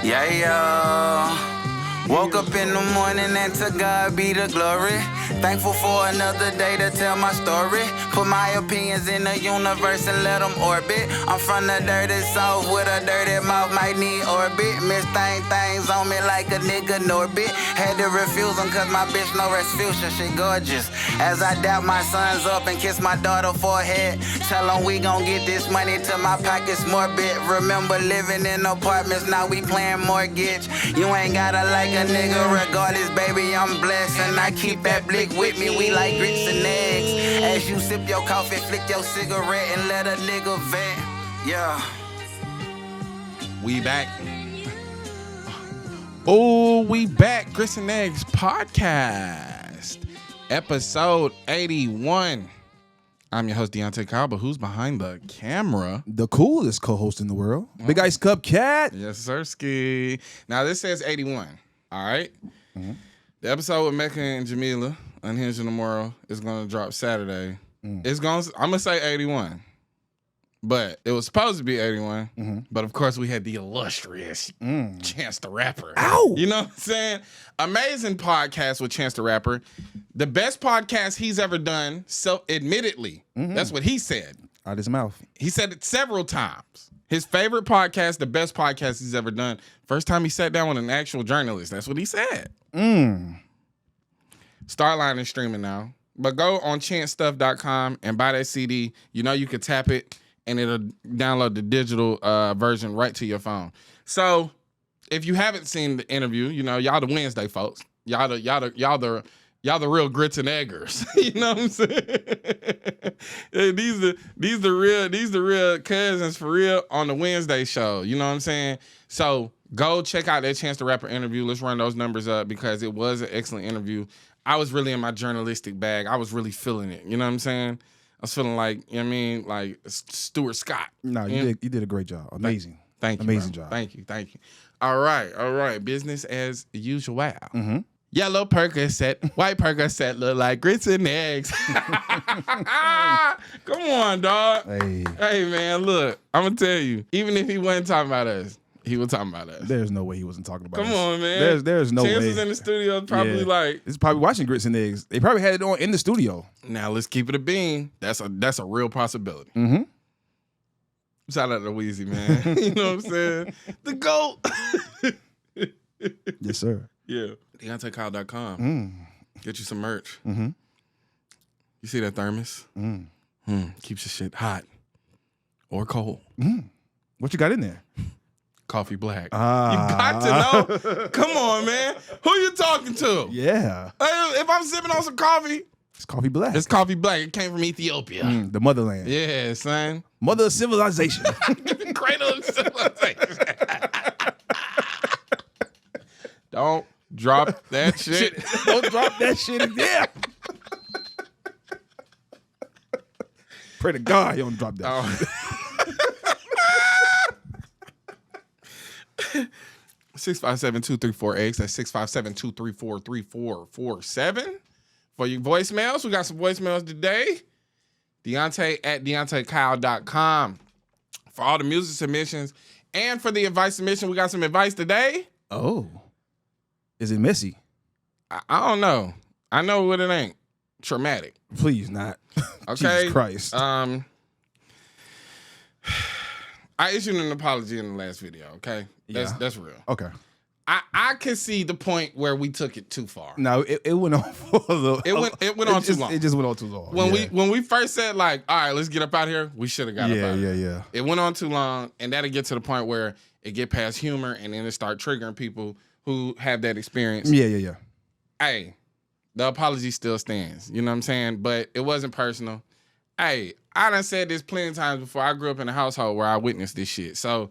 Yeah, yo. Woke up in the morning and to God be the glory. Thankful for another day to tell my story. Put my opinions in the universe and let them orbit. I'm from the dirty south with a dirty mouth, might need orbit. Miss things on me like a nigga Norbit. Had to refuse them cause my bitch no Resfusion, she gorgeous. As I dap my sons up and kiss my daughter forehead. Tell them we gon' get this money till my pockets morbid. Remember living in apartments, now we playing mortgage. You ain't gotta like a nigga regardless, baby, I'm blessed. And I keep that blick with me, we like grits and eggs. As you sip your coffee, flick your cigarette and let a nigga vent. Yeah. We back. Oh, we back. Grits and Eggs Podcast. Episode 81. I'm your host, Deontay Kyle, but who's behind the camera? The coolest co-host in the world. Big Ice Cup Cat. Yes, sir, Ski. Now, this says 81, all right? Mm-hmm. The episode with Mecca and Jamila, Unhinged in the Moral, is going to drop Saturday. I'm going to say 81, but it was supposed to be 81, but of course we had the illustrious Chance the Rapper. Ow! You know what I'm saying? Amazing podcast with Chance the Rapper. The best podcast he's ever done, admittedly. That's what he said. Out his mouth. He said it several times. His favorite podcast, the best podcast he's ever done. First time he sat down with an actual journalist. That's what he said. Starline is streaming now. But go on chancestuff.com and buy that CD. You know you can tap it and it'll download the digital version right to your phone. So if you haven't seen the interview, you know, y'all the Wednesday folks. Y'all the real grits and eggers. You know what I'm saying? These the real cousins for real on the Wednesday show. You know what I'm saying? So go check out that Chance the Rapper interview. Let's run those numbers up because it was an excellent interview. I was really in my journalistic bag. I was really feeling it. You know what I'm saying? I was feeling like, you know what I mean, like Stuart Scott. No, you did a great job. Amazing. Thank you. Amazing Bro. job. Thank you. All right. Business as usual. Yellow Percocet, white Percocet look like grits and eggs. Come on, dog. Hey, man, look, I'm going to tell you, even if he wasn't talking about us, he was talking about us. There's no way he wasn't talking about us. Come on, man. There's no way. Chances in the studio probably like. It's probably watching Grits and Eggs. They probably had it on in the studio. Now, let's keep it a bean. That's a real possibility. Shout out to Weezy, man. You know what I'm saying? The GOAT. Yes, sir. Yeah. DeontayKyle.com. Get you some merch. You see that thermos? Keeps your shit hot or cold. What you got in there? Coffee black. You got to know. Come on, man. Who you talking to? Yeah. If I'm sipping on some coffee, It's coffee black. it's coffee black. It came from Ethiopia. The motherland. Yeah, son. Mother of civilization. Cradle of civilization. Don't drop that shit. Don't drop that shit in there. Pray to God you don't drop that shit. 657-234-X. That's 657-234-3447. For your voicemails, we got some voicemails today. Deontay at DeontayKyle.com. For all the music submissions and for the advice submission, we got some advice today. Oh. Is it messy? I don't know. I know what it ain't. Traumatic. Please not. Okay. Jesus Christ. I issued an apology in the last video, okay? That's real. Okay. I can see the point where we took it too far. No, it went on for a little. It went on too long. It just went on too long. When we first said like, all right, let's get up out here, we should have got up out here. Yeah. It went on too long, and that'll get to the point where it get past humor, and then it start triggering people who have that experience. Yeah. Hey, the apology still stands. You know what I'm saying? But it wasn't personal. Hey, I done said this plenty of times before. I grew up in a household where I witnessed this shit. So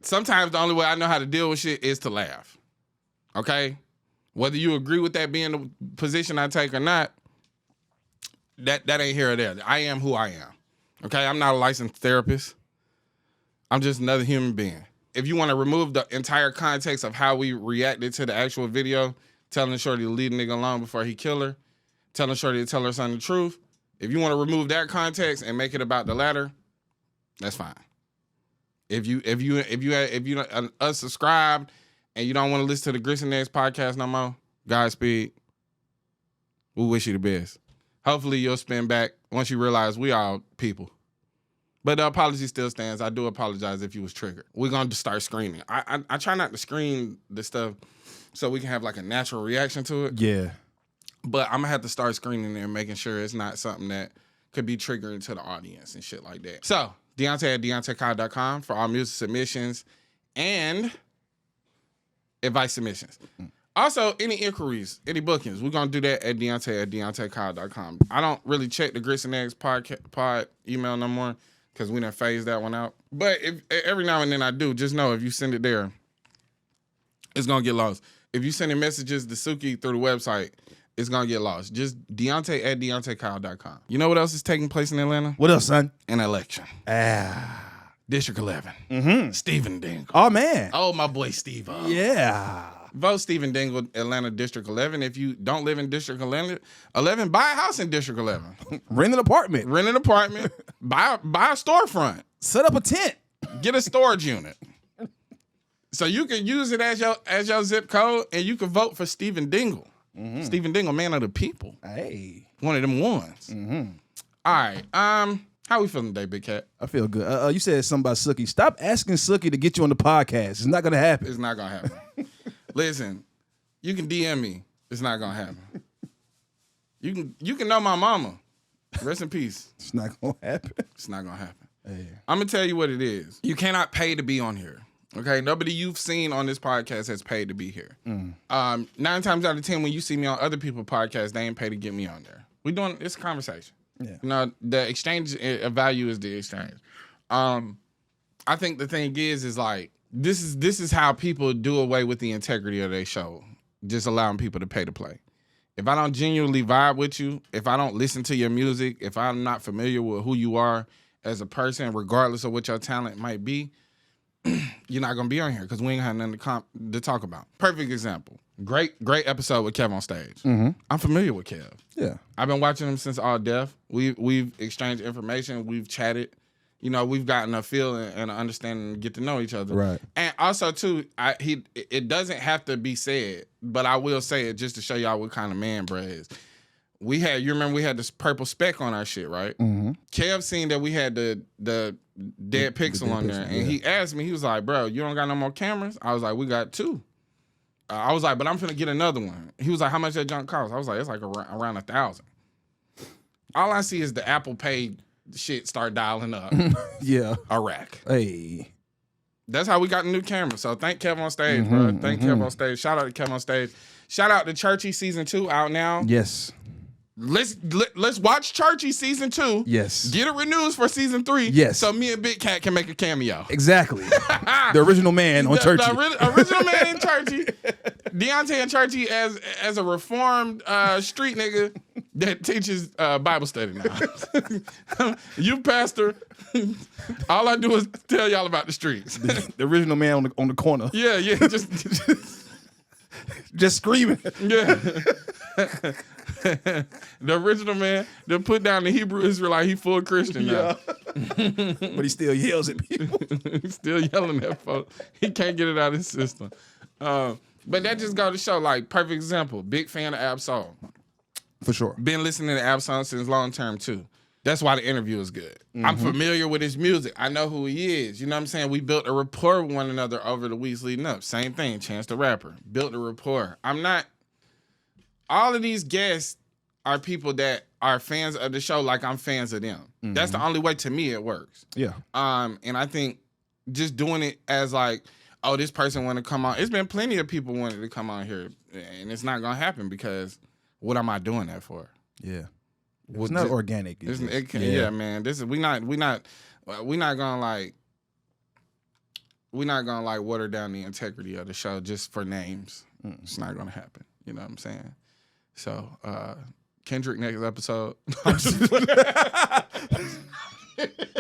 sometimes the only way I know how to deal with shit is to laugh. Okay? Whether you agree with that being the position I take or not, that ain't here or there. I am who I am. Okay? I'm not a licensed therapist. I'm just another human being. If you want to remove the entire context of how we reacted to the actual video, telling Shorty to leave a nigga alone before he kill her, telling Shorty to tell her son the truth, if you want to remove that context and make it about the latter, That's fine. If you unsubscribed and you don't want to listen to the Grits and Eggs podcast no more, Godspeed. We wish you the best. Hopefully you'll spin back once you realize we all people. But the apology still stands. I do apologize if you was triggered. We're going to start screening. I try not to screen the stuff so we can have like a natural reaction to it. Yeah. But I'm going to have to start screening it and making sure it's not something that could be triggering to the audience and shit like that. So, Deontay at DeontayKyle.com for all music submissions and advice submissions. Also, any inquiries, any bookings, we're going to do that at Deontay at DeontayKyle.com. I don't really check the Grits and Eggs pod email no more because we done phased that one out. But if every now and then I do, just know if you send it there, it's going to get lost. If you sending messages to Suki through the website, it's going to get lost. Just Deontay at DeontayKyle.com. You know what else is taking place in Atlanta? What else, son? An election. District 11. Mm-hmm. Stephen Dingle. Oh, man. Oh, my boy Steve. Yeah. Vote Stephen Dingle, Atlanta District 11. If you don't live in District 11, buy a house in District 11. Rent an apartment. Buy a storefront. Set up a tent. Get a storage unit. So you can use it as your zip code, and you can vote for Stephen Dingle. Mm-hmm. Stephen Dingle, man of the people. Hey. One of them ones. Mm-hmm. All right. How we feeling today, Big Cat? I feel good. You said something about Suki. Stop asking Suki to get you on the podcast. It's not going to happen. It's not going to happen. Listen, you can DM me. It's not going to happen. You can know my mama. Rest in peace. It's not going to happen. It's not going to happen. Hey. I'm going to tell you what it is. You cannot pay to be on here. Okay? Nobody you've seen on this podcast has paid to be here. 9 times out of 10, when you see me on other people's podcasts, they ain't paid to get me on there. It's a conversation. Yeah. You know, the exchange of value is the exchange. I think the thing is like, this is how people do away with the integrity of their show. Just allowing people to pay to play. If I don't genuinely vibe with you, if I don't listen to your music, if I'm not familiar with who you are as a person, regardless of what your talent might be, you're not gonna be on here because we ain't had nothing to talk about. Perfect example. Great episode with Kev on stage. Mm-hmm. I'm familiar with Kev. Yeah, I've been watching him since All Deaf. We've exchanged information. We've chatted. You know, we've gotten a feel and an understanding and get to know each other. Right. And also too, it doesn't have to be said, but I will say it just to show y'all what kind of man bruh is. You remember we had this purple speck on our shit, right? Mm-hmm. Kev seen that we had the dead pixel on there, and he asked me, he was like, bro, you don't got no more cameras? I was like, we got 2. I was like, but I'm finna get another one. He was like, how much that junk cost? I was like, it's like around $1,000. All I see is the Apple Pay shit start dialing up. Yeah. Iraq. Hey. That's how we got the new camera. So thank Kev on stage, bro. Thank Kev on stage. Shout out to Kev on stage. Shout out to Churchy Season 2 out now. Yes. Let's watch Churchy Season 2. Yes. Get it renewed for Season 3. Yes. So me and Big Cat can make a cameo. Exactly. The original man on Churchy. The original man in Churchy. Deontay and Churchy as a reformed street nigga that teaches Bible study now. You pastor. All I do is tell y'all about the streets. The original man on the corner. Yeah. Just screaming. Yeah. The original man that put down the Hebrew Israelite, he full Christian now. Yeah. But he still yells at people. He's still yelling at folks. He can't get it out of his system. But that just goes to show, like, perfect example. Big fan of Ab-Soul. For sure. Been listening to Ab-Soul since long term, too. That's why the interview is good. Mm-hmm. I'm familiar with his music. I know who he is. You know what I'm saying? We built a rapport with one another over the weeks leading up. Same thing, Chance the Rapper. Built a rapport. All of these guests are people that are fans of the show like I'm fans of them. Mm-hmm. That's the only way, to me, it works. Yeah. And I think just doing it as like, oh, this person want to come on. It's been plenty of people wanting to come on here, and it's not going to happen because what am I doing that for? Yeah. It's not organic. Yeah, man. We're not gonna water down the integrity of the show just for names. It's not gonna happen. You know what I'm saying? So, Kendrick next episode.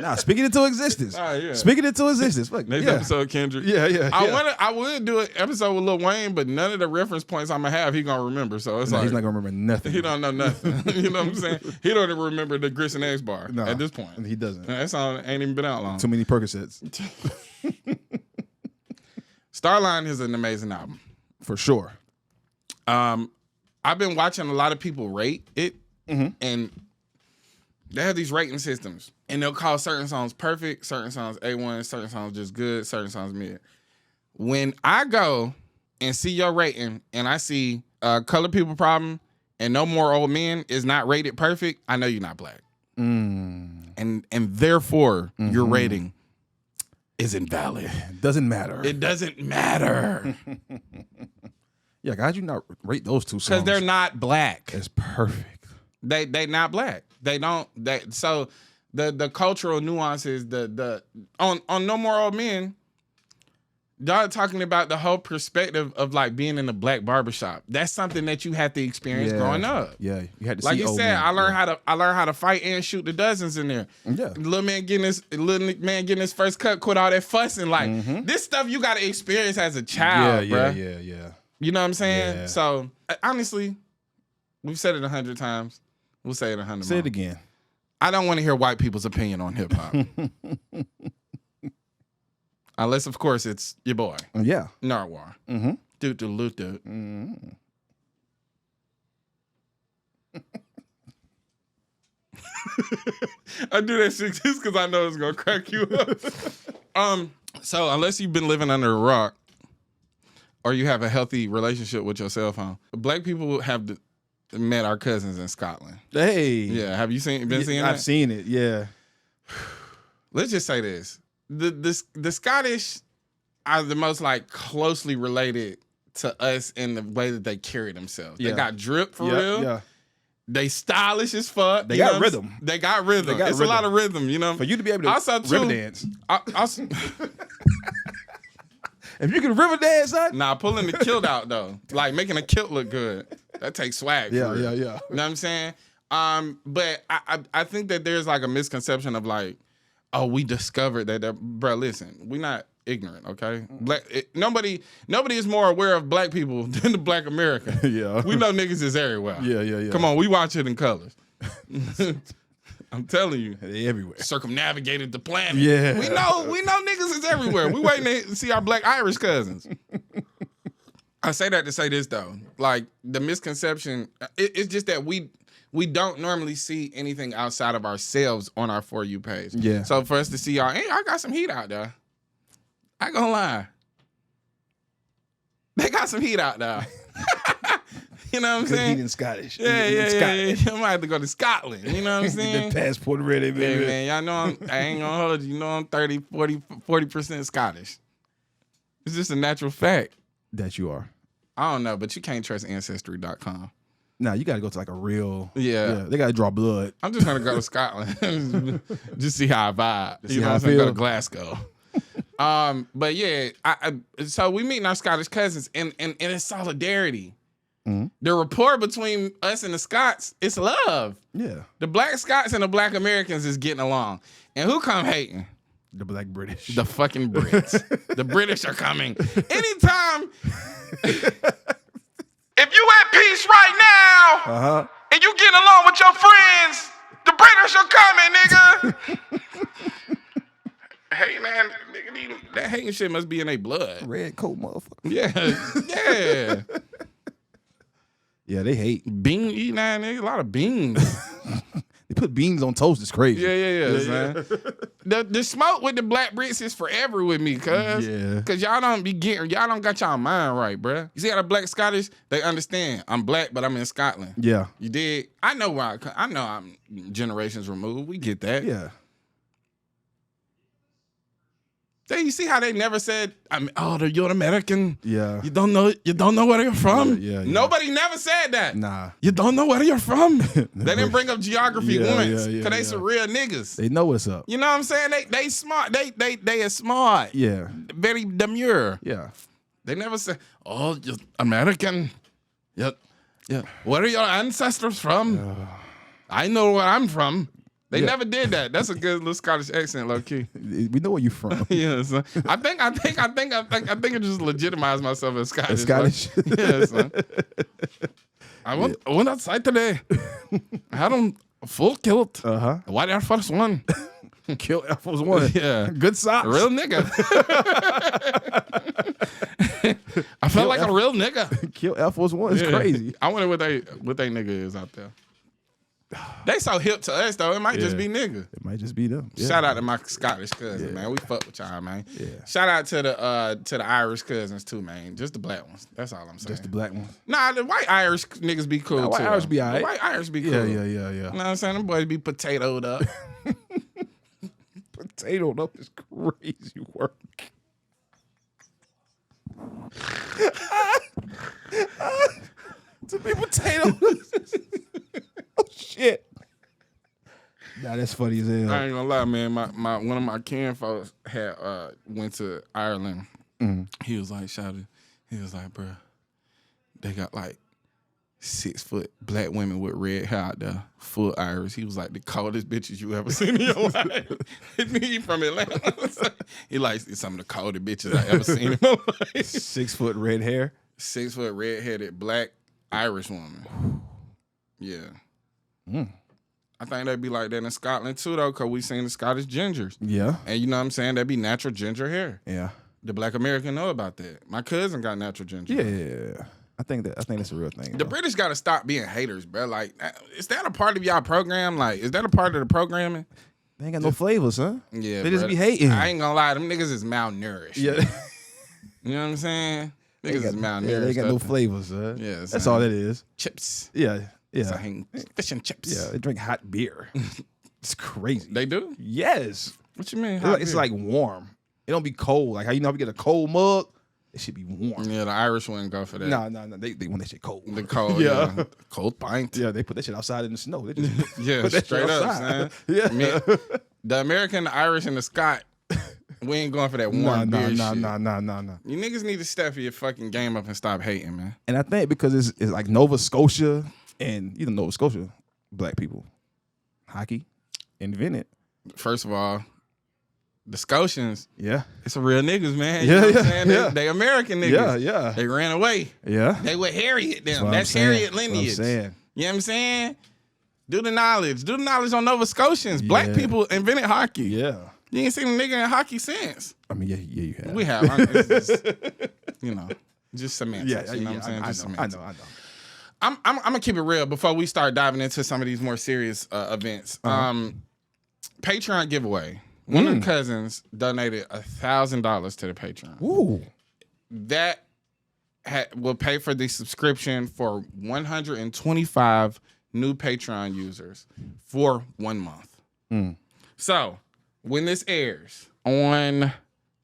Nah, speaking into existence. Yeah. Speaking into existence. Fuck, Next yeah. episode, Kendrick. Yeah. I would do an episode with Lil Wayne, but none of the reference points I'm gonna have, he gonna remember. So it's Nah, like he's not gonna remember nothing. he don't know nothing. You know what I'm saying? He don't even remember the Grits and Eggs bar at this point. He doesn't. That song ain't even been out long. Too many Percocets. Starline is an amazing album. For sure. I've been watching a lot of people rate it, and they have these rating systems, and they'll call certain songs perfect, certain songs A1, certain songs just good, certain songs mid. When I go and see your rating, and I see Colored People Problem and No More Old Men is not rated perfect, I know you're not black, and therefore your rating is invalid. It doesn't matter. It doesn't matter. Yeah, how'd you not rate those two songs? Because they're not black. It's perfect. They not black. So the cultural nuances, on No More Old Men, y'all talking about the whole perspective of like being in a black barbershop. That's something that you had to experience growing up. Yeah, you had to like see you old said, men. I learned how to fight and shoot the dozens in there. Yeah. Little man getting his first cut, quit all that fussing. Like this stuff you gotta experience as a child, Yeah. You know what I'm saying? Yeah. So honestly, we've said it 100 times. We'll say it 100 Say more. it again. I don't want to hear white people's opinion on hip hop. Unless, of course, it's your boy. Yeah. Narwhal. Do. I do that shit just because I know it's going to crack you up. So unless you've been living under a rock or you have a healthy relationship with your cell phone, black people have met our cousins in Scotland. Hey. Yeah, have you seeing that? I've seen it, yeah. Let's just say this. The Scottish are the most like closely related to us in the way that they carry themselves. They got drip for real. Yeah. They stylish as fuck. They got rhythm. They got rhythm. It's a lot of rhythm, you know. For you to be able to river dance. If you can river dance, son. Nah, pulling the kilt out though. Like making a kilt look good. That takes swag. Yeah. You know what I'm saying? But I think that there's like a misconception of like, oh, we discovered that. Bro, listen, we not ignorant, okay? Nobody is more aware of black people than the black American. Yeah. We know niggas is everywhere. Yeah. Come on, we watch it in colors. I'm telling you. They everywhere. Circumnavigated the planet. Yeah. We know niggas is everywhere. We waiting to see our black Irish cousins. I say that to say this though. Like the misconception, it's just that we don't normally see anything outside of ourselves on our For You page. Yeah. So for us to see y'all, hey, I got some heat out there. I ain't gonna lie. They got some heat out there. You know what I'm saying? Heat in Scottish. Yeah. I might have to go to Scotland. You know what I'm saying? Get the passport ready, baby. Hey, man, y'all know I ain't gonna hold you. You know I'm 30, 40% Scottish. It's just a natural fact. That you are. I don't know, but you can't trust Ancestry.com. Nah, you got to go to like a real. Yeah. They got to draw blood. I'm just gonna go to Scotland, just see how I vibe. You know how what I'm I saying? Go feel. to Glasgow. But yeah, so we meeting our Scottish cousins, and it's solidarity. The rapport between us and the Scots, it's love. Yeah. The black Scots and the black Americans is getting along, and who come hating? The black British. The fucking Brits. The British are coming anytime. If you at peace right now, and you getting along with your friends, the British are coming, nigga. Hey man, nigga, that hating shit must be in their blood. Red coat motherfucker. Yeah. Yeah, they hate. Bean eating that nigga, a lot of beans. They put beans on toast. It's crazy. Yeah, son. The smoke with the black Brits is forever with me, cuz. Yeah. Cause y'all don't got y'all mind right, bruh. You see how the black Scottish, they understand. I'm black, but I'm in Scotland. Yeah. You did. I know where I know I'm generations removed. We get that. Yeah. You see how they never said, you're an American. Yeah. You don't know where you're from. Yeah. Nobody never said that. Nah. You don't know where you're from. They didn't bring up geography once. Yeah, Cause they some real niggas. They know what's up. You know what I'm saying? They smart. They are smart. Yeah. Very demure. Yeah. They never say, you're American. Yeah. Where are your ancestors from? I know where I'm from. They never did that. That's a good little Scottish accent, low key. We know where you from. Yeah, son. I think it just legitimized myself as Scottish. Scottish. Like, yeah, son. I went outside today. I had on a full kilt. White Air Force One. Kill Air Force One. Yeah. Good socks. A real nigga. I felt like a real nigga. Kill Air Force One is crazy. I wonder what they nigga is out there. They so hip to us though. It might just be nigga. It might just be them. Yeah. Shout out to my Scottish cousin, man. We fuck with y'all, man. Yeah. Shout out to the Irish cousins too, man. Just the black ones. That's all I'm saying. Just the black ones. Nah, the white Irish niggas be cool too. White Irish be all right. The white Irish be cool. Yeah. You know what I'm saying? Them boys be potatoed up. Potatoed up is crazy work. To be potato. Oh shit. Nah, that's funny as hell. I ain't gonna lie, man. My one of my kin folks had went to Ireland. He was like, shouted. He was like, bro, they got like 6 foot black women with red hair out there, full Irish. He was like the coldest bitches you ever seen in your life. He from Atlanta. He like some of the coldest bitches I ever seen in my life. 6 foot red hair. 6 foot red headed black Irish woman. Yeah. I think they'd be like that in Scotland too, though, because we seen the Scottish gingers. Yeah. And you know what I'm saying? That'd be natural ginger hair. Yeah. The black American know about that. My cousin got natural ginger. Yeah. I think that's a real thing. The British got to stop being haters, bro. Like, is that a part of y'all program? Like, is that a part of the programming? They ain't got no flavors, huh? Yeah, they just be hating. I ain't gonna lie, them niggas is malnourished. Yeah. You know what I'm saying? Niggas is malnourished. Yeah, they ain't got no flavors, huh? Yeah, that's all that is. Chips. Yeah. So fish and chips. Yeah, they drink hot beer. It's crazy. They do? Yes. What you mean? It's like warm. It don't be cold. Like how you know if you get a cold mug, it should be warm. Yeah, the Irish wouldn't go for that. No. They want that shit cold. The cold, yeah. Cold pint. Yeah, they put that shit outside in the snow. They just yeah, put that straight shit up, outside. son. Yeah. The American, the Irish, and the Scot, we ain't going for that warm beer shit. No. You niggas need to step your fucking game up and stop hating, man. And I think because it's like Nova Scotia and even Nova Scotia, black people, hockey invented. First of all, the Scotians, yeah, it's a real niggas, man. Yeah, you know what I'm yeah, saying? yeah. They American niggas. Yeah. They ran away. Yeah. They were Harriet them. That's Harriet lineage. That's what I'm saying. You know what I'm saying? Do the knowledge. Do the knowledge on Nova Scotians. Black people invented hockey. Yeah. You ain't seen a nigga in hockey since. I mean, yeah, you have. We have. It's just, you know, just semantics. You know what I'm saying? I know. I'm gonna keep it real before we start diving into some of these more serious events. Patreon giveaway. One of the cousins donated $1,000 to the Patreon. Ooh. That will pay for the subscription for 125 new Patreon users for 1 month. So when this airs on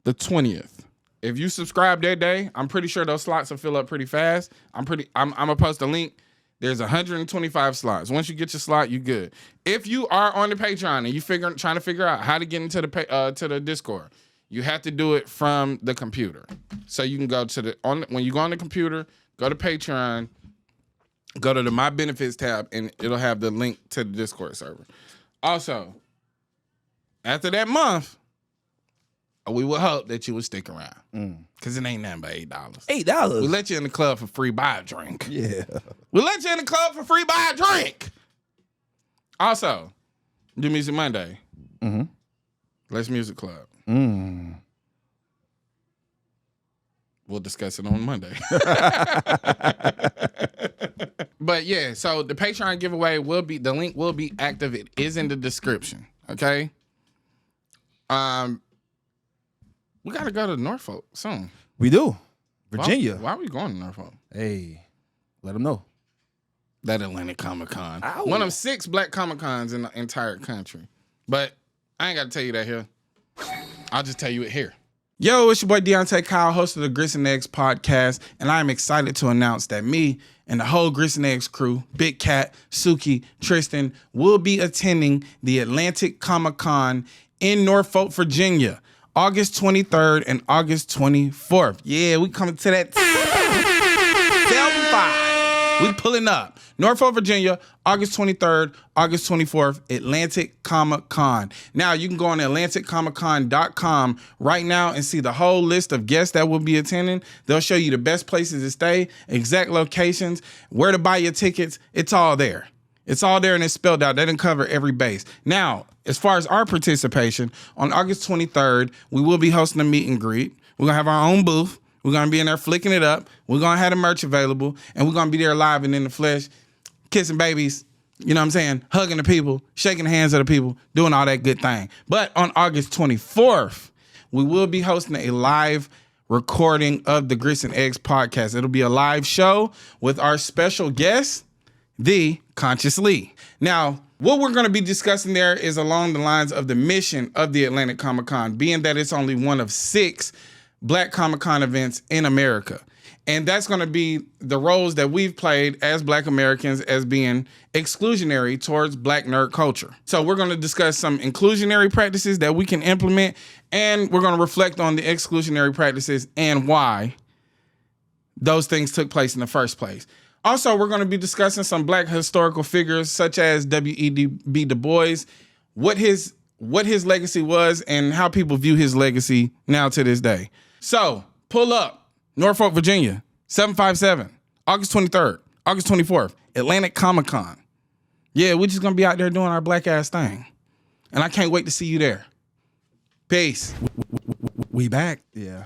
the 20th, if you subscribe that day, I'm pretty sure those slots will fill up pretty fast. I'm gonna post a link. There's 125 slots. Once you get your slot, you good. If you are on the Patreon and you trying to figure out how to get into the Discord, you have to do it from the computer. So you can go to when you go on the computer, go to Patreon, go to the My Benefits tab, and it'll have the link to the Discord server. Also, after that month, we would hope that you would stick around. Because it ain't nothing but $8. $8? We let you in the club for free, buy a drink. Yeah. We let you in the club for free, buy a drink. Also, Do Music Monday. Let's Music Club. We'll discuss it on Monday. But yeah, so the Patreon giveaway the link will be active. It is in the description. Okay. We gotta go to Norfolk soon. We do. Virginia. Why are we going to Norfolk? Hey, let them know. That Atlantic Comic Con. Ow. One of 6 black Comic Cons in the entire country. But I ain't got to tell you that here. I'll just tell you it here. Yo, it's your boy Deontay Kyle, host of the Grits and Eggs podcast, and I am excited to announce that me and the whole Grits and Eggs crew, Big Cat, Suki, Tristan, will be attending the Atlantic Comic Con in Norfolk, Virginia, August 23rd and August 24th. Yeah, we coming to that 7-5. We pulling up. Norfolk, Virginia, August 23rd, August 24th, Atlantic Comic Con. Now, you can go on AtlanticComicCon.com right now and see the whole list of guests that will be attending. They'll show you the best places to stay, exact locations, where to buy your tickets. It's all there. It's all there and it's spelled out. They didn't cover every base. Now, as far as our participation, on August 23rd, we will be hosting a meet and greet. We're going to have our own booth. We're going to be in there flicking it up. We're going to have the merch available. And we're going to be there live and in the flesh, kissing babies, you know what I'm saying, hugging the people, shaking the hands of the people, doing all that good thing. But on August 24th, we will be hosting a live recording of the Grits and Eggs podcast. It'll be a live show with our special guest, the Conscious Lee. Now, what we're going to be discussing there is along the lines of the mission of the Atlantic Comic Con, being that it's only one of 6 Black Comic Con events in America. And that's going to be the roles that we've played as Black Americans as being exclusionary towards Black nerd culture. So we're going to discuss some inclusionary practices that we can implement, and we're going to reflect on the exclusionary practices and why those things took place in the first place. Also, we're going to be discussing some Black historical figures such as W.E.B. Du Bois, what his legacy was and how people view his legacy now to this day. So, pull up, Norfolk, Virginia, 757, August 23rd, August 24th, Atlantic Comic Con. Yeah, we're just going to be out there doing our Black ass thing. And I can't wait to see you there. Peace. We back. Yeah.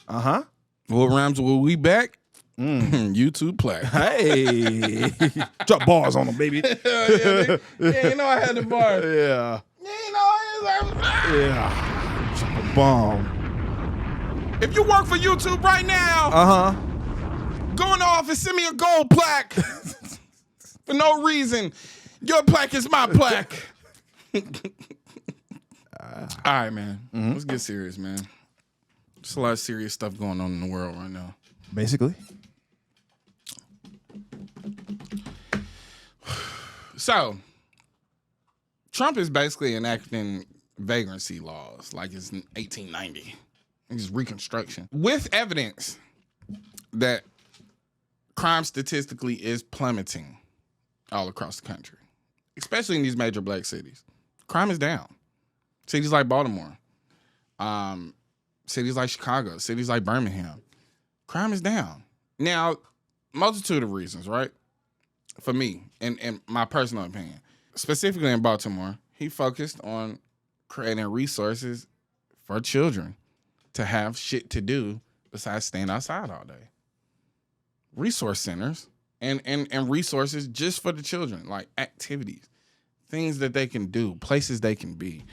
Uh-huh. What rhymes with we back? YouTube play. Hey. Drop bars on them, baby. Yeah, you know I had the bars. Yeah. You know I Yeah. Drop a bomb. If you work for YouTube right now, go in the office, send me a gold plaque. For no reason. Your plaque is my plaque. All right, man. Let's get serious, man. There's a lot of serious stuff going on in the world right now. Basically. So, Trump is basically enacting vagrancy laws like it's in 1890. It's Reconstruction. With evidence that crime statistically is plummeting all across the country, especially in these major Black cities. Crime is down. Cities like Baltimore, cities like Chicago, cities like Birmingham. Crime is down. Now, multitude of reasons, right? For me, in my personal opinion, specifically in Baltimore, he focused on creating resources for children to have shit to do besides staying outside all day. Resource centers and resources just for the children, like activities, things that they can do, places they can be.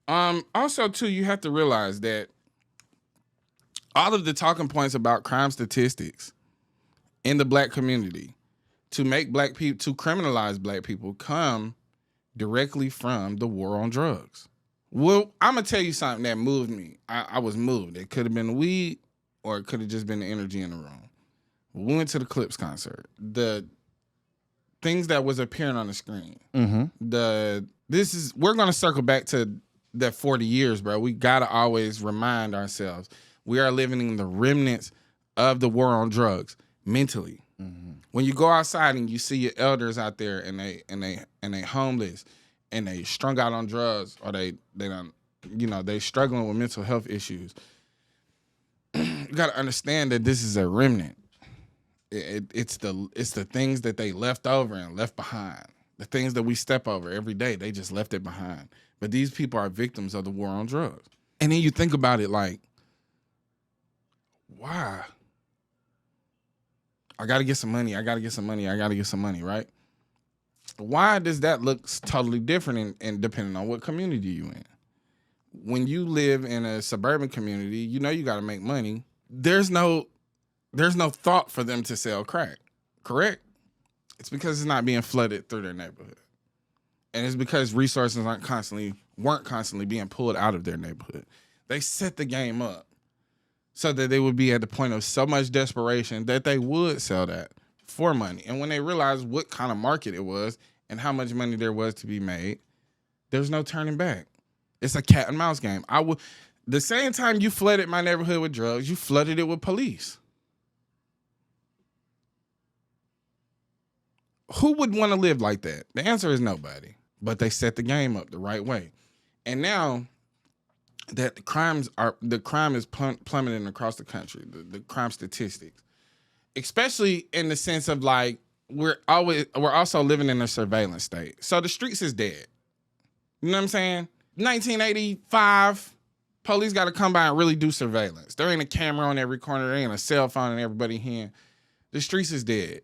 Also, too, you have to realize that all of the talking points about crime statistics in the Black community to make Black people, to criminalize Black people, come directly from the war on drugs. Well, I'm going to tell you something that moved me. I was moved. It could have been the weed or it could have just been the energy in the room. We went to the Clips concert. The things that was appearing on the screen. We're going to circle back to that 40 years, bro. We got to always remind ourselves we are living in the remnants of the war on drugs mentally. When you go outside and you see your elders out there and they homeless and they strung out on drugs or they struggling with mental health issues, you got to understand that this is a remnant. It's the things that they left over and left behind. The things that we step over every day, they just left it behind. But these people are victims of the war on drugs. And then you think about it like, why? I got to get some money. I got to get some money. I got to get some money, right? Why does that look totally different and depending on what community you in? When you live in a suburban community, you know you got to make money. There's no thought for them to sell crack, correct? It's because it's not being flooded through their neighborhood. And it's because resources weren't constantly being pulled out of their neighborhood. They set the game up so that they would be at the point of so much desperation that they would sell that for money. And when they realized what kind of market it was and how much money there was to be made, there's no turning back. It's a cat and mouse game. The same time you flooded my neighborhood with drugs, you flooded it with police. who would want to live like that? The answer is nobody. But they set the game up the right way. And now that the crime is plummeting across the country, the crime statistics, especially in the sense of like, we're also living in a surveillance state. So the streets is dead. You know what I'm saying? 1985, police got to come by and really do surveillance. There ain't a camera on every corner. There ain't a cell phone in everybody's hand. The streets is dead.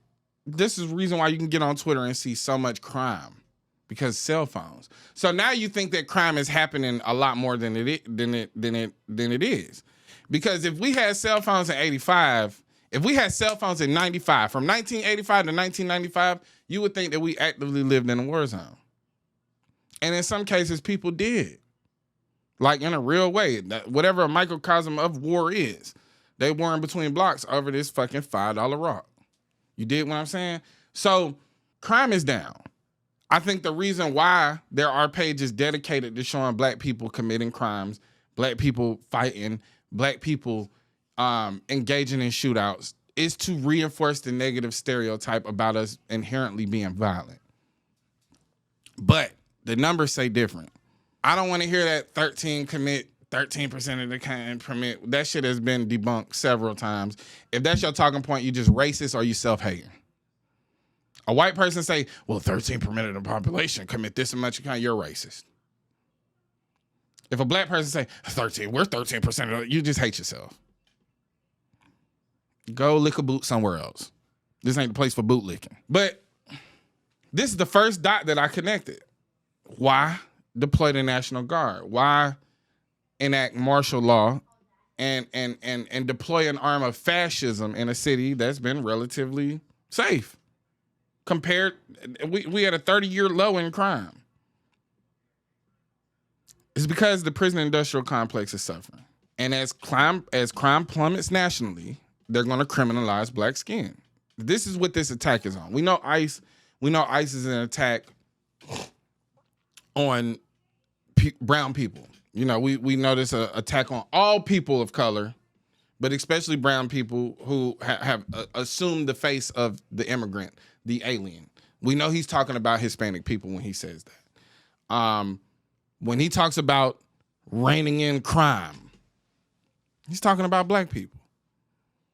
This is the reason why you can get on Twitter and see so much crime, because cell phones. So now you think that crime is happening a lot more than it is. Because if we had cell phones in 85, if we had cell phones in 95, from 1985 to 1995, you would think that we actively lived in a war zone. And in some cases, people did. Like in a real way. Whatever a microcosm of war is. They were in between blocks over this fucking $5 rock. You dig what I'm saying? So crime is down. I think the reason why there are pages dedicated to showing black people committing crimes, black people fighting, black people engaging in shootouts is to reinforce the negative stereotype about us inherently being violent. But the numbers say different. I don't want to hear that 13% of the kind permit. That shit has been debunked several times. If that's your talking point, you just racist or you self-hating. A white person say, well, 13% of the population commit this much crime, you're racist. If a black person say, we're 13% of it, you just hate yourself. Go lick a boot somewhere else. This ain't the place for boot licking. But this is the first dot that I connected. Why deploy the National Guard? Why enact martial law and deploy an arm of fascism in a city that's been relatively safe? Compared, we had a 30-year low in crime. It's because the prison industrial complex is suffering. And as crime plummets nationally, they're going to criminalize black skin. This is what this attack is on. We know ICE is an attack on brown people. You know, we know this attack on all people of color, but especially brown people who have assumed the face of the immigrant, the alien. We know he's talking about Hispanic people when he says that. When he talks about reining in crime, he's talking about black people.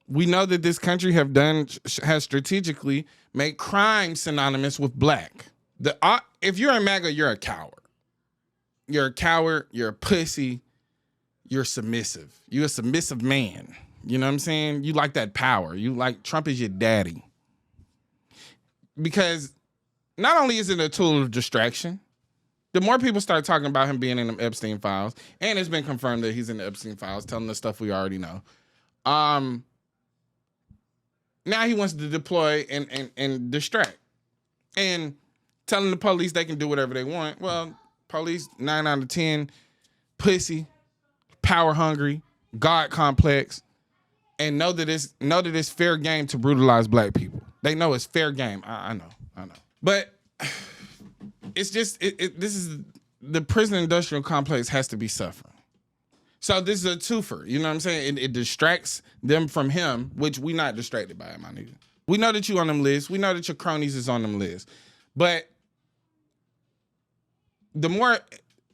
We know that this country has strategically made crime synonymous with black. If you're a MAGA, you're a coward. You're a coward, you're a pussy, you're submissive. You're a submissive man. You know what I'm saying? You like that power. You like Trump is your daddy. Because not only is it a tool of distraction, the more people start talking about him being in the Epstein files, and it's been confirmed that he's in the Epstein files, telling the stuff we already know. Now he wants to deploy and distract. And telling the police they can do whatever they want. Well, police, 9 out of 10, pussy, power hungry, God complex, and know that it's fair game to brutalize black people. They know it's fair game. I know. But it's just this is the prison industrial complex has to be suffering. So this is a twofer. You know what I'm saying? It distracts them from him, which we not distracted by it, my nigga. We know that you on them lists. We know that your cronies is on them lists. But the more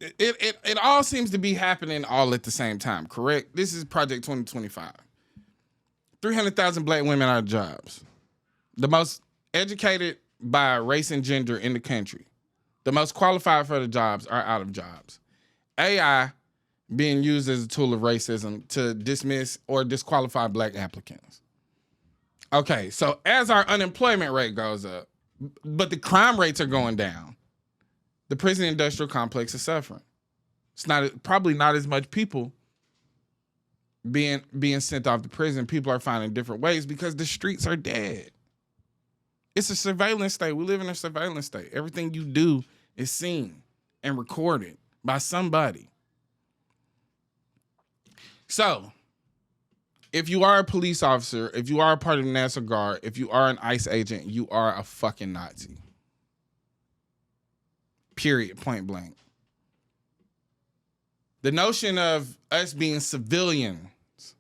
it all seems to be happening all at the same time, correct? This is Project 2025. 300,000 black women out of jobs. The most educated by race and gender in the country. The most qualified for the jobs are out of jobs. AI being used as a tool of racism to dismiss or disqualify black applicants. Okay, so as our unemployment rate goes up, but the crime rates are going down, the prison industrial complex is suffering. It's probably not as much people being sent off to prison. People are finding different ways because the streets are dead. It's a surveillance state. We live in a surveillance state. Everything you do is seen and recorded by somebody. So, if you are a police officer, if you are a part of the National Guard, if you are an ICE agent, you are a fucking Nazi. Period, point blank. The notion of us being civilians,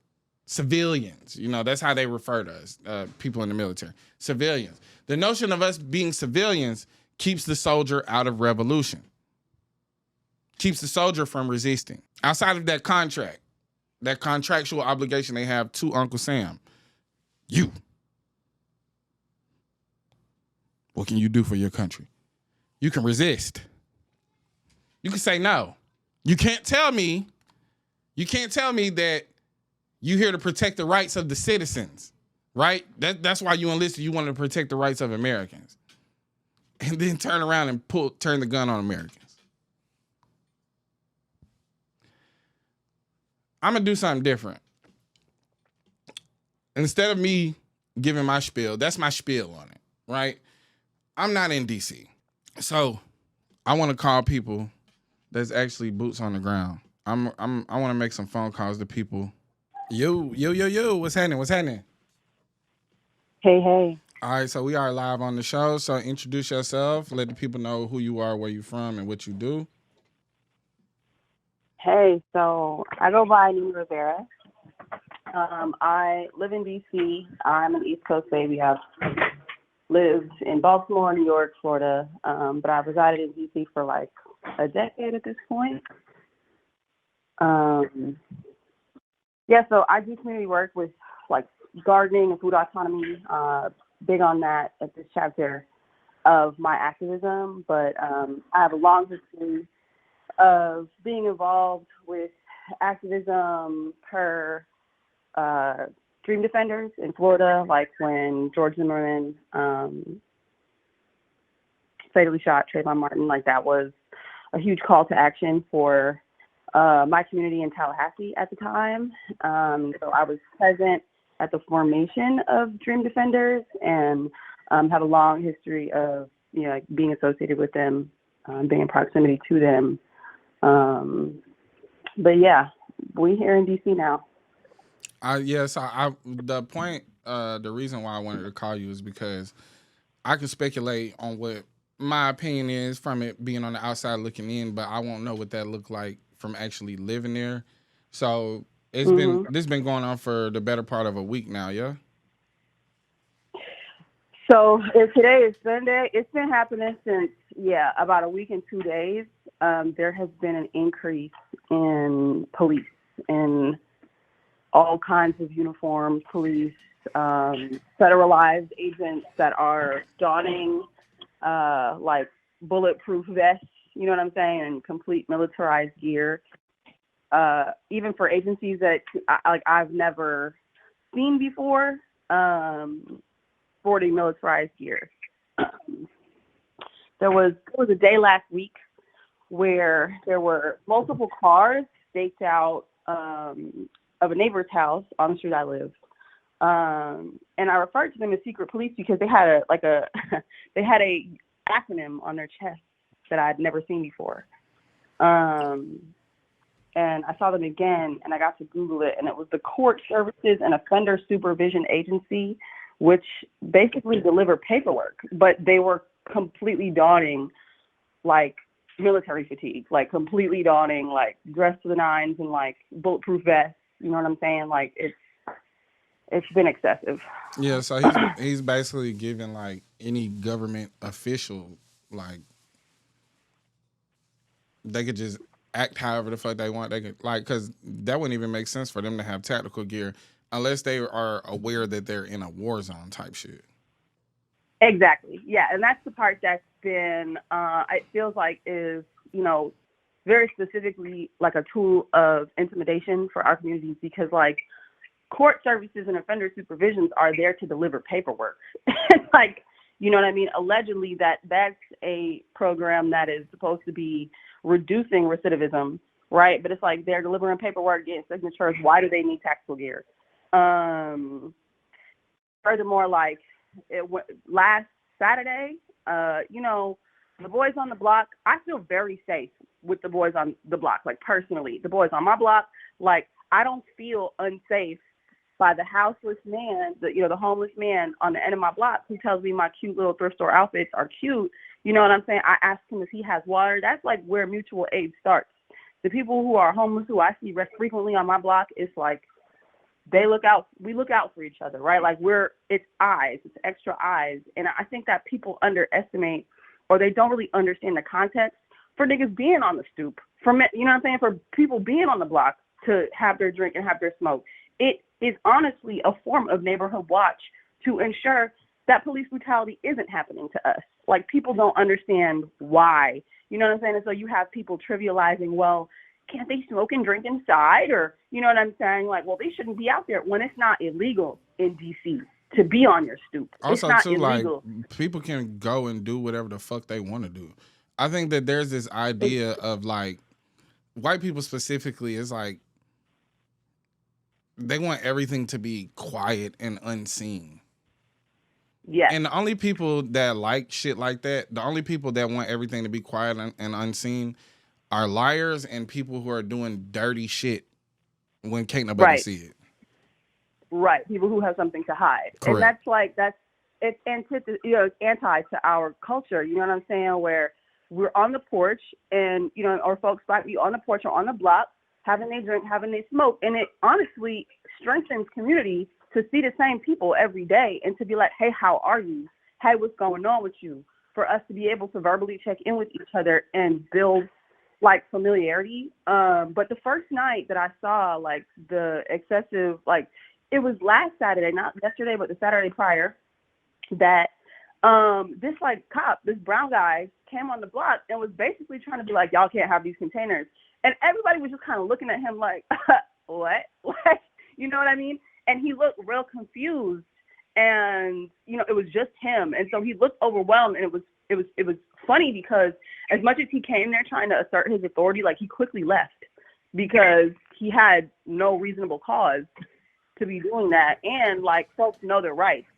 civilians. You know, that's how they refer to us, people in the military. Civilians. The notion of us being civilians keeps the soldier out of revolution, keeps the soldier from resisting. Outside of that contract, that contractual obligation they have to Uncle Sam, what can you do for your country? You can resist. You can say no. You can't tell me that you're here to protect the rights of the citizens, right? That's why you enlisted. You wanted to protect the rights of Americans. And then turn around and turn the gun on Americans. I'm going to do something different. Instead of me giving my spiel, that's my spiel on it, right? I'm not in DC. So I want to call people that's actually boots on the ground. I want to make some phone calls to people. Yo, what's happening? Hey. All right, so we are live on the show. So introduce yourself, let the people know who you are, where you're from, and what you do. Hey, so I go by Rivera. I live in DC. I'm an East Coast baby. I've lived in Baltimore, New York, Florida, but I've resided in DC for like a decade at this point. So I do community work with like gardening and food autonomy, big on that at this chapter of my activism, but I have a long history of being involved with activism per Dream Defenders in Florida, like when George Zimmerman fatally shot Trayvon Martin. Like that was a huge call to action for my community in Tallahassee at the time. So I was present at the formation of Dream Defenders and have a long history of like being associated with them, being in proximity to them. But yeah, we here in DC now. The point, the reason why I wanted to call you is because I can speculate on what my opinion is from it being on the outside looking in, but I won't know what that looked like from actually living there. So this been going on for the better part of a week now, yeah? So if today is Sunday, it's been happening since, about a week and 2 days. There has been an increase in police, in all kinds of uniformed police, federalized agents that are donning like bulletproof vests, you know what I'm saying, and complete militarized gear. Even for agencies that I've never seen before, sporting militarized gear. There was a day last week where there were multiple cars staked out of a neighbor's house on the street I live. And I referred to them as secret police because they had they had a acronym on their chest that I'd never seen before. And I saw them again, and I got to Google it, and it was the Court Services and Offender Supervision Agency, which basically deliver paperwork, but they were completely donning like military fatigue, like completely donning, like dressed to the nines and like bulletproof vests. You know what I'm saying? Like it's been excessive. Yeah, so he's basically giving like any government official, like they could just act however the fuck they want. They could because that wouldn't even make sense for them to have tactical gear unless they are aware that they're in a war zone type shit. Exactly. Yeah, and that's the part that's been it feels like is very specifically like a tool of intimidation for our communities, because like court services and offender supervisions are there to deliver paperwork. Like, you know what I mean? Allegedly that's a program that is supposed to be reducing recidivism, right? But it's like they're delivering paperwork, getting signatures. Why do they need tactical gear? Furthermore, like last Saturday, the boys on the block, I feel very safe with the boys on the block, like personally. The boys on my block, like I don't feel unsafe by the houseless man, the homeless man on the end of my block who tells me my cute little thrift store outfits are cute. You know what I'm saying? I ask him if he has water. That's like where mutual aid starts. The people who are homeless, who I see frequently on my block, it's like we look out for each other, right? Like it's extra eyes. And I think that people underestimate, or they don't really understand the context for niggas being on the stoop, you know what I'm saying? For people being on the block to have their drink and have their smoke. It is honestly a form of neighborhood watch to ensure that police brutality isn't happening to us. Like, people don't understand why, you know what I'm saying? And so you have people trivializing, well, can't they smoke and drink inside? Or, you know what I'm saying? Like, well, they shouldn't be out there, when it's not illegal in DC to be on your stoop. Also, it's not too, illegal. like, people can go and do whatever the fuck they want to do. I think that there's this idea of, like, white people specifically is like, they want everything to be quiet and unseen. Yeah. And the only people that like shit like that, the only people that want everything to be quiet and unseen are liars and people who are doing dirty shit when can't nobody see it. Right. People who have something to hide. Correct. And it's anti to our culture. You know what I'm saying? Where we're on the porch and, you know, or folks might be on the porch or on the block having their drink, having their smoke. And it honestly strengthens community to see the same people every day and to be like, hey, how are you? Hey, what's going on with you? For us to be able to verbally check in with each other and build like familiarity. But the first night that I saw like the excessive, like it was last Saturday, not yesterday, but the Saturday prior, that this like cop, this brown guy came on the block and was basically trying to be like, y'all can't have these containers. And everybody was just kind of looking at him like, what? Like, you know what I mean? And he looked real confused, and you know, it was just him. And so he looked overwhelmed, and it was funny because as much as he came there trying to assert his authority, like he quickly left because he had no reasonable cause to be doing that. And like folks know their rights.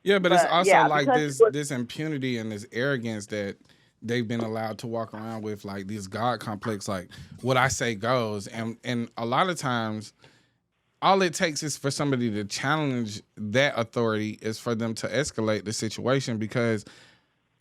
Yeah, but it's also like this impunity and this arrogance that they've been allowed to walk around with, like this God complex, like what I say goes. And a lot of times, all it takes is for somebody to challenge that authority is for them to escalate the situation, because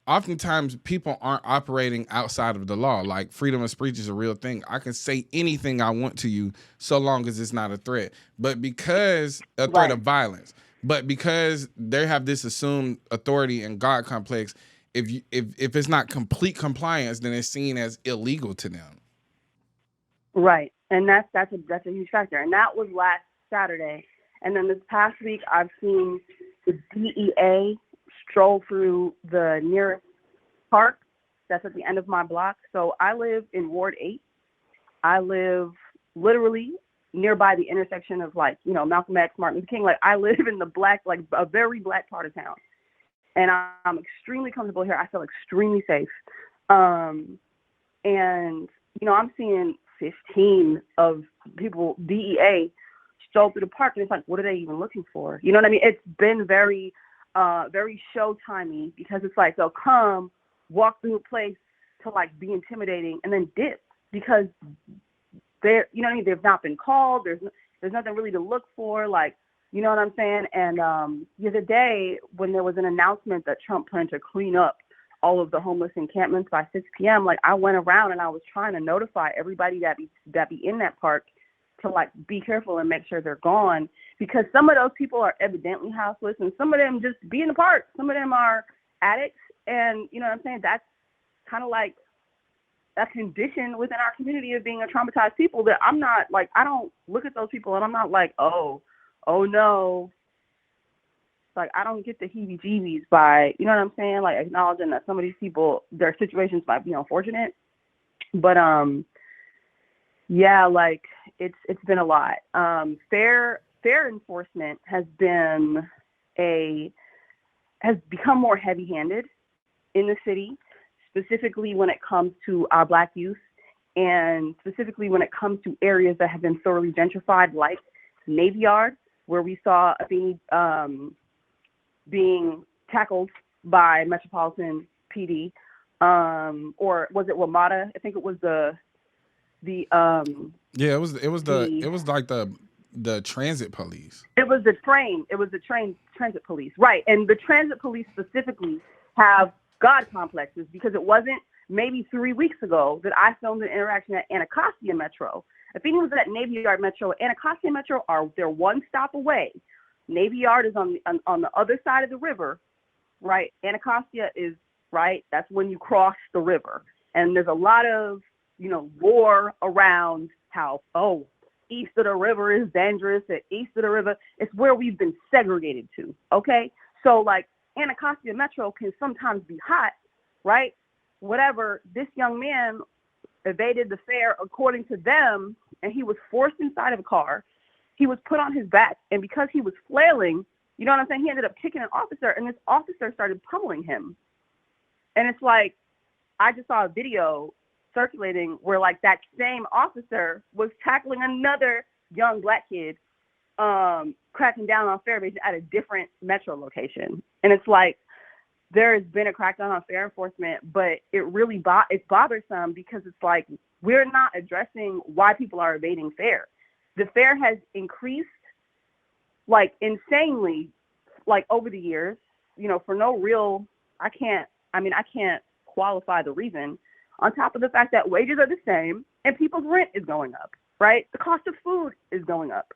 oftentimes people aren't operating outside of the law. Like freedom of speech is a real thing. I can say anything I want to you so long as it's not a threat. But because a threat of violence, but because they have this assumed authority and God complex, if it's not complete compliance, then it's seen as illegal to them. Right. And that's a huge factor. And that was last Saturday. And then this past week, I've seen the DEA stroll through the nearest park that's at the end of my block. So I live in Ward 8. I live literally nearby the intersection of, like, you know, Malcolm X, Martin Luther King. Like, I live in the black, like a very black part of town. And I'm extremely comfortable here. I feel extremely safe. And, you know, I'm seeing 15 of people, DEA, stroll through the park, and it's like, what are they even looking for? You know what I mean? It's been very, very showtimey, because it's like they'll come, walk through a place to like be intimidating, and then dip because they're, you know what I mean? They've not been called. There's nothing really to look for, like, you know what I'm saying? And the other day when there was an announcement that Trump planned to clean up all of the homeless encampments by 6 p.m., like I went around and I was trying to notify everybody that be in that park to like be careful and make sure they're gone, because some of those people are evidently houseless and some of them just be in the park. Some of them are addicts, and you know what I'm saying? That's kind of like a condition within our community of being a traumatized people that I'm not like, I don't look at those people and I'm not like, oh no. Like, I don't get the heebie-jeebies by, you know what I'm saying? Like, acknowledging that some of these people, their situations might be unfortunate. But, yeah, like, it's been a lot. Fair enforcement has become more heavy-handed in the city, specifically when it comes to our Black youth, and specifically when it comes to areas that have been thoroughly gentrified, like Navy Yard, where we saw Apheni being tackled by Metropolitan PD, or was it WMATA? I think it was the transit police. It was the transit police, right? And the transit police specifically have God complexes, because it wasn't maybe 3 weeks ago that I filmed an interaction at Anacostia Metro. Apheni was at Navy Yard Metro. Anacostia Metro they're one stop away. Navy Yard is on the other side of the river, right? Anacostia is, right, that's when you cross the river. And there's a lot of, lore around how, east of the river is dangerous, and east of the river, it's where we've been segregated to, okay? So, like, Anacostia Metro can sometimes be hot, right? Whatever, this young man evaded the fare according to them, and he was forced inside of a car. He was put on his back, and because he was flailing, you know what I'm saying, he ended up kicking an officer, and this officer started pummeling him. And it's like, I just saw a video circulating where, like, that same officer was tackling another young Black kid, cracking down on fare evasion at a different metro location. And it's like, there has been a crackdown on fare enforcement, but it really it's bothersome because it's like, we're not addressing why people are evading fare. The fare has increased, like, insanely, like, over the years, for no real, I can't qualify the reason, on top of the fact that wages are the same and people's rent is going up, right? The cost of food is going up.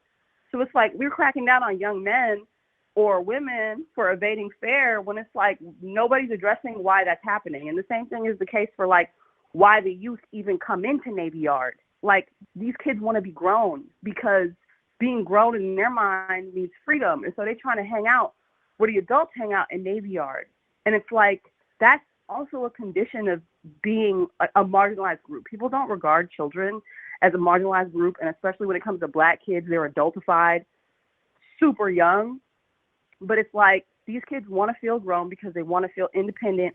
So it's like, we're cracking down on young men or women for evading fare when it's like, nobody's addressing why that's happening. And the same thing is the case for, like, why the youth even come into Navy Yard. Like, these kids want to be grown because being grown in their mind means freedom. And so they're trying to hang out where the adults hang out in Navy Yard. And it's like, that's also a condition of being a marginalized group. People don't regard children as a marginalized group. And especially when it comes to Black kids, they're adultified super young. But it's like, these kids want to feel grown because they want to feel independent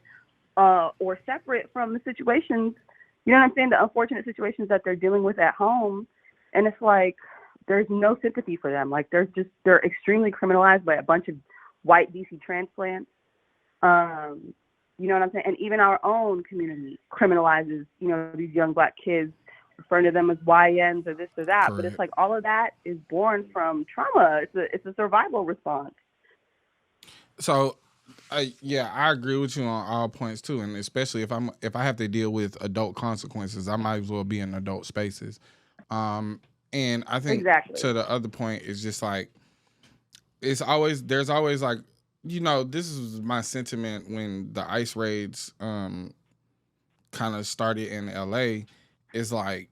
or separate from the situations, you know what I'm saying, the unfortunate situations that they're dealing with at home. And it's like, there's no sympathy for them. Like, they're extremely criminalized by a bunch of white DC transplants. You know what I'm saying? And even our own community criminalizes, these young Black kids, referring to them as YNs or this or that. Correct. But it's like, all of that is born from trauma. It's a survival response. So, I agree with you on all points too, and especially if I have to deal with adult consequences, I might as well be in adult spaces. And I think exactly. To the other point is just like, there's always like, this is my sentiment when the ICE raids kind of started in LA. Is like,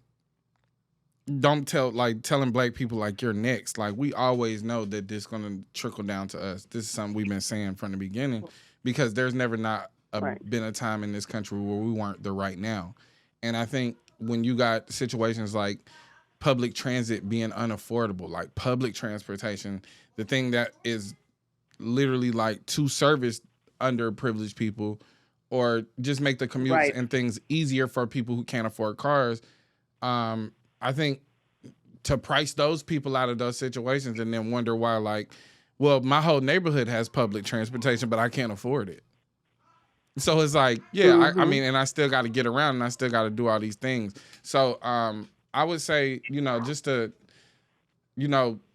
telling Black people like, you're next. Like, we always know that this is gonna trickle down to us. This is something we've been saying from the beginning, because there's never been a time in this country where we weren't the right now. And I think when you got situations like public transit being unaffordable, like public transportation, the thing that is literally like to service underprivileged people, or just make the commutes and things easier for people who can't afford cars. I think to price those people out of those situations and then wonder why, like, well, my whole neighborhood has public transportation, but I can't afford it. So it's like, I mean, and I still got to get around and I still got to do all these things. So I would say, just to,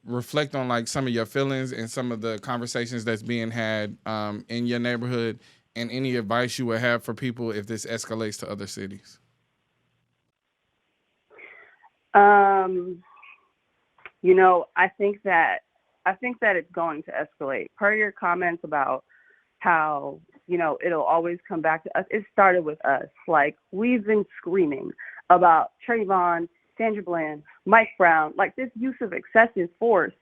reflect on like some of your feelings and some of the conversations that's being had in your neighborhood, and any advice you would have for people if this escalates to other cities. I think that it's going to escalate. Per your comments about how, it'll always come back to us. It started with us. Like, we've been screaming about Trayvon, Sandra Bland, Mike Brown. Like, this use of excessive force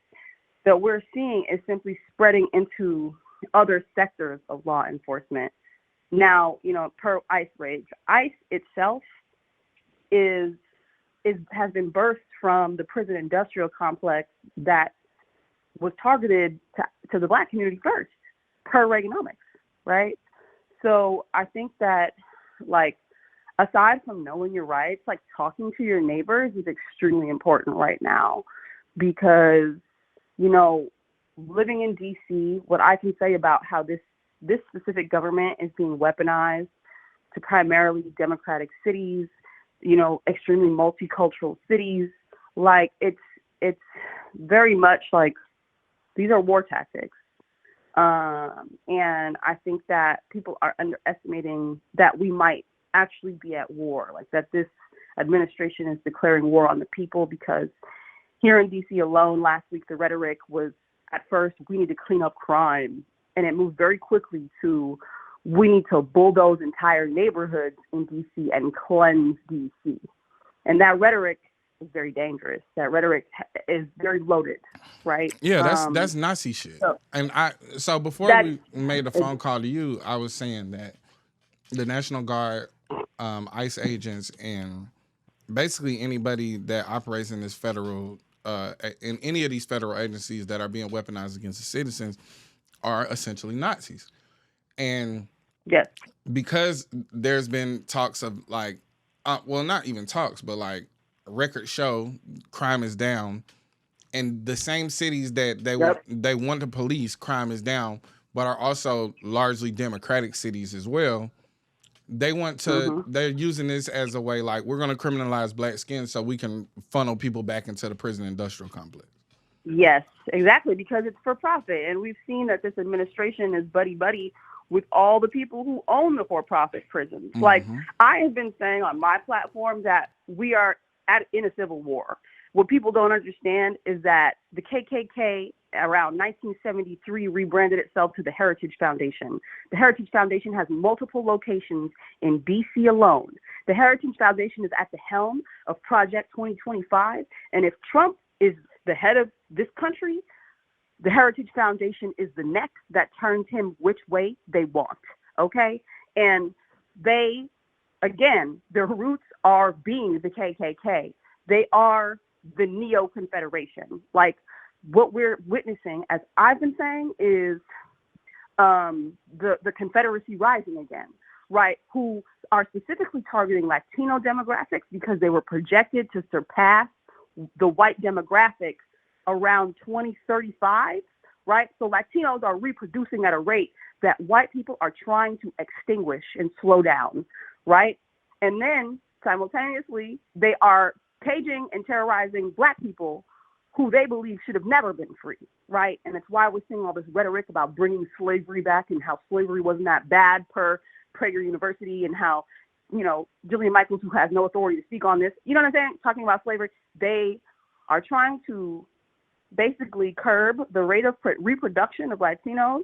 that we're seeing is simply spreading into other sectors of law enforcement. Now, per ICE raids, ICE itself has been birthed from the prison industrial complex that was targeted to the Black community first, per Reaganomics, right? So I think that, like, aside from knowing your rights, like, talking to your neighbors is extremely important right now, because, living in DC, what I can say about how this specific government is being weaponized to primarily democratic cities, extremely multicultural cities, like, it's very much like, these are war tactics. And I think that people are underestimating that we might actually be at war, like that this administration is declaring war on the people. Because here in DC alone last week, the rhetoric was at first, we need to clean up crime. And it moved very quickly to, we need to bulldoze entire neighborhoods in DC and cleanse DC. And that rhetoric is very dangerous. That rhetoric is very loaded, right? Yeah, that's Nazi shit. So before we made the phone call to you, I was saying that the National Guard, ICE agents, and basically anybody that operates in this federal, in any of these federal agencies that are being weaponized against the citizens are essentially Nazis. And yes, because there's been talks of like, well, not even talks, but like records show crime is down, and the same cities that they want to police, crime is down, but are also largely democratic cities as well. They want to, they're using this as a way, like, we're going to criminalize black skin so we can funnel people back into the prison industrial complex. Yes, exactly, because it's for profit. And we've seen that this administration is buddy-buddy with all the people who own the for-profit prisons. Like, I have been saying on my platform that we are in a civil war. What people don't understand is that the KKK around 1973 rebranded itself to the Heritage Foundation. The Heritage Foundation has multiple locations in DC alone. The Heritage Foundation is at the helm of Project 2025. And if Trump is the head of this country, the Heritage Foundation is the neck that turns him which way they want, okay? And they, again, their roots are being the KKK. They are the Neo-Confederation. Like, what we're witnessing, as I've been saying, is the Confederacy rising again, right? Who are specifically targeting Latino demographics because they were projected to surpass the white demographics around 2035, right? So Latinos are reproducing at a rate that white people are trying to extinguish and slow down, right? And then simultaneously, they are caging and terrorizing black people who they believe should have never been free, right? And it's why we're seeing all this rhetoric about bringing slavery back and how slavery wasn't that bad per Prager University, and how, you know, Jillian Michaels, who has no authority to speak on this, you know what I'm saying, talking about slavery. They are trying to basically curb the rate of reproduction of Latinos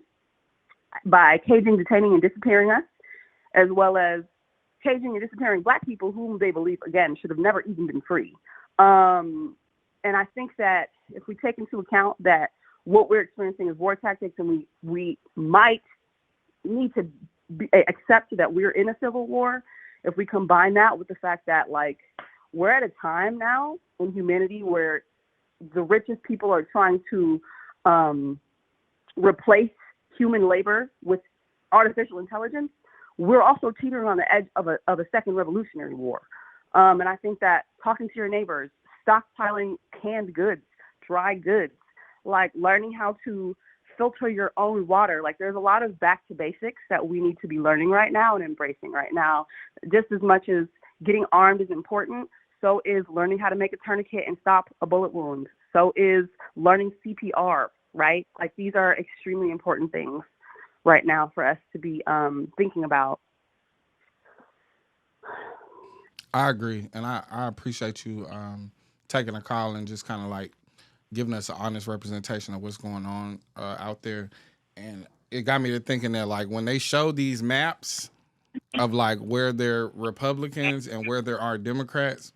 by caging, detaining, and disappearing us, as well as caging and disappearing black people whom they believe, again, should have never even been free. And I think that if we take into account that what we're experiencing is war tactics, and we might need to accept that we're in a civil war, if we combine that with the fact that, like, we're at a time now in humanity where the richest people are trying to replace human labor with artificial intelligence, we're also teetering on the edge of a second revolutionary war. And I think that talking to your neighbors, stockpiling canned goods, dry goods, like learning how to filter your own water. Like, there's a lot of back to basics that we need to be learning right now and embracing right now. Just as much as getting armed is important, so is learning how to make a tourniquet and stop a bullet wound. So is learning CPR, right? Like, these are extremely important things right now for us to be thinking about. I agree. And I appreciate you taking a call and just kind of like giving us an honest representation of what's going on out there. And it got me to thinking that, like, when they show these maps of like where there are Republicans and where there are Democrats,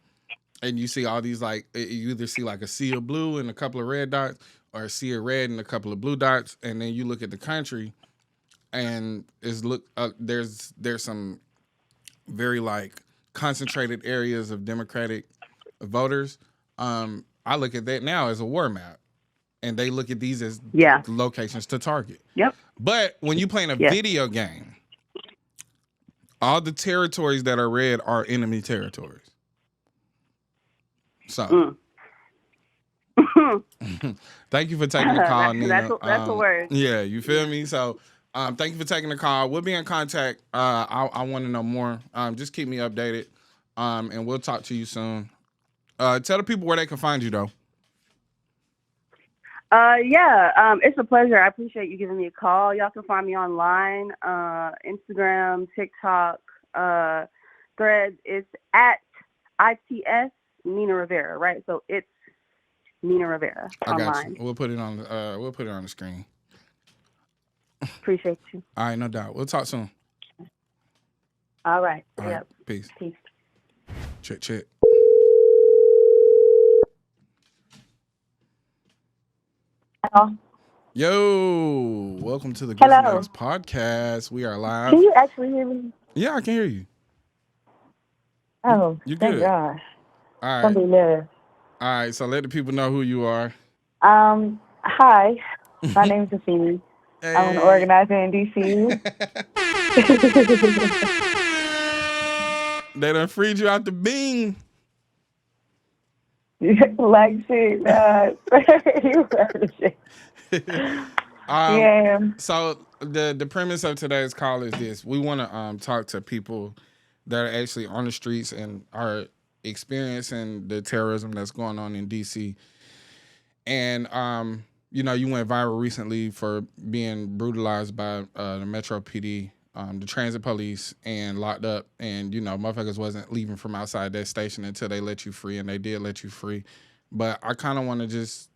and you see all these, like, you either see like a sea of blue and a couple of red dots, or a sea of red and a couple of blue dots, and then you look at the country and there's some very like concentrated areas of Democratic voters. I look at that now as a war map, and they look at these as locations to target. Yep. But when you playing a video game, all the territories that are red are enemy territories. So, thank you for taking the call, Nina. That's a word. Yeah, you feel me? So, thank you for taking the call. We'll be in contact. I want to know more. Just keep me updated, and we'll talk to you soon. Tell the people where they can find you, though. It's a pleasure. I appreciate you giving me a call. Y'all can find me online, Instagram, TikTok, threads, it's at ITS Nina Rivera, right? So it's Nina Rivera I got online. you. We'll put it on the screen. Appreciate you. All right, no doubt. We'll talk soon. All right. All right. Peace. Peace. Check. Hello. Yo, welcome to the Hello. Grizzly podcast. We are live. Can you actually hear me? Yeah, I can hear you. Oh, You thank good. God. All right. Something there. All right, so let the people know who you are. Hi. My name is Apheni. Hey. I'm an organizer in DC. They done freed you out the bean. Like shit, you heard shit. Yeah. So the premise of today's call is this: we want to talk to people that are actually on the streets and are experiencing the terrorism that's going on in DC. And you know, you went viral recently for being brutalized by the Metro PD, the transit police, and locked up. And, you know, motherfuckers wasn't leaving from outside that station until they let you free, and they did let you free. But I kind of want to just,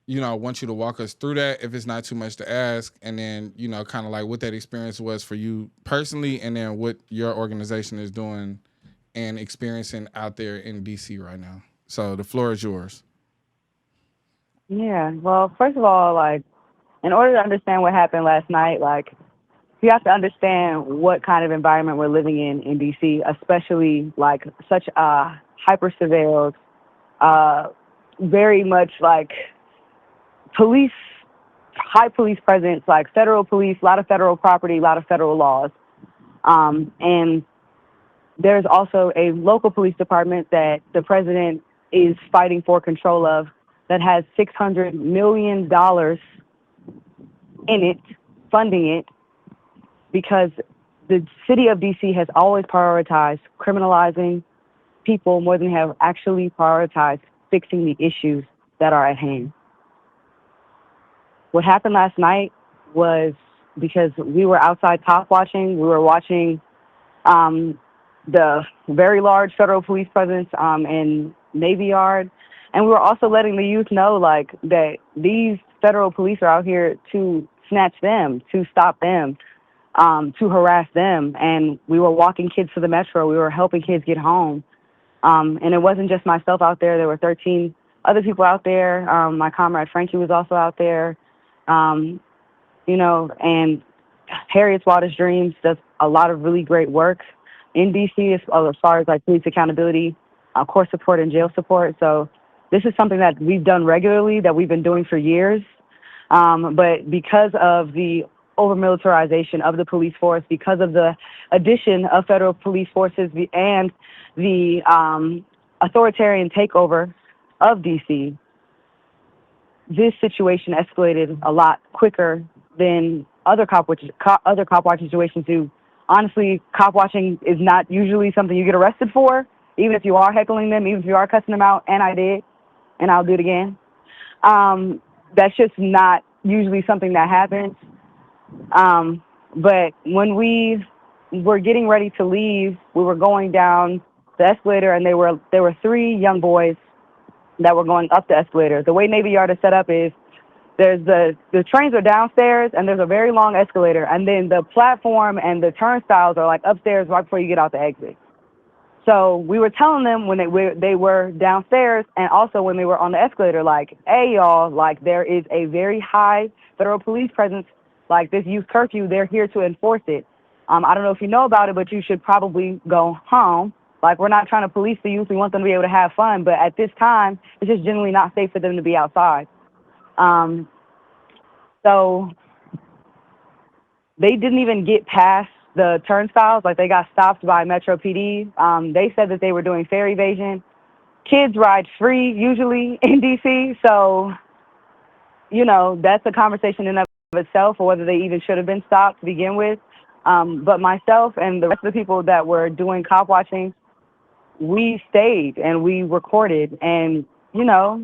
you know, want you to walk us through that if it's not too much to ask. And then, you know, kind of like what that experience was for you personally, and then what your organization is doing and experiencing out there in DC right now. So the floor is yours. Yeah. Well, first of all, like, in order to understand what happened last night, like, you have to understand what kind of environment we're living in DC, especially like such a hyper surveilled, very much like high police presence, like federal police, a lot of federal property, a lot of federal laws. And there's also a local police department that the president is fighting for control of that has $600 million in it, funding it, because the city of DC has always prioritized criminalizing people more than they have actually prioritized fixing the issues that are at hand. What happened last night was because we were outside cop watching. We were watching the very large federal police presence in Navy Yard. And we were also letting the youth know, like, that these federal police are out here to snatch them, to stop them, to harass them. And we were walking kids to the metro. We were helping kids get home. And it wasn't just myself out there. There were 13 other people out there. My comrade Frankie was also out there. You know, and Harriet's Wildest Dreams does a lot of really great work in DC as far as like police accountability, court support, and jail support. So this is something that we've done regularly, that we've been doing for years. But because of the over-militarization of the police force, because of the addition of federal police forces and the authoritarian takeover of DC, this situation escalated a lot quicker than other cop watching situations do. Honestly, cop watching is not usually something you get arrested for, even if you are heckling them, even if you are cussing them out, and I did, and I'll do it again. That's just not usually something that happens. But when we were getting ready to leave, we were going down the escalator, and there were three young boys that were going up the escalator. The way Navy Yard is set up is there's the trains are downstairs, and there's a very long escalator, and then the platform and the turnstiles are like upstairs right before you get out the exit. So we were telling them when they were downstairs, and also when they were on the escalator, like, hey, y'all, like, there is a very high federal police presence, like this youth curfew, they're here to enforce it. I don't know if you know about it, but you should probably go home. Like, we're not trying to police the youth. We want them to be able to have fun. But at this time, it's just generally not safe for them to be outside. So they didn't even get past the turnstiles. Like, they got stopped by Metro PD. They said that they were doing fare evasion. Kids ride free usually in DC. So, you know, that's a conversation in and of itself, or whether they even should have been stopped to begin with. But myself and the rest of the people that were doing cop watching, we stayed and we recorded, and, you know,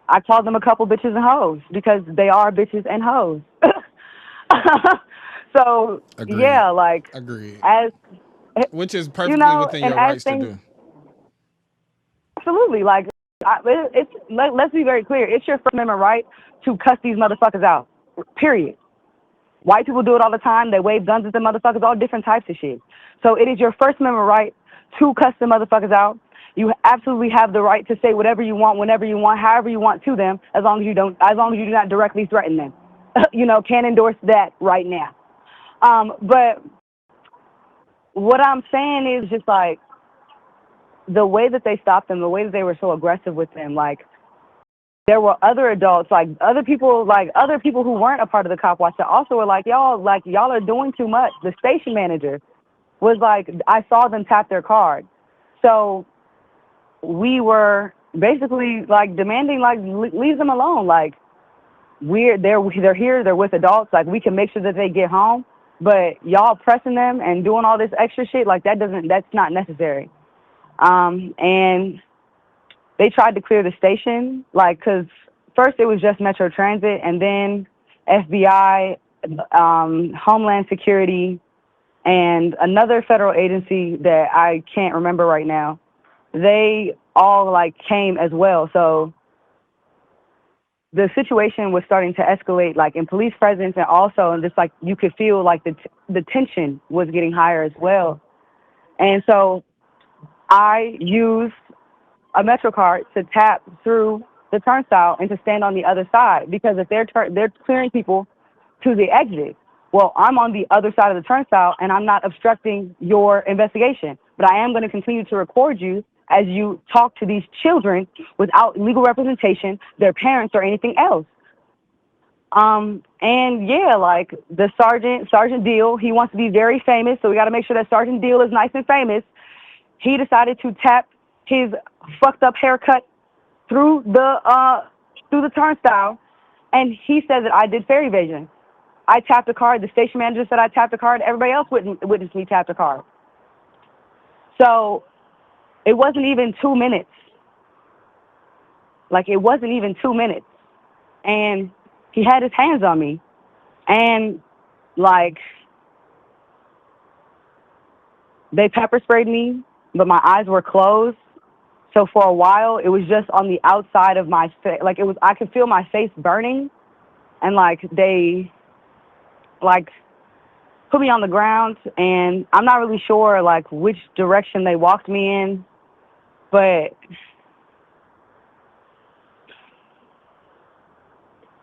I called them a couple bitches and hoes because they are bitches and hoes. So, Agreed. yeah, like, Agreed. as Which is You perfectly know, within and your as rights to things do. absolutely like, let's be very clear. It's your First Amendment right to cuss these motherfuckers out. Period. White people do it all the time. They wave guns at the motherfuckers, all different types of shit. So it is your First Amendment right to cuss the motherfuckers out. You absolutely have the right to say whatever you want, whenever you want, however you want to them, as long as you do not directly threaten them. You know, can't endorse that right now. But what I'm saying is just like the way that they stopped them, the way that they were so aggressive with them, like there were other adults, like other people who weren't a part of the cop watch that also were like, y'all are doing too much. The station manager was like, I saw them tap their card. So we were basically like demanding, like, leave them alone. Like they're here, they're with adults, like we can make sure that they get home, but y'all pressing them and doing all this extra shit, like that's not necessary. And they tried to clear the station, like, because first it was just Metro Transit, and then FBI, Homeland Security, and another federal agency that I can't remember right now. They all, like, came as well. So the situation was starting to escalate, like, in police presence, and also, and just, like, you could feel, like, the tension was getting higher as well. And so I used a Metro card to tap through the turnstile and to stand on the other side, because if they're clearing people to the exit, well, I'm on the other side of the turnstile and I'm not obstructing your investigation, but I am going to continue to record you as you talk to these children without legal representation, their parents, or anything else. And yeah, like the Sergeant Deal, he wants to be very famous, so we got to make sure that Sergeant Deal is nice and famous. He decided to tap his fucked up haircut through the turnstile, and he said that I did fare evasion. I tapped the card. The station manager said I tapped the card. Everybody else witnessed me tap the card. So it wasn't even 2 minutes. Like, it wasn't even 2 minutes. And he had his hands on me. And, like, they pepper sprayed me, but my eyes were closed. So for a while, it was just on the outside of my face. Like, I could feel my face burning. And, like, they, like, put me on the ground. And I'm not really sure, like, which direction they walked me in. But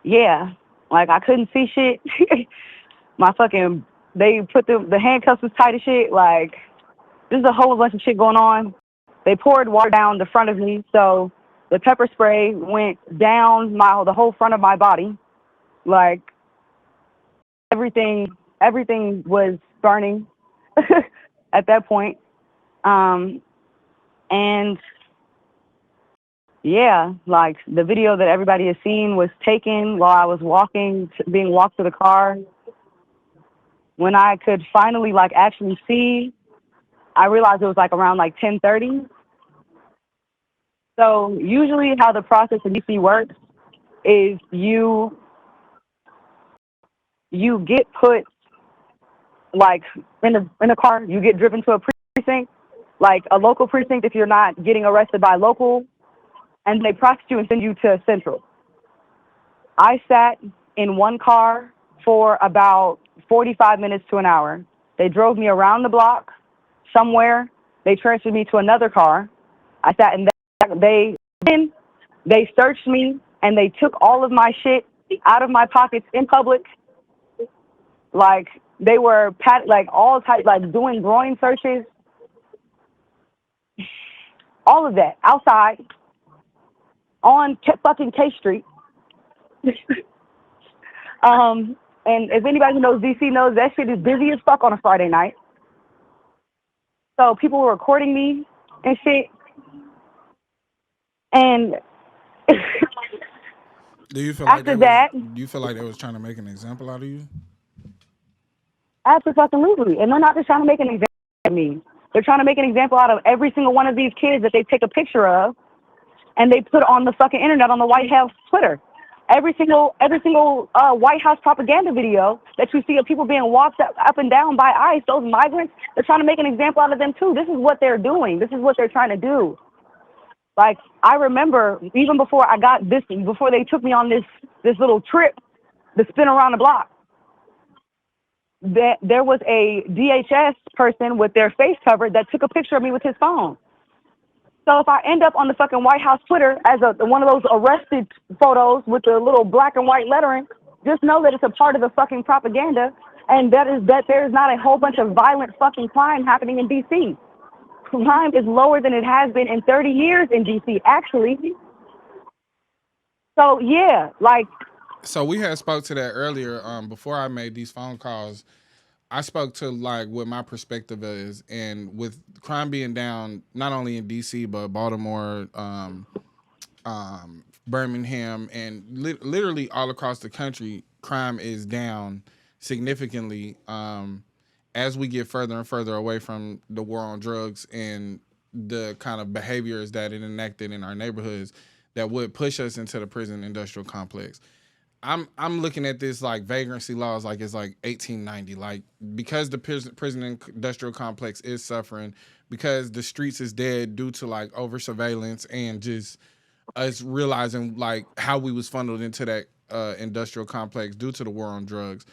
yeah, like, I couldn't see shit. They put the handcuffs was tight as shit. Like, there's a whole bunch of shit going on. They poured water down the front of me, so the pepper spray went down the whole front of my body. Like, everything was burning at that point. And yeah, like, the video that everybody has seen was taken while I was being walked to the car. When I could finally, like, actually see, I realized it was, like, around, like, 10:30. So usually how the process in DC works is you get put, like, in a car, you get driven to a precinct, like a local precinct if you're not getting arrested by local, and they prosecute you and send you to Central. I sat in one car for about 45 minutes to an hour. They drove me around the block somewhere. They transferred me to another car. I sat in that. They searched me and they took all of my shit out of my pockets in public. Like, they were all type, like, doing groin searches, all of that outside on fucking K Street. And if anybody who knows DC knows that shit is busy as fuck on a Friday night. So people were recording me and shit. And Do you feel after that, do you feel like they was trying to make an example out of you? absolutely. And they're not just trying to make an example of me. They're trying to make an example out of every single one of these kids that they take a picture of and they put on the fucking internet on the White House Twitter. Every single White House propaganda video that you see of people being walked up and down by ICE, those migrants, they're trying to make an example out of them too. This is what they're doing. This is what they're trying to do. Like, I remember even before before they took me on this little trip to spin around the block, that there was a DHS person with their face covered that took a picture of me with his phone. So if I end up on the fucking White House Twitter as one of those arrested photos with the little black and white lettering, just know that it's a part of the fucking propaganda, and that there's not a whole bunch of violent fucking crime happening in D.C. Crime is lower than it has been in 30 years in D.C., actually. So, yeah, like... So we had spoke to that earlier. Before I made these phone calls, I spoke to like what my perspective is, and with crime being down not only in DC but Baltimore, Birmingham, and literally all across the country, crime is down significantly as we get further and further away from the war on drugs and the kind of behaviors that it enacted in our neighborhoods that would push us into the prison industrial complex. I'm looking at this like vagrancy laws like it's like 1890, like because the prison industrial complex is suffering, because the streets is dead due to like over surveillance and just us realizing like how we was funneled into that industrial complex due to the war on drugs.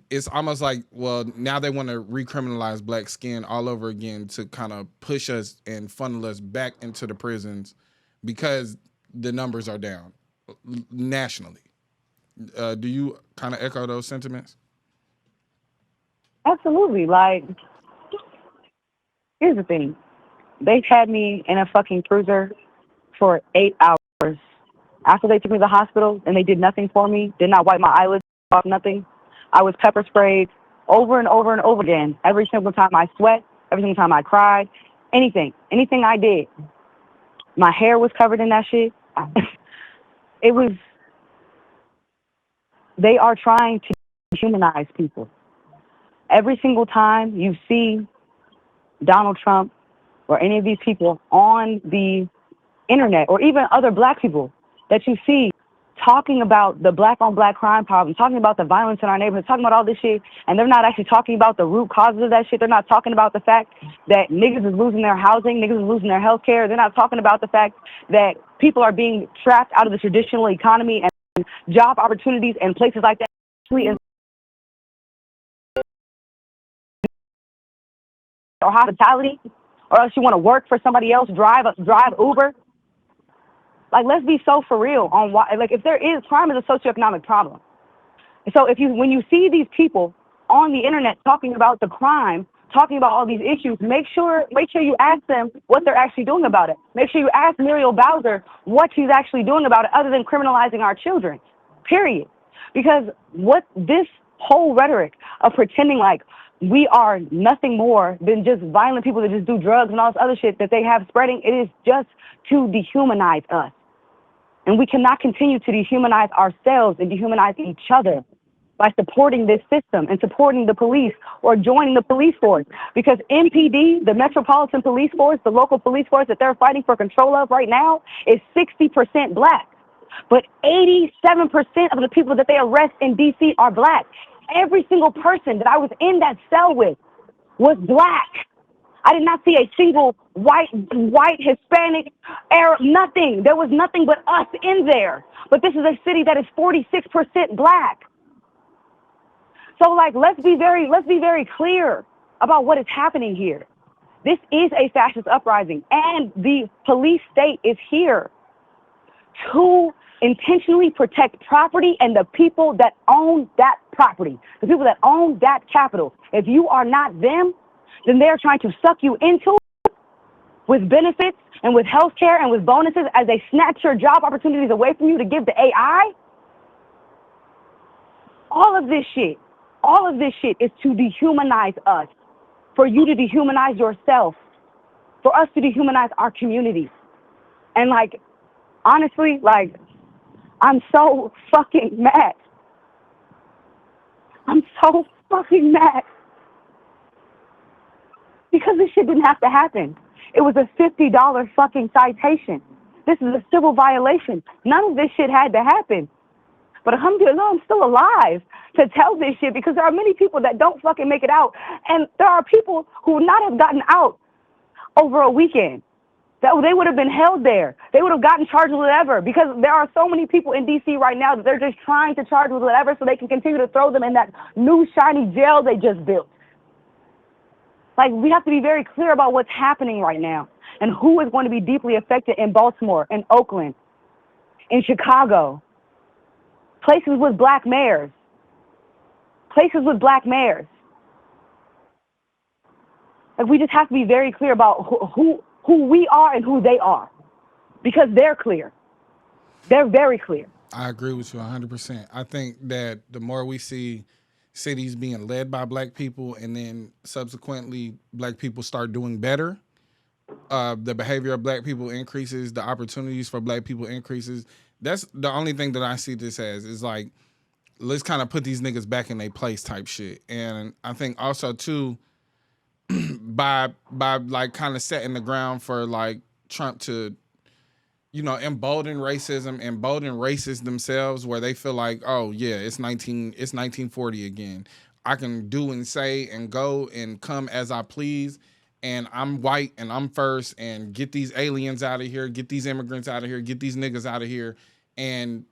It's almost like, well, now they want to recriminalize black skin all over again to kind of push us and funnel us back into the prisons because the numbers are down nationally. Do you kind of echo those sentiments? Absolutely. Like, here's the thing. They've had me in a fucking cruiser for 8 hours. After they took me to the hospital and they did nothing for me, did not wipe my eyelids off, nothing. I was pepper sprayed over and over and over again. Every single time I sweat, every single time I cried, anything I did. My hair was covered in that shit. They are trying to dehumanize people. Every single time you see Donald Trump or any of these people on the internet, or even other black people that you see talking about the black on black crime problem, talking about the violence in our neighborhoods, talking about all this shit, and they're not actually talking about the root causes of that shit. They're not talking about the fact that niggas is losing their housing, niggas is losing their health care. They're not talking about the fact that people are being trapped out of the traditional economy and job opportunities and places like that. Or hospitality, or else you want to work for somebody else, drive Uber. Like, let's be so for real on why. Like, if there is crime, is a socioeconomic problem. So when you see these people on the internet talking about the crime, talking about all these issues, make sure you ask them what they're actually doing about it. Make sure you ask Muriel Bowser what she's actually doing about it, other than criminalizing our children. Period. Because what this whole rhetoric of pretending like we are nothing more than just violent people that just do drugs and all this other shit that they have spreading, it is just to dehumanize us. And we cannot continue to dehumanize ourselves and dehumanize each other by supporting this system and supporting the police or joining the police force. Because MPD, the Metropolitan Police Force, the local police force that they're fighting for control of right now, is 60% black. But 87% of the people that they arrest in D.C. are black. Every single person that I was in that cell with was black. I did not see a single white, Hispanic, Arab, nothing. There was nothing but us in there. But this is a city that is 46% black. So, like, let's be very clear about what is happening here. This is a fascist uprising, and the police state is here to intentionally protect property and the people that own that property, the people that own that capital. If you are not them, then they're trying to suck you into it with benefits and with health care and with bonuses as they snatch your job opportunities away from you to give to AI. All of this shit is to dehumanize us, for you to dehumanize yourself, for us to dehumanize our community. And like, honestly, like, I'm so fucking mad. I'm so fucking mad. Because this shit didn't have to happen. It was a $50 fucking citation. This is a civil violation. None of this shit had to happen. But alhamdulillah, I'm still alive to tell this shit because there are many people that don't fucking make it out. And there are people who would not have gotten out over a weekend. That they would have been held there. They would have gotten charged with whatever because there are so many people in D.C. right now that they're just trying to charge with whatever so they can continue to throw them in that new shiny jail they just built. Like, we have to be very clear about what's happening right now and who is going to be deeply affected in Baltimore, in Oakland, in Chicago, places with black mayors, Like, we just have to be very clear about who we are and who they are, because they're clear. They're very clear. I agree with you 100%. I think that the more we see cities being led by black people and then subsequently black people start doing better, the behavior of black people increases, the opportunities for black people increases. That's the only thing that I see this as is like, let's kind of put these niggas back in their place type shit. And I think also too, by like kind of setting the ground for like Trump to, you know, embolden racism, embolden racists themselves, where they feel like, oh yeah, it's 1940 again. I can do and say and go and come as I please, and I'm white and I'm first, and get these aliens out of here, get these immigrants out of here, get these niggas out of here. And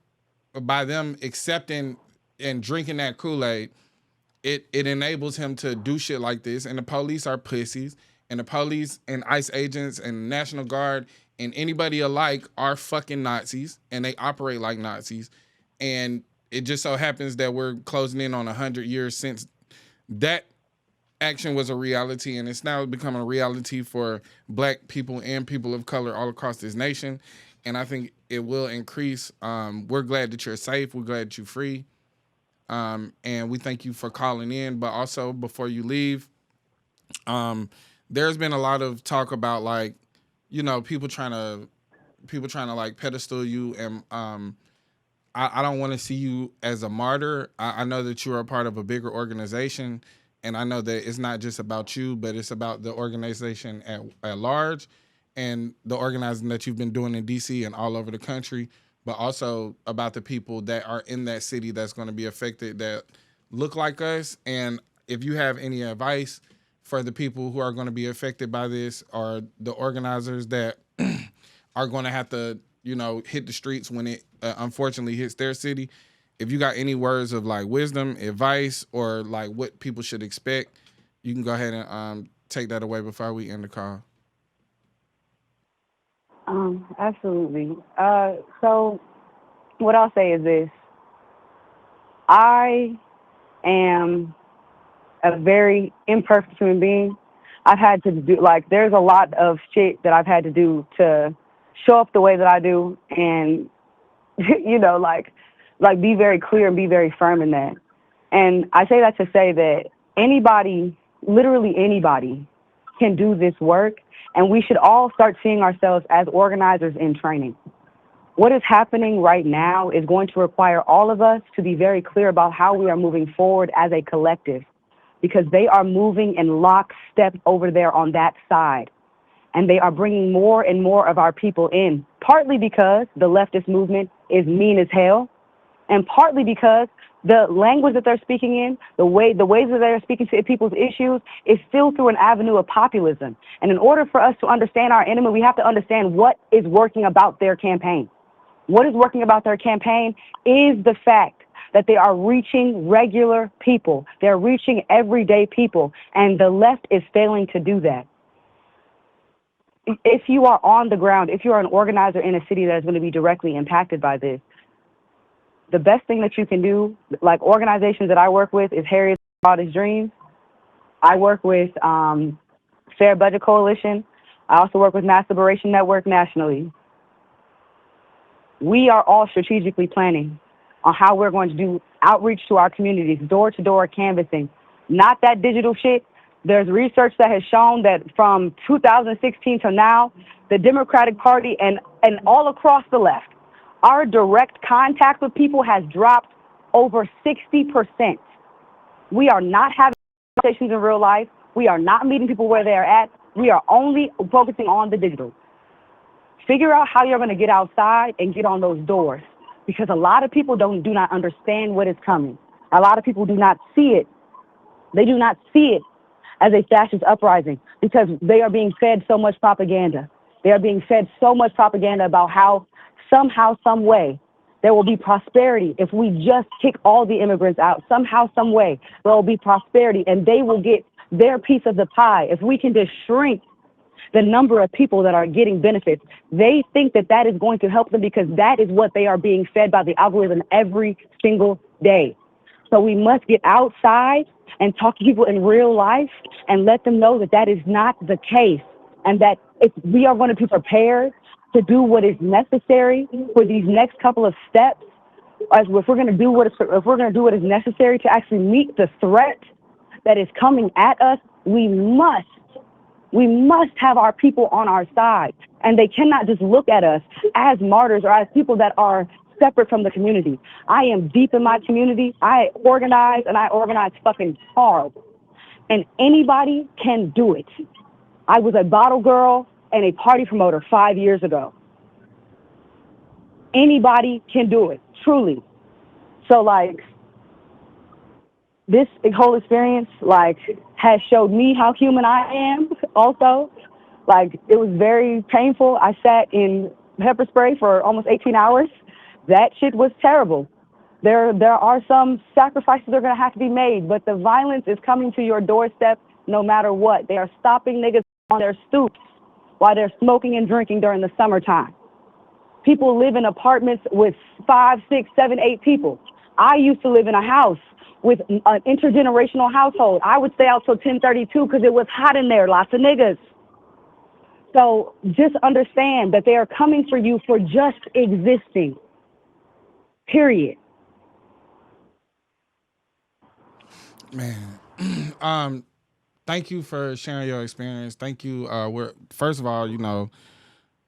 by them accepting and drinking that Kool-Aid, it enables him to do shit like this. And the police are pussies, and the police and ICE agents and National Guard and anybody alike are fucking Nazis, and they operate like Nazis. And it just so happens that we're closing in on 100 years since that action was a reality, and it's now becoming a reality for black people and people of color all across this nation. And I think it will increase. We're glad that you're safe. We're glad that you're free. And we thank you for calling in. But also, before you leave, there's been a lot of talk about, like, you know, people trying to like pedestal you, and I don't want to see you as a martyr. I know that you are a part of a bigger organization, and I know that it's not just about you, but it's about the organization at large, and the organizing that you've been doing in DC and all over the country, but also about the people that are in that city that's going to be affected, that look like us. And if you have any advice for the people who are going to be affected by this, or the organizers that are going to have to, you know, hit the streets when it unfortunately hits their city, if you got any words of like wisdom, advice, or like what people should expect, you can go ahead and take that away before we end the call. Absolutely. So what I'll say is this. I am a very imperfect human being. I've had to do, like, there's a lot of shit that I've had to do to show up the way that I do, and, you know, like be very clear and be very firm in that. And I say that to say that anybody, literally anybody, can do this work, and we should all start seeing ourselves as organizers in training. What is happening right now is going to require all of us to be very clear about how we are moving forward as a collective, because they are moving in lockstep over there on that side. And they are bringing more and more of our people in, partly because the leftist movement is mean as hell, and partly because the language that they're speaking in, the ways that they're speaking to people's issues is still through an avenue of populism. And in order for us to understand our enemy, we have to understand what is working about their campaign. What is working about their campaign is the fact that they are reaching regular people. They're reaching everyday people, and the left is failing to do that. If you are on the ground, if you are an organizer in a city that is going to be directly impacted by this, the best thing that you can do, like organizations that I work with, is Harriet's Wildest Dreams. I work with Fair Budget Coalition. I also work with Mass Liberation Network nationally. We are all strategically planning on how we're going to do outreach to our communities, door-to-door canvassing, not that digital shit. There's research that has shown that from 2016 to now, the Democratic Party and all across the left, our direct contact with people has dropped over 60%. We are not having conversations in real life. We are not meeting people where they're at. We are only focusing on the digital. Figure out how you're going to get outside and get on those doors. because a lot of people do not understand what is coming. A lot of people do not see it. They do not see it as a fascist uprising because they are being fed so much propaganda. They are being fed so much propaganda about how somehow, some way, there will be prosperity if we just kick all the immigrants out. Somehow, some way, there will be prosperity and they will get their piece of the pie. If we can just shrink the number of people that are getting benefits, they think that that is going to help them because that is what they are being fed by the algorithm every single day. So we must get outside and talk to people in real life and let them know that that is not the case and that if we are going to be prepared to do what is necessary for these next couple of steps, as if we're going to do what is necessary to actually meet the threat that is coming at us, we must have our people on our side, and they cannot just look at us as martyrs or as people that are separate from the community. I am deep in my community. I organize, and I organize fucking hard, and anybody can do it. I was a bottle girl and a party promoter 5 years ago. Anybody can do it, truly. So, like, this whole experience, like, has showed me how human I am also. Like, it was very painful. I sat in pepper spray for almost 18 hours. That shit was terrible. There are some sacrifices that are going to have to be made, but the violence is coming to your doorstep no matter what. They are stopping niggas on their stoops while they're smoking and drinking during the summertime. People live in apartments with 5, 6, 7, 8 people. I used to live in a house with an intergenerational household. I would stay out till 10:32 because it was hot in there, lots of niggas. So just understand that they are coming for you for just existing, period. Man, thank you for sharing your experience. Thank you. First of all,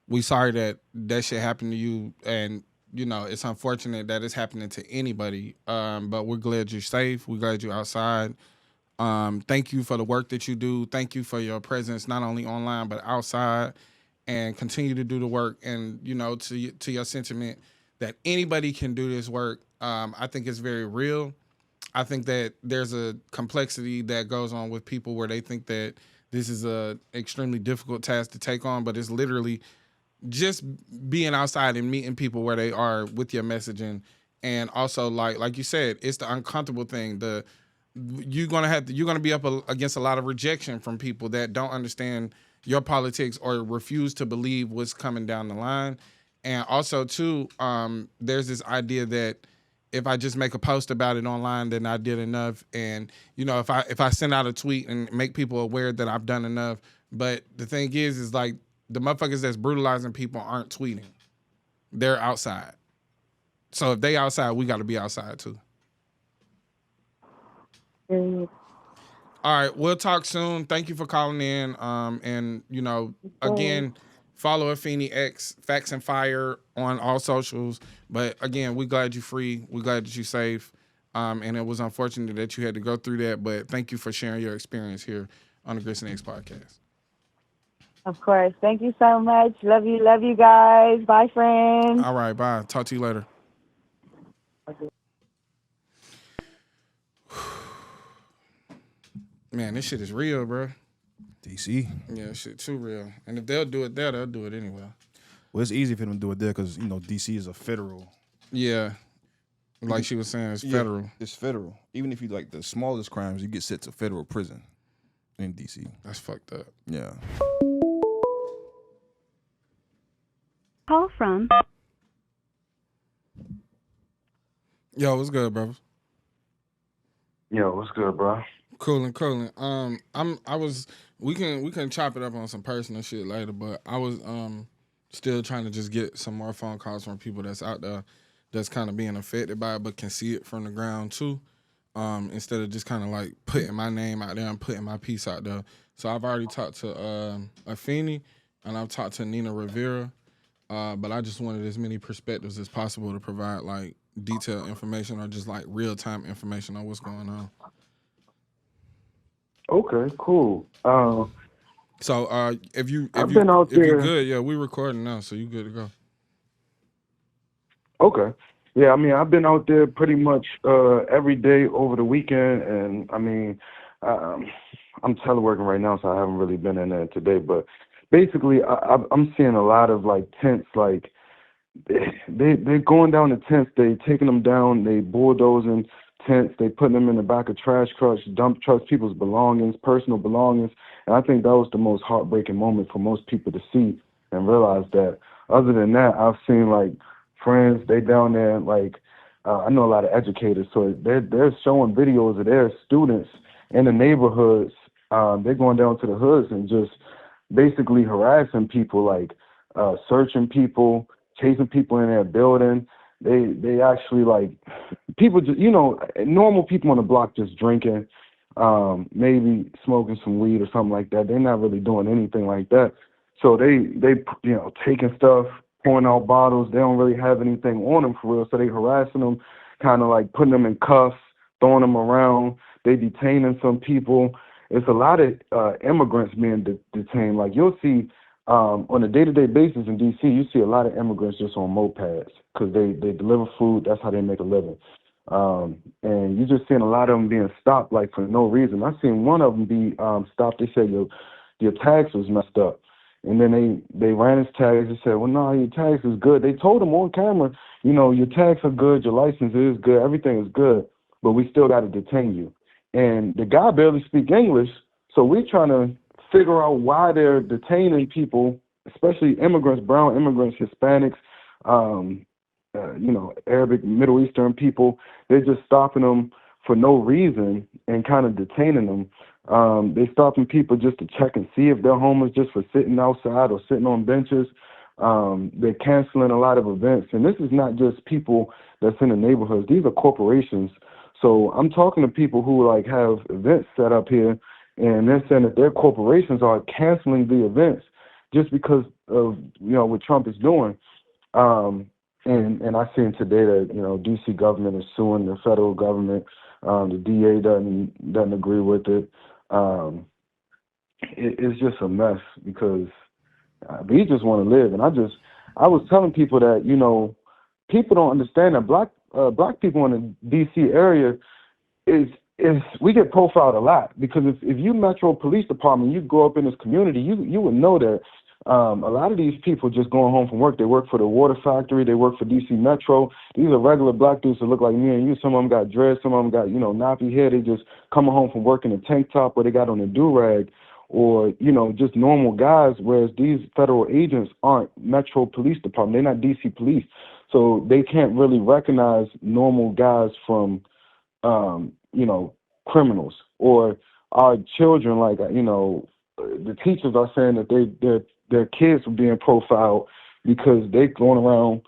we sorry that shit happened to you, and it's unfortunate that it's happening to anybody. But we're glad you're safe. We're glad you're outside. Thank you for the work that you do. Thank you for your presence, not only online but outside, and continue to do the work. And to your sentiment that anybody can do this work, I think it's very real. I think that there's a complexity that goes on with people where they think that this is a extremely difficult task to take on, but it's literally just being outside and meeting people where they are with your messaging. And also, like you said, it's the uncomfortable thing. You're gonna be up against a lot of rejection from people that don't understand your politics or refuse to believe what's coming down the line. And also too, there's this idea that if I just make a post about it online, then I did enough. And if I send out a tweet and make people aware that I've done enough. But the thing is like the motherfuckers that's brutalizing people aren't tweeting; they're outside. So if they outside, we got to be outside too. All right, we'll talk soon. Thank you for calling in. And again, follow Apheni X, Facts and Fire on all socials. But again, we're glad you're free. We're glad that you're safe. And it was unfortunate that you had to go through that. But thank you for sharing your experience here on the Grist and Eggs podcast. Of course. Thank you so much. Love you guys. Bye, friends. All right, bye. Talk to you later. Man, this shit is real, bro. DC. Yeah, shit too real. And if they'll do it there, they'll do it anywhere. Well, it's easy for them to do it there because, DC is a federal. Yeah. Like she was saying, it's federal. It's federal. Even if you like the smallest crimes, you get sent to federal prison in DC. That's fucked up. Yeah. Call from. Yo, what's good, brothers? Yo, what's good, bro? Coolin'. We can chop it up on some personal shit later, but I was still trying to just get some more phone calls from people that's out there that's kind of being affected by it, but can see it from the ground too. Instead of just kind of like putting my name out there and putting my piece out there. So I've already talked to Apheni and I've talked to Nina Rivera, but I just wanted as many perspectives as possible to provide like detailed information or just like real time information on what's going on. Okay, cool. So if you're good, yeah, we recording now, so you good to go. Okay. Yeah, I mean, I've been out there pretty much every day over the weekend, and I mean, um, I'm teleworking right now, so I haven't really been in there today. But basically, I'm seeing a lot of like tents, like they're going down the tents, they taking them down, they bulldozing tents, they putting them in the back of trash trucks, dump trucks, people's belongings, personal belongings, and I think that was the most heartbreaking moment for most people to see and realize that. Other than that, I've seen like friends, they down there, like I know a lot of educators, so they're showing videos of their students in the neighborhoods. They're going down to the hoods and just basically harassing people, like searching people, chasing people in their building. They actually like people, just, normal people on the block just drinking, maybe smoking some weed or something like that. They're not really doing anything like that. So they taking stuff, pouring out bottles. They don't really have anything on them for real. So they harassing them, kind of like putting them in cuffs, throwing them around. They detaining some people. It's a lot of immigrants being detained. Like you'll see on a day-to-day basis in D.C., you see a lot of immigrants just on mopeds because they deliver food. That's how they make a living. And you're just seeing a lot of them being stopped like for no reason. I seen one of them be stopped. They said your tax was messed up. And then they ran his tags. They said, well, no, your tax is good. They told him on camera, your tax are good, your license is good, everything is good, but we still got to detain you. And the guy barely speak English, so we're trying to figure out why they're detaining people, especially immigrants, brown immigrants, Hispanics, Arabic, Middle Eastern people. They're just stopping them for no reason and kind of detaining them. They stopping people just to check and see if they're homeless, just for sitting outside or sitting on benches. They're canceling a lot of events. And this is not just people that's in the neighborhoods. These are corporations. So I'm talking to people who like have events set up here, and they're saying that their corporations are canceling the events just because of, what Trump is doing. And I seen today that, DC government is suing the federal government. The DA doesn't agree with it. It's just a mess because we just want to live. And I was telling people that, people don't understand that black people in the DC area is we get profiled a lot, because if you Metro Police Department, you grow up in this community, you would know that a lot of these people just going home from work. They work for the water factory. They work for DC Metro. These are regular black dudes that look like me and you. Some of them got dreads. Some of them got, nappy hair. They just coming home from work in a tank top, or they got on a do-rag, or, just normal guys, whereas these federal agents aren't Metro Police Department. They're not DC Police. So they can't really recognize normal guys from, criminals, or our children. Like, the teachers are saying that their kids were being profiled because they going around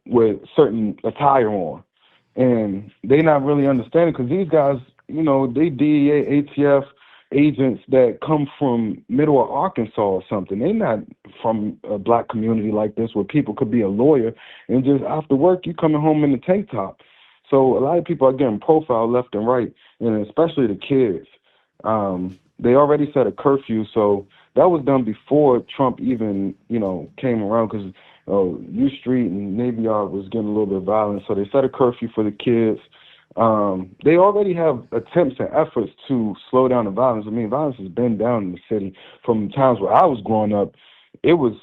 with certain attire on, and they not really understanding, because these guys, they DEA, ATF agents that come from middle of Arkansas or something. They're not from a black community like this where people could be a lawyer and just after work you coming home in the tank top. So a lot of people are getting profiled left and right, and especially the kids. They already set a curfew, so that was done before Trump even, came around, because U Street and Navy Yard was getting a little bit violent, so they set a curfew for the kids. They already have attempts and efforts to slow down the violence. I mean, violence has been down in the city from times where I was growing up. It was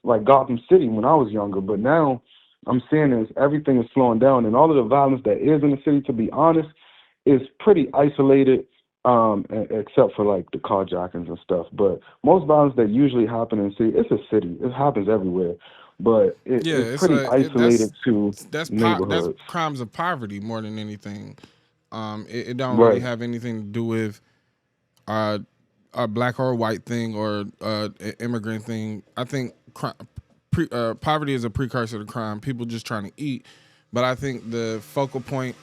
like Gotham City when I was younger, but now I'm seeing is everything is slowing down, and all of the violence that is in the city, to be honest, is pretty isolated, except for like the carjackings and stuff. But most violence that usually happen in the city, it's a city. It happens everywhere, but it's pretty isolated to neighborhoods. That's crimes of poverty more than anything. It don't really Right. have anything to do with a black or white thing, or immigrant thing. I think poverty is a precursor to crime. People just trying to eat. But I think the focal point,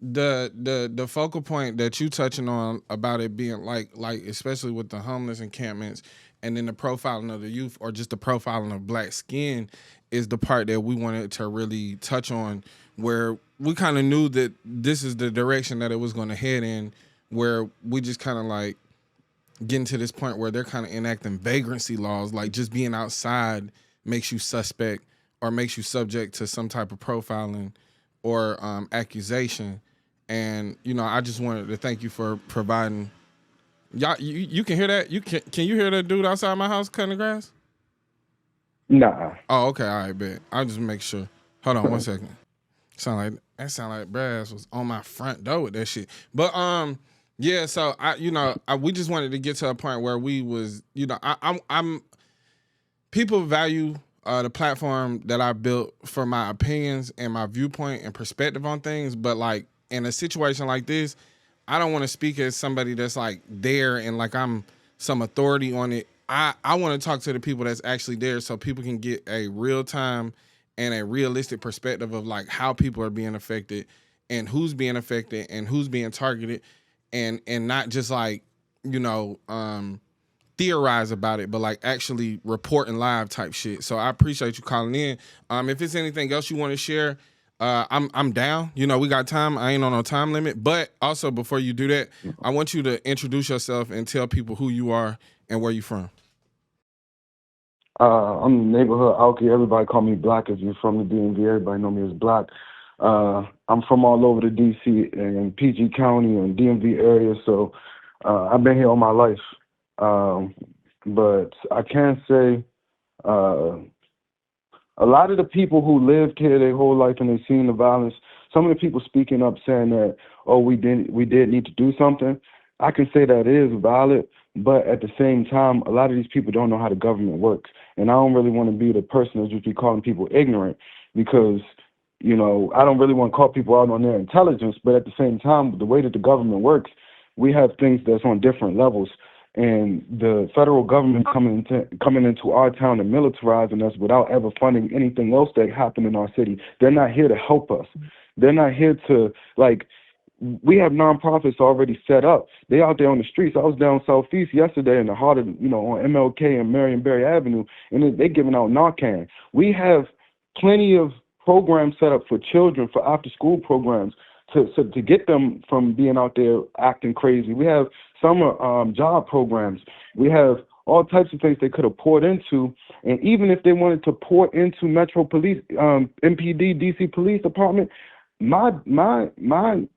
the focal point that you touching on about it being like especially with the homeless encampments, and then the profiling of the youth, or just the profiling of black skin, is the part that we wanted to really touch on, where we kind of knew that this is the direction that it was going to head in, where we just kind of like getting to this point where they're kind of enacting vagrancy laws, like just being outside makes you suspect, or makes you subject to some type of profiling or accusation. And I just wanted to thank you for providing. Y'all, you can hear that? Can you hear that dude outside my house cutting the grass? Nah. Oh, okay, all right, bet. I'll just make sure. Hold on 1 second. Sound like Brass was on my front door with that shit. But yeah, so we just wanted to get to a point where we was, I'm people value the platform that I built for my opinions and my viewpoint and perspective on things, but like in a situation like this, I don't want to speak as somebody that's like there and like I'm some authority on it. I want to talk to the people that's actually there so people can get a real time and a realistic perspective of like how people are being affected and who's being affected and who's being targeted and not just like, theorize about it, but like actually reporting live type shit. So I appreciate you calling in. If it's anything else you want to share, I'm down. We got time. I ain't on no time limit. But also before you do that, I want you to introduce yourself and tell people who you are and where you from. I'm the neighborhood Alki. Everybody call me Black. If you're from the DMV, everybody know me as Black. I'm from all over the DC and PG County and DMV area, so I've been here all my life. But I can say a lot of the people who lived here their whole life and they've seen the violence, some of the people speaking up saying that, oh, we did need to do something. I can say that is valid, but at the same time, a lot of these people don't know how the government works. And I don't really want to be the person that just be calling people ignorant because, I don't really want to call people out on their intelligence, but at the same time, the way that the government works, we have things that's on different levels. And the federal government coming into our town and militarizing us without ever funding anything else that happened in our city, they're not here to help us. They're not here to, we have nonprofits already set up. They out there on the streets. I was down Southeast yesterday in the heart of, on MLK and Marionberry Avenue, and they giving out Narcan. We have plenty of programs set up for children, for after-school programs, to get them from being out there acting crazy. We have summer job programs. We have all types of things they could have poured into. And even if they wanted to pour into Metro Police, MPD, DC Police Department, my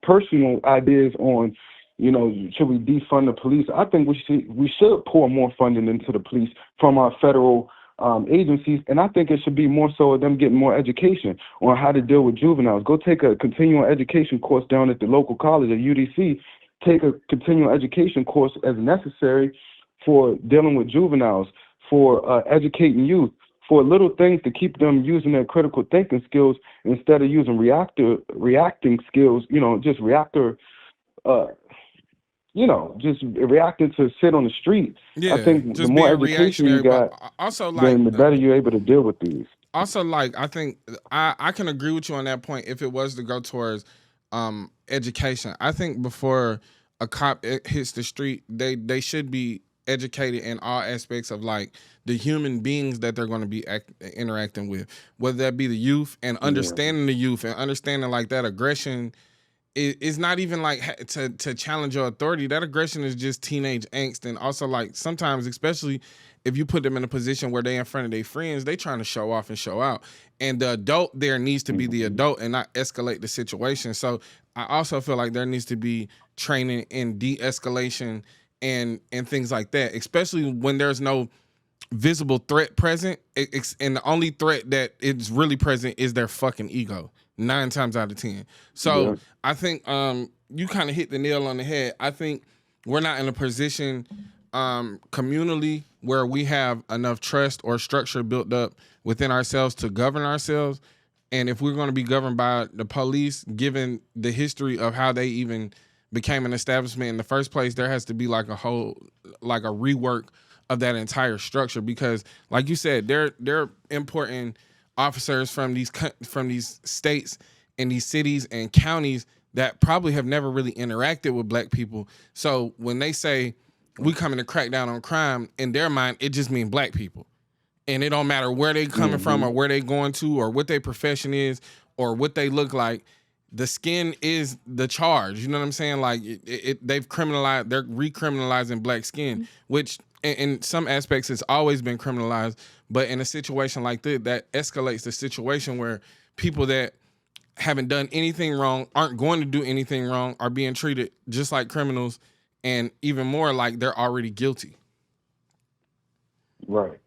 personal ideas on, should we defund the police? I think we should pour more funding into the police from our federal agencies, and I think it should be more so of them getting more education on how to deal with juveniles. Go take a continuing education course down at the local college at UDC. Take a continuing education course as necessary for dealing with juveniles, for educating youth, for little things to keep them using their critical thinking skills instead of using reacting skills, just just reacting to sit on the street. Yeah, I think the more education you got, also then the better you're able to deal with these. Also, I think I can agree with you on that point if it was to go towards education. I think before a cop hits the street, they should be educated in all aspects of the human beings that they're going to be interacting with, whether that be the youth and understanding the youth and understanding that aggression is not even to challenge your authority. That aggression is just teenage angst. And also sometimes, especially if you put them in a position where they in front of their friends, they trying to show off and show out. And the adult there needs to be the adult and not escalate the situation. So I also feel like there needs to be training in de-escalation and things like that, especially when there's no visible threat present. And the only threat that is really present is their fucking ego, 9 times out of 10. So I think you kind of hit the nail on the head. I think we're not in a position communally where we have enough trust or structure built up within ourselves to govern ourselves. And if we're going to be governed by the police, given the history of how they even became an establishment in the first place, there has to be a rework of that entire structure, because like you said, they're importing officers from these states and these cities and counties that probably have never really interacted with black people. So when they say we coming to crack down on crime, in their mind, it just means black people. And it don't matter where they coming from or where they going to or what their profession is or what they look like. The skin is the charge. You know what I'm saying? They've criminalized, they're recriminalizing black skin, which in some aspects it's always been criminalized, but in a situation like this, that escalates the situation where people that haven't done anything wrong, aren't going to do anything wrong, are being treated just like criminals, and even more like they're already guilty. Right.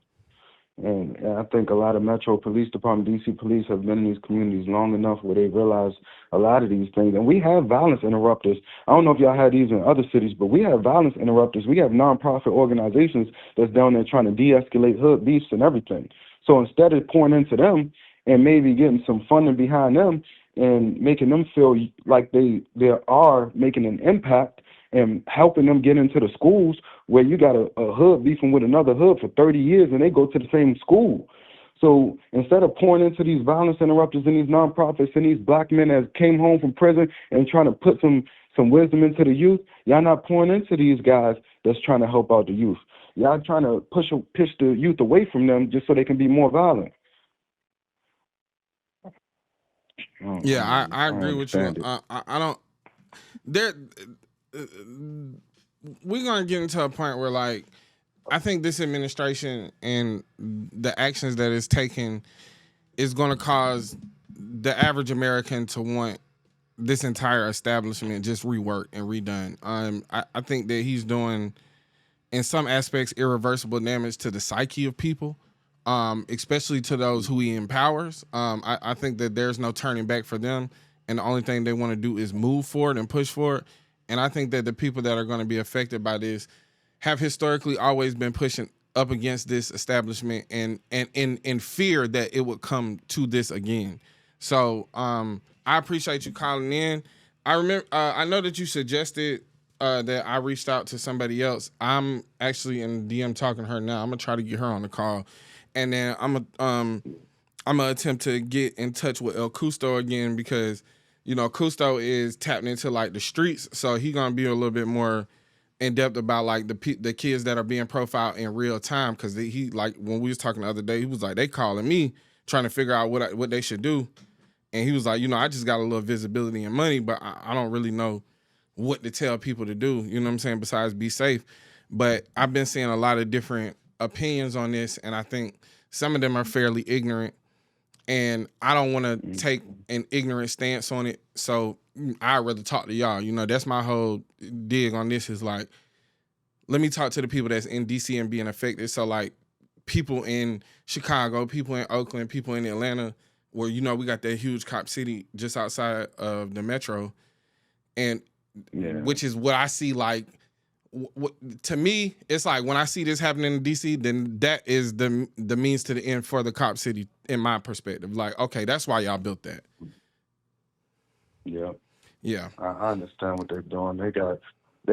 And I think a lot of Metro Police Department, DC Police have been in these communities long enough where they realize a lot of these things. And we have violence interrupters. I don't know if y'all had these in other cities, but we have violence interrupters. We have nonprofit organizations that's down there trying to de-escalate hood beefs and everything. So instead of pouring into them and maybe getting some funding behind them and making them feel like they are making an impact and helping them get into the schools where you got a hood beefing with another hood for 30 years and they go to the same school. So instead of pouring into these violence interrupters and these nonprofits and these black men that came home from prison and trying to put some wisdom into the youth, y'all not pouring into these guys that's trying to help out the youth. Y'all trying to push the youth away from them just so they can be more violent. Yeah, I agree with you. I don't. There, we're gonna get into a point where, like, I think this administration and the actions that it's taking is gonna cause the average American to want this entire establishment just reworked and redone. I think that he's doing, in some aspects, irreversible damage to the psyche of people. Especially to those who he empowers. I think that there's no turning back for them, and the only thing they want to do is move forward and push forward. And I think that the people that are going to be affected by this have historically always been pushing up against this establishment and in fear that it would come to this again. So I appreciate you calling in. I remember I know that you suggested that I reached out to somebody else. I'm actually in DM talking to her now. I'm gonna try to get her on the call. And then I'm gonna attempt to get in touch with El Custo again, because, you know, Custo is tapping into like the streets, so he gonna be a little bit more in depth about like the kids that are being profiled in real time. Because he, like, when we was talking the other day, he was like, they calling me trying to figure out what they should do, and he was like, you know, I just got a little visibility and money, but I don't really know what to tell people to do. You know what I'm saying? Besides be safe. But I've been seeing a lot of different opinions on this, and I think some of them are fairly ignorant, and I don't want to take an ignorant stance on it, so I'd rather talk to y'all. You know, that's my whole dig on this, is like, let me talk to the people that's in DC and being affected. So like people in Chicago, people in Oakland, people in Atlanta, where, you know, we got that huge cop city just outside of the metro, and which is what I see. Like, to me, it's like when I see this happening in DC, then that is the means to the end for the cop city, in my perspective. Like, okay, that's why y'all built that. Yeah. I understand what they're doing. They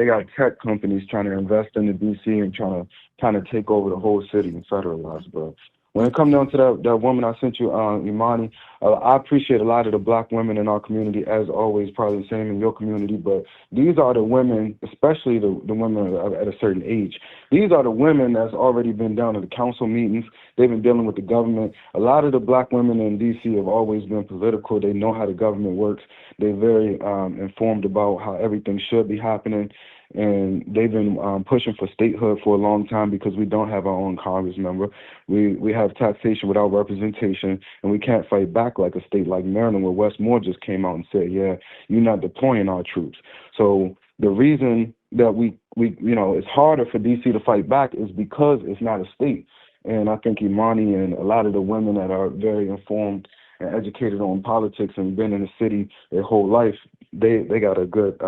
got tech companies trying to invest in the DC and trying to take over the whole city and federalize. But when it comes down to that woman I sent you, Imani, I appreciate a lot of the black women in our community, as always, probably the same in your community, but these are the women, especially the women at a certain age. These are the women that's already been down to the council meetings. They've been dealing with the government. A lot of the black women in D.C. have always been political. They know how the government works. They're very informed about how everything should be happening. And they've been pushing for statehood for a long time, because we don't have our own Congress member. We have taxation without representation, and we can't fight back like a state like Maryland, where Wes Moore just came out and said, yeah, you're not deploying our troops. So the reason that we you know, it's harder for D.C. to fight back is because it's not a state. And I think Imani and a lot of the women that are very informed and educated on politics and been in the city their whole life, they got a good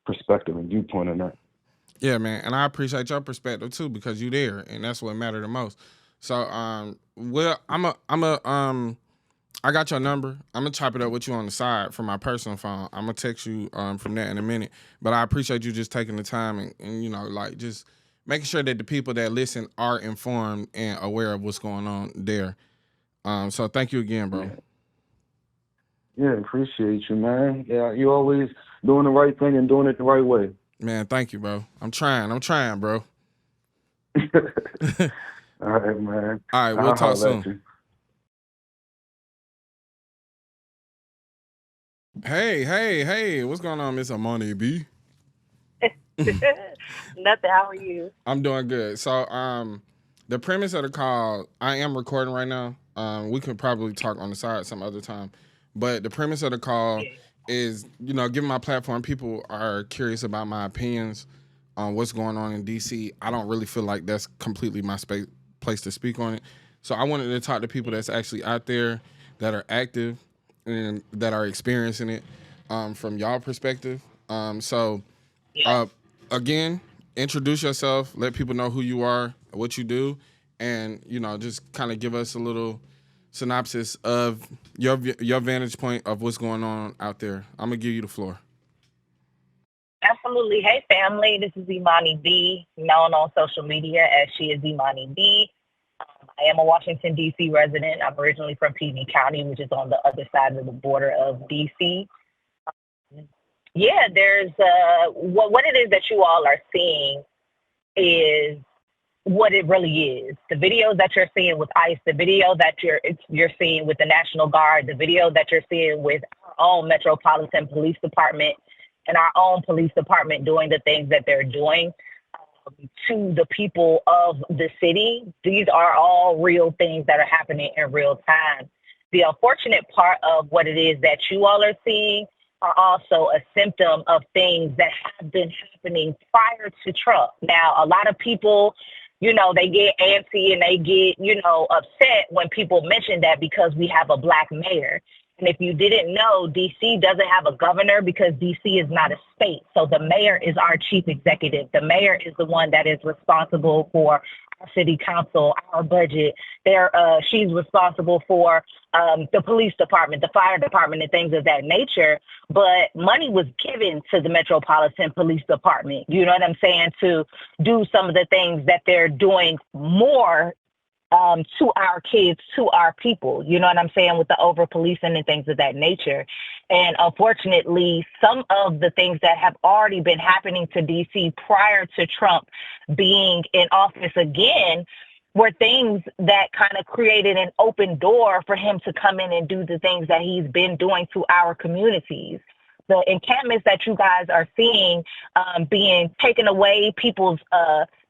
perspective and viewpoint on that. Yeah, man, and I appreciate your perspective too, because you there, and that's what mattered the most. So, well, I got your number. I'm gonna chop it up with you on the side from my personal phone. I'm gonna text you from that in a minute. But I appreciate you just taking the time and you know, like, just making sure that the people that listen are informed and aware of what's going on there. So thank you again, bro. Yeah, appreciate you, man. Yeah, you always doing the right thing and doing it the right way. Man, thank you, bro. I'm trying, bro. All right, man. All right, we'll talk soon. You. Hey, what's going on, Miss Imani B? Nothing. How are you? I'm doing good. So, the premise of the call, I am recording right now. We could probably talk on the side some other time, but the premise of the call is, given my platform, people are curious about my opinions on what's going on in DC. I don't really feel like that's completely my place to speak on it. So I wanted to talk to people that's actually out there that are active and that are experiencing it from y'all perspective. Again, introduce yourself, let people know who you are, what you do, and just kind of give us a little synopsis of your vantage point of what's going on out there. I'm gonna give you the floor. Absolutely. Hey, family. This is Imani B, known on social media as She is Imani B. I am a Washington, D.C. resident. I'm originally from PG County, which is on the other side of the border of D.C. Yeah, there's what it is that you all are seeing is what it really is. The videos that you're seeing with ICE, the video that you're seeing with the National Guard, the video that you're seeing with our own Metropolitan Police Department and our own police department doing the things that they're doing to the people of the city. These are all real things that are happening in real time. The unfortunate part of what it is that you all are seeing are also a symptom of things that have been happening prior to Trump. Now, a lot of people, they get antsy and they get, upset when people mention that because we have a Black mayor. And if you didn't know, D.C. doesn't have a governor because D.C. is not a state. So the mayor is our chief executive. The mayor is the one that is responsible for our city council, our budget. She's responsible for the police department, the fire department, and things of that nature. But money was given to the Metropolitan Police Department, you know what I'm saying, to do some of the things that they're doing more to our kids, to our people, you know what I'm saying, with the over-policing and things of that nature. And unfortunately, some of the things that have already been happening to DC prior to Trump being in office again were things that kind of created an open door for him to come in and do the things that he's been doing to our communities. The encampments that you guys are seeing being taken away, people's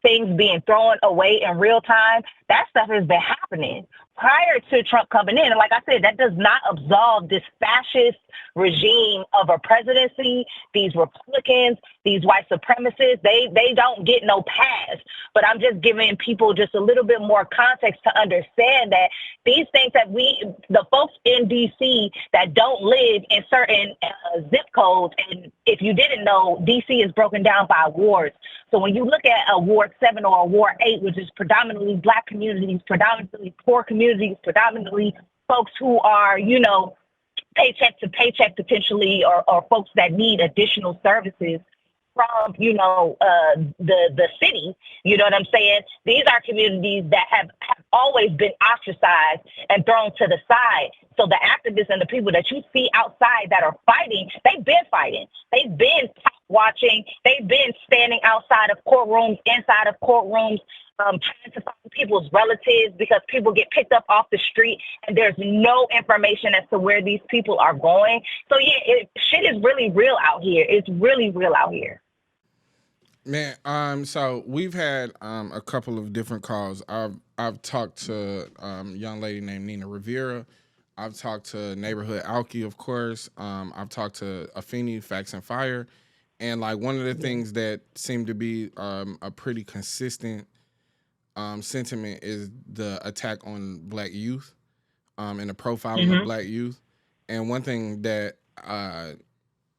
things being thrown away in real time, that stuff has been happening prior to Trump coming in. And like I said, that does not absolve this fascist regime of a presidency, these Republicans, these white supremacists. They don't get no pass. But I'm just giving people just a little bit more context to understand that these things that the folks in D.C. that don't live in certain zip codes, and if you didn't know, D.C. is broken down by wards. So when you look at a Ward 7 or a Ward 8, which is predominantly Black communities, predominantly poor communities, predominantly folks who are, paycheck to paycheck potentially, or folks that need additional services from, the city, you know what I'm saying? These are communities that have always been ostracized and thrown to the side. So the activists and the people that you see outside that are fighting, they've been fighting. They've been watching. They've been standing outside of courtrooms, inside of courtrooms, trying to find people's relatives because people get picked up off the street and there's no information as to where these people are going. So yeah, shit is really real out here. It's really real out here. Man, so we've had a couple of different calls. I've talked to a young lady named Nina Rivera. I've talked to Neighborhood Alki, of course. I've talked to Apheni, Facts and Fire. And like one of the things that seemed to be a pretty consistent sentiment is the attack on Black youth and the profiling of Black youth. And one thing that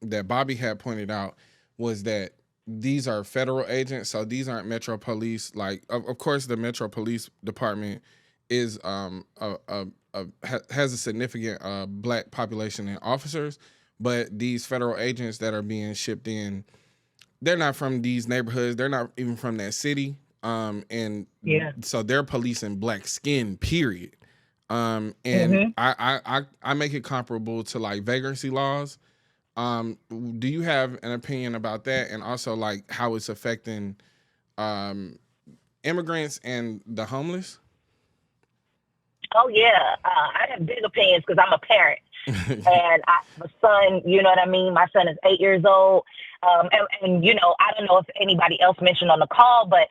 that Bobby had pointed out was that these are federal agents, so these aren't Metro Police. Like, of course, the Metro Police Department is has a significant Black population and officers, but these federal agents that are being shipped in, they're not from these neighborhoods. They're not even from that city. So they're policing Black skin, period. I make it comparable to like vagrancy laws. Do you have an opinion about that, and also like how it's affecting immigrants and the homeless? Oh yeah, I have big opinions because I'm a parent. And I have a son, you know what I mean? My son is 8 years old. And you know, I don't know if anybody else mentioned on the call, but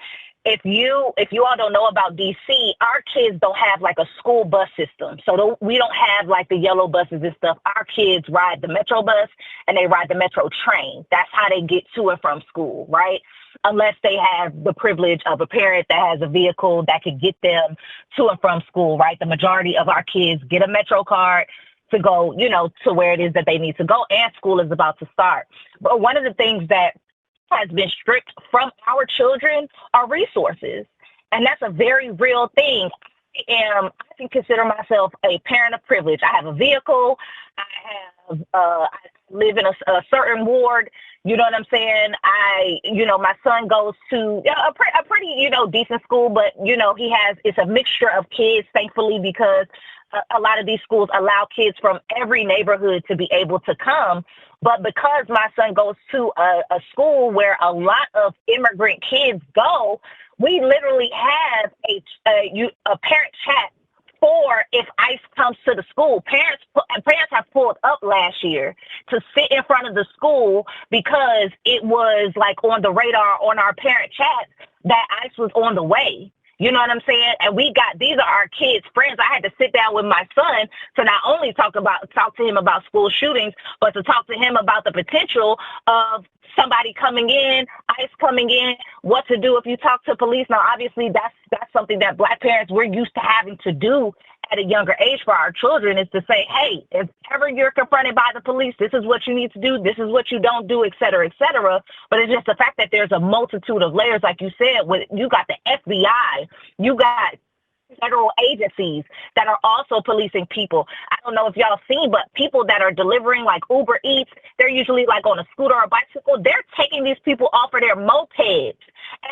if you all don't know about DC, our kids don't have like a school bus system. So we don't have like the yellow buses and stuff. Our kids ride the Metro bus and they ride the Metro train. That's how they get to and from school, right? Unless they have the privilege of a parent that has a vehicle that could get them to and from school, right? The majority of our kids get a Metro card to go, you know, to where it is that they need to go, and school is about to start. But one of the things that has been stripped from our children are resources. And that's a very real thing. I can consider myself a parent of privilege. I have a vehicle. I live in a certain ward. You know what I'm saying? My son goes to a pretty, decent school, but, it's a mixture of kids, thankfully, because a lot of these schools allow kids from every neighborhood to be able to come. But because my son goes to a school where a lot of immigrant kids go, we literally have a parent chat for if ICE comes to the school. Parents have pulled up last year to sit in front of the school because it was like on the radar on our parent chat that ICE was on the way. You know what I'm saying? And these are our kids' friends. I had to sit down with my son to not only talk to him about school shootings, but to talk to him about the potential of somebody coming in, ICE coming in, what to do if you talk to police. Now, obviously, that's something that Black parents, we're used to having to do at a younger age for our children, is to say, hey, if ever you're confronted by the police, this is what you need to do, this is what you don't do, et cetera, et cetera. But it's just the fact that there's a multitude of layers, like you said, you got the FBI, you got federal agencies that are also policing people. I don't know if y'all seen, but people that are delivering like Uber Eats, they're usually like on a scooter or a bicycle. They're taking these people off of their mopeds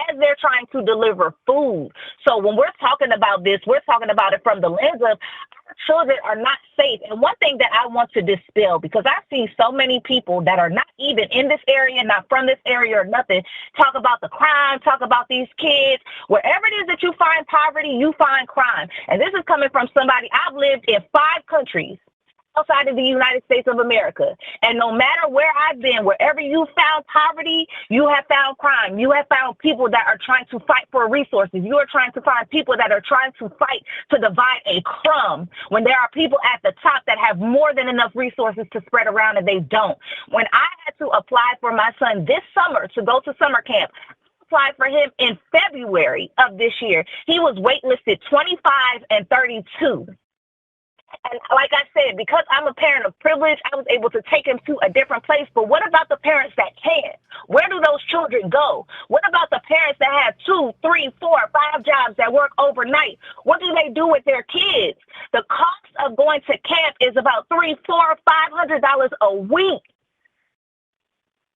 as they're trying to deliver food. So when we're talking about this, we're talking about it from the lens of our children are not safe. And one thing that I want to dispel, because I see so many people that are not even in this area, not from this area or nothing, talk about the crime, talk about these kids. Wherever it is that you find poverty, you find crime. And this is coming from somebody. I've lived in 5 countries outside of the United States of America. And no matter where I've been, wherever you found poverty, you have found crime. You have found people that are trying to fight for resources. You are trying to find people that are trying to fight to divide a crumb when there are people at the top that have more than enough resources to spread around and they don't. When I had to apply for my son this summer to go to summer camp, applied for him in February of this year. He was waitlisted 25 and 32. And like I said, because I'm a parent of privilege, I was able to take him to a different place. But what about the parents that can't? Where do those children go? What about the parents that have 2, 3, 4, 5 jobs that work overnight? What do they do with their kids? The cost of going to camp is about $300, $400, $500 a week.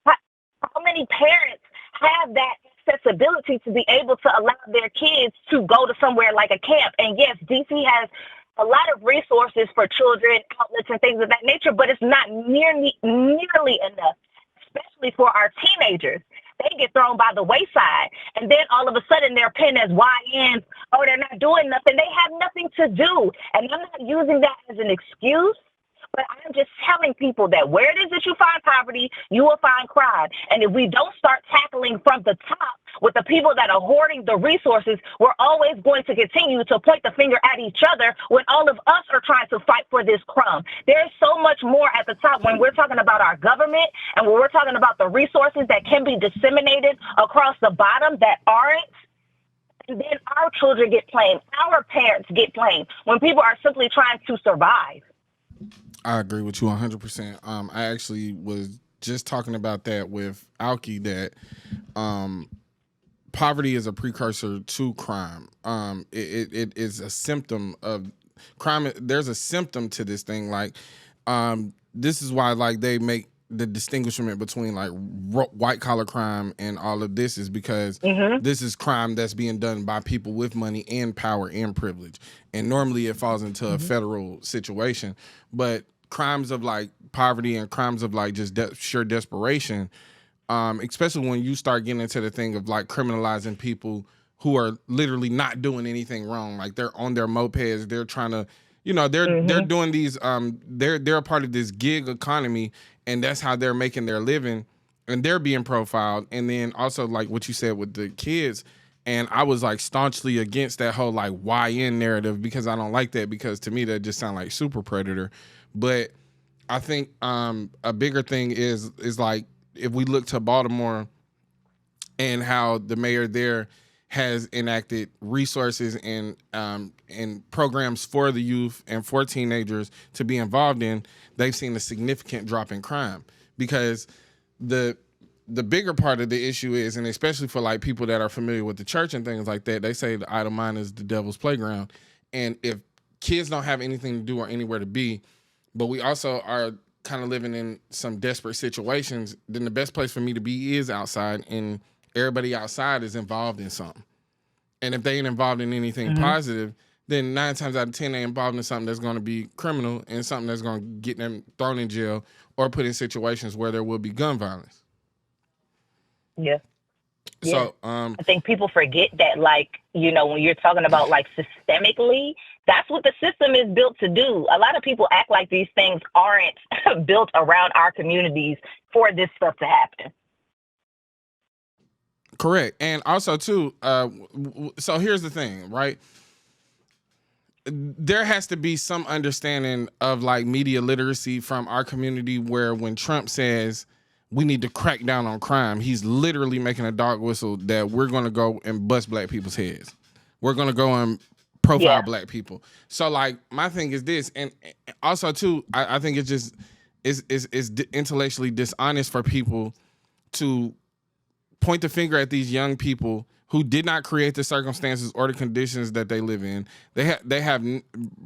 How many parents have that accessibility to be able to allow their kids to go to somewhere like a camp? And yes, DC has a lot of resources for children, outlets, and things of that nature, but it's not nearly enough, especially for our teenagers. They get thrown by the wayside, and then all of a sudden they're pinned as YNs. Oh, they're not doing nothing. They have nothing to do. And I'm not using that as an excuse, but I'm just telling people that where it is that you find poverty, you will find crime. And if we don't start tackling from the top with the people that are hoarding the resources, we're always going to continue to point the finger at each other when all of us are trying to fight for this crumb. There's so much more at the top when we're talking about our government and when we're talking about the resources that can be disseminated across the bottom that aren't. And then our children get blamed. Our parents get blamed when people are simply trying to survive. I agree with you 100%. I actually was just talking about that with Alki, that poverty is a precursor to crime. It is a symptom of crime. There's a symptom to this thing. Like, this is why, like, they make the distinguishment between like white collar crime and all of this, is because this is crime that's being done by people with money and power and privilege. And normally it falls into a federal situation, but crimes of like poverty and crimes of like just sheer desperation, especially when you start getting into the thing of like criminalizing people who are literally not doing anything wrong. Like, they're on their mopeds, they're trying to, they're doing these, they're a part of this gig economy, and that's how they're making their living. and they're being profiled. And then also like what you said with the kids. And I was like staunchly against that whole like YN narrative because I don't like that, because to me that just sounds like super predator. But I think a bigger thing is like if we look to Baltimore and how the mayor there has enacted resources and programs for the youth and for teenagers to be involved in, they've seen a significant drop in crime. Because the bigger part of the issue is, and especially for like people that are familiar with the church and things like that, they say the idle mind is the devil's playground. And if kids don't have anything to do or anywhere to be, but we also are kind of living in some desperate situations, then the best place for me to be is outside, and everybody outside is involved in something. And if they ain't involved in anything positive, then 9 times out of 10 they're involved in something that's going to be criminal and something that's going to get them thrown in jail or put in situations where there will be gun violence. Yeah. So, I think people forget that, like, you know, when you're talking about like systemically, that's what the system is built to do. A lot of people act like these things aren't built around our communities for this stuff to happen. Correct. And also too, so here's the thing, right? There has to be some understanding of like media literacy from our community, where when Trump says we need to crack down on crime, he's literally making a dog whistle that we're going to go and bust black people's heads. We're going to go and profile black people. So like my thing is this, and also too, I think it's just is intellectually dishonest for people to point the finger at these young people who did not create the circumstances or the conditions that they live in. They have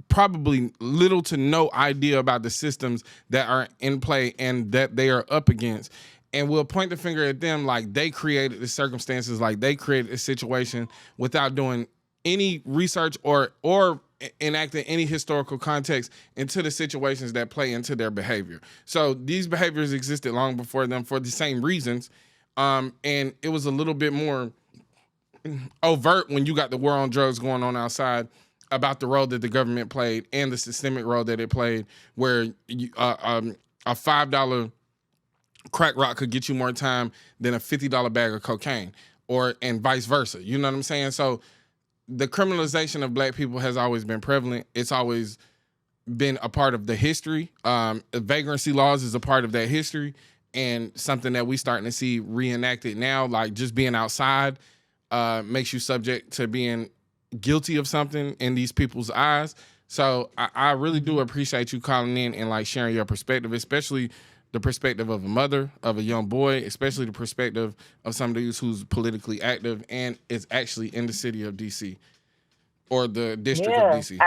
probably little to no idea about the systems that are in play and that they are up against. And we'll point the finger at them like they created the circumstances, like they created a situation without doing any research or enacting any historical context into the situations that play into their behavior. So these behaviors existed long before them for the same reasons. And it was a little bit more overt when you got the war on drugs going on outside about the role that the government played and the systemic role that it played, where a $5 crack rock could get you more time than a $50 bag of cocaine, and vice versa. You know what I'm saying? So the criminalization of black people has always been prevalent. It's always been a part of the history. Vagrancy laws is a part of that history, and something that we starting to see reenacted now, like just being outside makes you subject to being guilty of something in these people's eyes. So I really do appreciate you calling in and like sharing your perspective, especially the perspective of a mother of a young boy, especially the perspective of somebody who's politically active and is actually in the city of DC or the district of DC.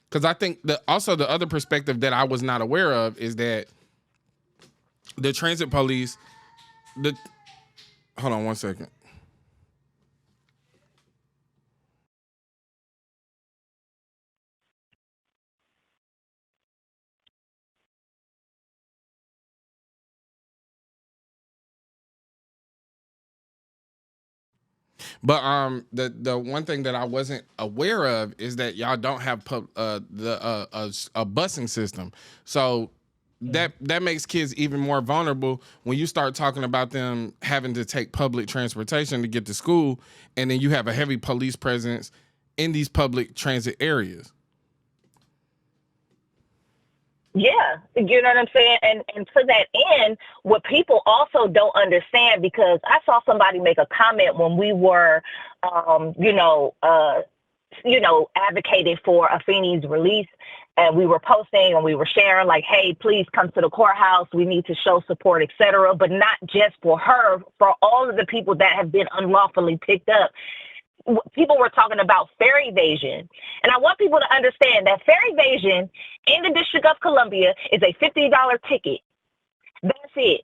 Because I think also the other perspective that I was not aware of is that the transit police, hold on one second. But the one thing that I wasn't aware of is that y'all don't have a busing system. So that makes kids even more vulnerable when you start talking about them having to take public transportation to get to school, and then you have a heavy police presence in these public transit areas. Yeah, you know what I'm saying? And to that end, what people also don't understand, because I saw somebody make a comment when we were, advocating for Apheni's release, and we were posting and we were sharing like, hey, please come to the courthouse. We need to show support, etc. But not just for her, for all of the people that have been unlawfully picked up. People were talking about fare evasion. And I want people to understand that fare evasion in the District of Columbia is a $50 ticket. That's it.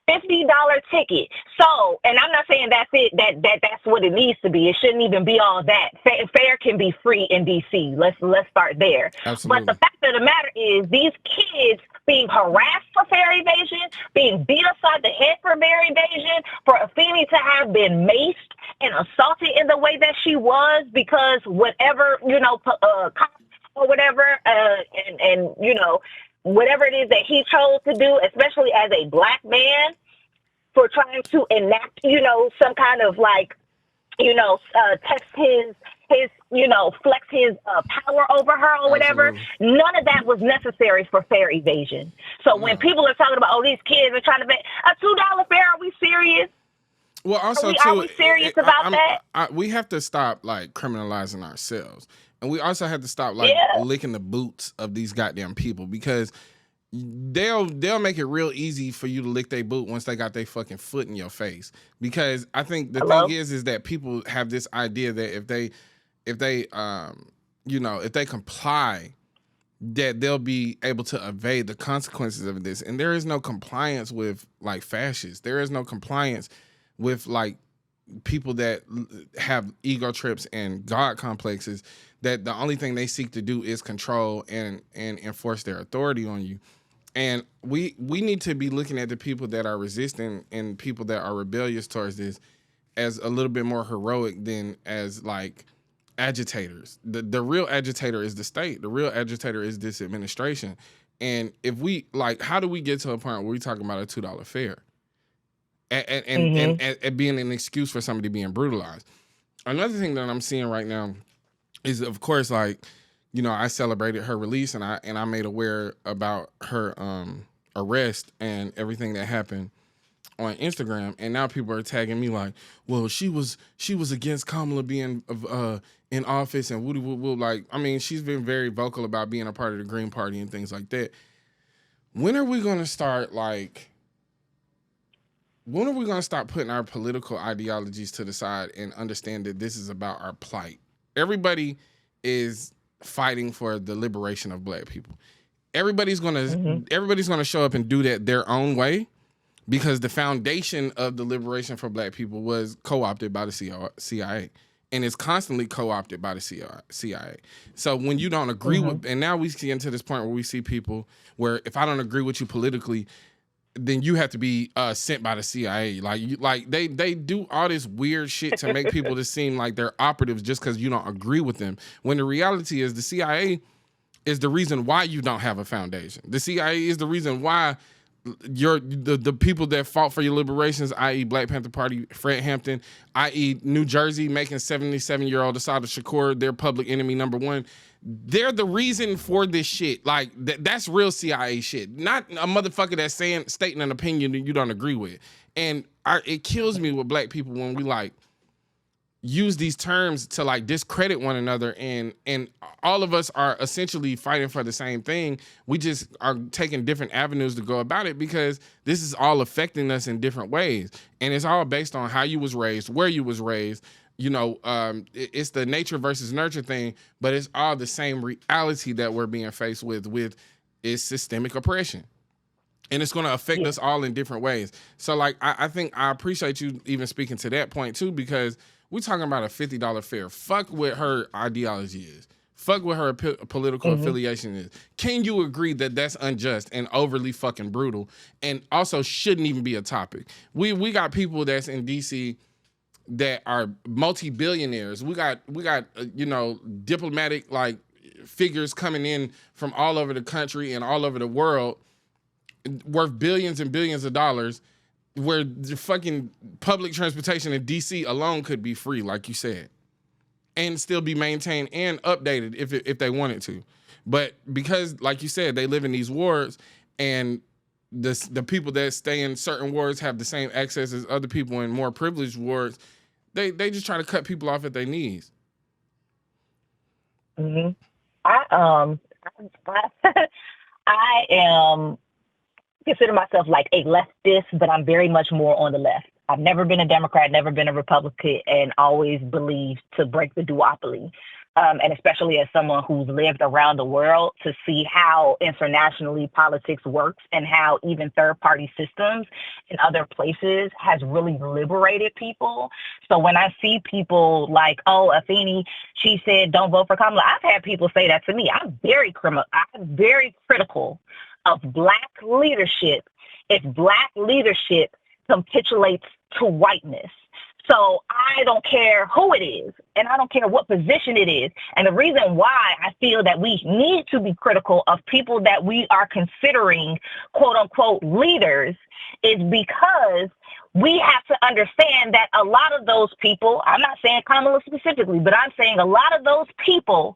$50 ticket. So, and I'm not saying that's it, that's what it needs to be. It shouldn't even be all that. Fare can be free in DC. Let's start there. Absolutely. But the fact of the matter is these kids being harassed for fare evasion, being beat upside the head for fare evasion, for Apheni to have been maced and assaulted in the way that she was because whatever, cops or whatever, whatever it is that he chose to do, especially as a black man, for trying to enact, some kind of like, test his, flex his power over her or whatever. Absolutely. None of that was necessary for fare evasion. So when people are talking about, oh, these kids are trying to make a $2 fare, are we serious? Well, also are we serious about that? We have to stop like criminalizing ourselves, and we also have to stop licking the boots of these goddamn people, because they'll make it real easy for you to lick their boot once they got their fucking foot in your face. Because I think the thing is that people have this idea that if they comply, that they'll be able to evade the consequences of this. And there is no compliance with like fascists. There is no compliance with like people that have ego trips and God complexes, that the only thing they seek to do is control and enforce their authority on you. And we need to be looking at the people that are resistant and people that are rebellious towards this as a little bit more heroic than as like agitators. The real agitator is the state. The real agitator is this administration. And if we like, how do we get to a point where we talking about a $2 fare and being an excuse for somebody being brutalized? Another thing that I'm seeing right now is, of course, like, I celebrated her release and I made aware about her arrest and everything that happened on Instagram, and now people are tagging me like, well, she was against Kamala being in office and woo. Like, I mean, she's been very vocal about being a part of the Green Party and things like that. When are we gonna start putting our political ideologies to the side and understand that this is about our plight? Everybody is fighting for the liberation of black people. Everybody's gonna show up and do that their own way, because the foundation of the liberation for black people was co-opted by the CIA, and it's constantly co-opted by the CIA. So when you don't agree with, and now we get into this point where we see people where if I don't agree with you politically, then you have to be sent by the CIA. Like they do all this weird shit to make people to seem like they're operatives just because you don't agree with them. When the reality is the CIA is the reason why you don't have a foundation. The CIA is the reason why the people that fought for your liberations, i.e. Black Panther Party, Fred Hampton, i.e. New Jersey, making 77-year-old Assata Shakur their public enemy number one. They're the reason for this shit. Like that's real CIA shit, not a motherfucker that's stating an opinion that you don't agree with. And it kills me with black people when we like use these terms to like discredit one another, and all of us are essentially fighting for the same thing. We just are taking different avenues to go about it because this is all affecting us in different ways. And it's all based on how you was raised, where you was raised. It's the nature versus nurture thing, but it's all the same reality that we're being faced with is systemic oppression. And it's going to affect us all in different ways. So like, I think I appreciate you even speaking to that point too, because we're talking about a $50 fare. Fuck what her ideology is. Fuck what her political affiliation is. Can you agree that that's unjust and overly fucking brutal, and also shouldn't even be a topic? We got people that's in DC that are multi-billionaires. We got diplomatic like figures coming in from all over the country and all over the world, worth billions and billions of dollars, where the fucking public transportation in DC alone could be free, like you said, and still be maintained and updated if they wanted to. But because, like you said, they live in these wards, and the people that stay in certain wards have the same access as other people in more privileged wards, they just try to cut people off at their knees. I am consider myself like a leftist, but I'm very much more on the left. I've never been a Democrat, never been a Republican, and always believed to break the duopoly. And especially as someone who's lived around the world, to see how internationally politics works and how even third-party systems in other places has really liberated people. So when I see people like, oh, Apheni, she said don't vote for Kamala. I've had people say that to me. I'm very critical of Black leadership if Black leadership capitulates to whiteness. So I don't care who it is, and I don't care what position it is. And the reason why I feel that we need to be critical of people that we are considering, quote unquote, leaders is because we have to understand that a lot of those people, I'm not saying Kamala specifically, but I'm saying a lot of those people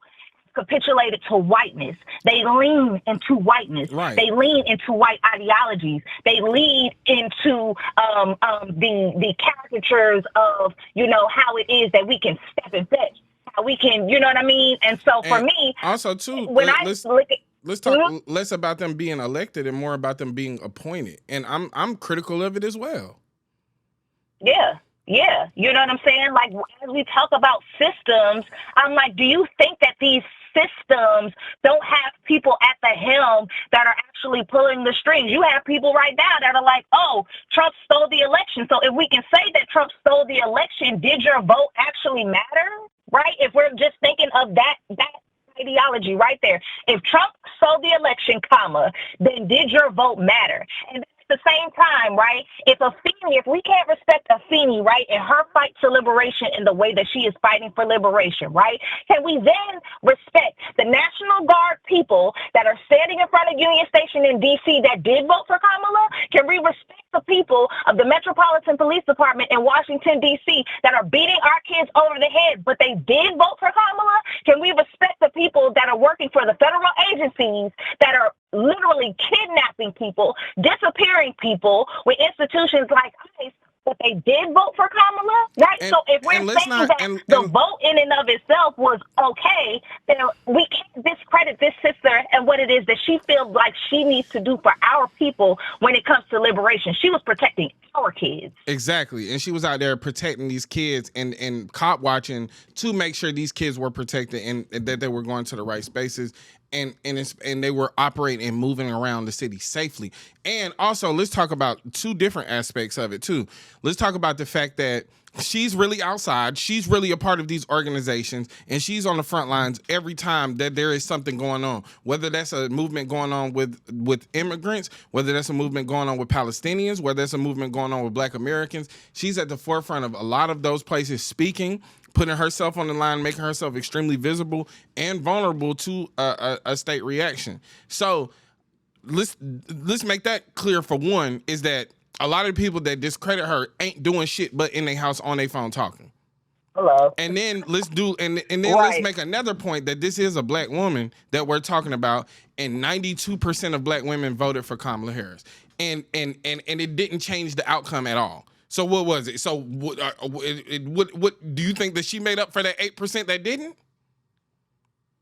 capitulated to whiteness. They lean into whiteness. Right. They lean into white ideologies. They lead into the caricatures of, how it is that we can step and fetch, how we can, you know what I mean? And so for me, also too, when let's talk mm-hmm. less about them being elected and more about them being appointed. And I'm critical of it as well. Yeah. You know what I'm saying? Like, as we talk about systems, I'm like, do you think that these systems don't have people at the helm that are actually pulling the strings? You have people right now that are like, oh, Trump stole the election. So if we can say that Trump stole the election, did your vote actually matter? Right? If we're just thinking of that ideology right there. If Trump stole the election, then did your vote matter? And at the same time, right, if we can't respect Apheni, right, in her fight to liberation in the way that she is fighting for liberation, right, can we then respect the National Guard people that are standing in front of Union Station in D.C. that did vote for Kamala? Can we respect the people of the Metropolitan Police Department in Washington, D.C. that are beating our kids over the head, but they did vote for Kamala? Can we respect the people that are working for the federal agencies that are literally kidnapping people, disappearing people with institutions like ICE, but they did vote for Kamala, right? So if we're saying that the vote in and of itself was okay, then we can't discredit this sister and what it is that she feels like she needs to do for our people when it comes to liberation. She was protecting our kids. Exactly. And she was out there protecting these kids and cop watching to make sure these kids were protected and that they were going to the right spaces. And they were operating and moving around the city safely. And also, let's talk about two different aspects of it too. Let's talk about the fact that she's really outside. She's really a part of these organizations, and she's on the front lines every time that there is something going on. Whether that's a movement going on with immigrants, whether that's a movement going on with Palestinians, whether that's a movement going on with Black Americans, she's at the forefront of a lot of those places speaking, putting herself on the line, making herself extremely visible and vulnerable to a state reaction. So let's make that clear. For one, is that a lot of people that discredit her ain't doing shit but in their house on their phone talking. Hello. And then let's make another point that this is a Black woman that we're talking about, and 92% of Black women voted for Kamala Harris, and it didn't change the outcome at all. So what was it? So what do you think that she made up for that 8% that didn't?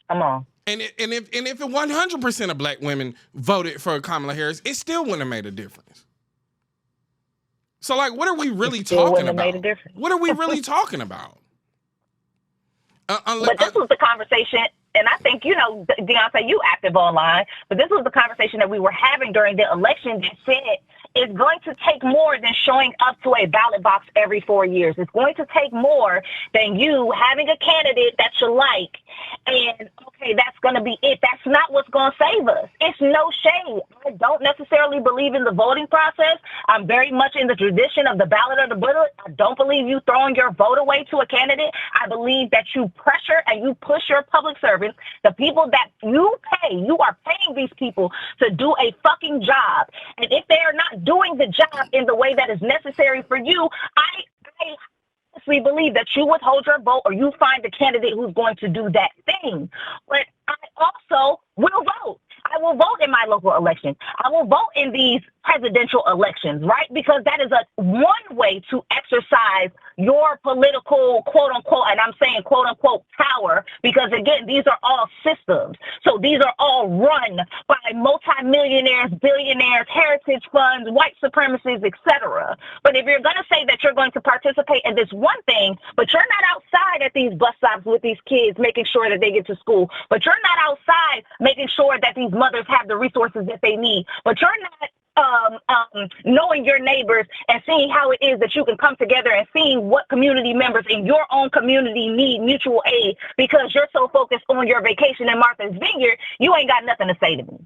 Come on. And if 100% of Black women voted for Kamala Harris, it still wouldn't have made a difference. So like, what are we really talking about? Made a difference. What are we really talking about? But this was the conversation, and I think, Deontay, you active online, but this was the conversation that we were having during the election that said it's going to take more than showing up to a ballot box every 4 years. It's going to take more than you having a candidate that you like, and okay, that's going to be it. That's not what's going to save us. It's no shade. I don't necessarily believe in the voting process. I'm very much in the tradition of the ballot or the bullet. I don't believe you throwing your vote away to a candidate. I believe that you pressure and you push your public servants, the people that you pay. You are paying these people to do a fucking job. And if they are not doing the job in the way that is necessary for you, I honestly believe that you withhold your vote or you find a candidate who's going to do that thing. But I also will vote. I will vote in my local election. I will vote in these presidential elections, right? Because that is one way to exercise your political, quote unquote, and I'm saying quote unquote power, because again, these are all systems. So these are all run by multimillionaires, billionaires, heritage funds, white supremacists, etc. But if you're going to say that you're going to participate in this one thing, but you're not outside at these bus stops with these kids, making sure that they get to school, but you're not outside making sure that these mothers have the resources that they need, but you're not knowing your neighbors and seeing how it is that you can come together and seeing what community members in your own community need mutual aid because you're so focused on your vacation in Martha's Vineyard, you ain't got nothing to say to me.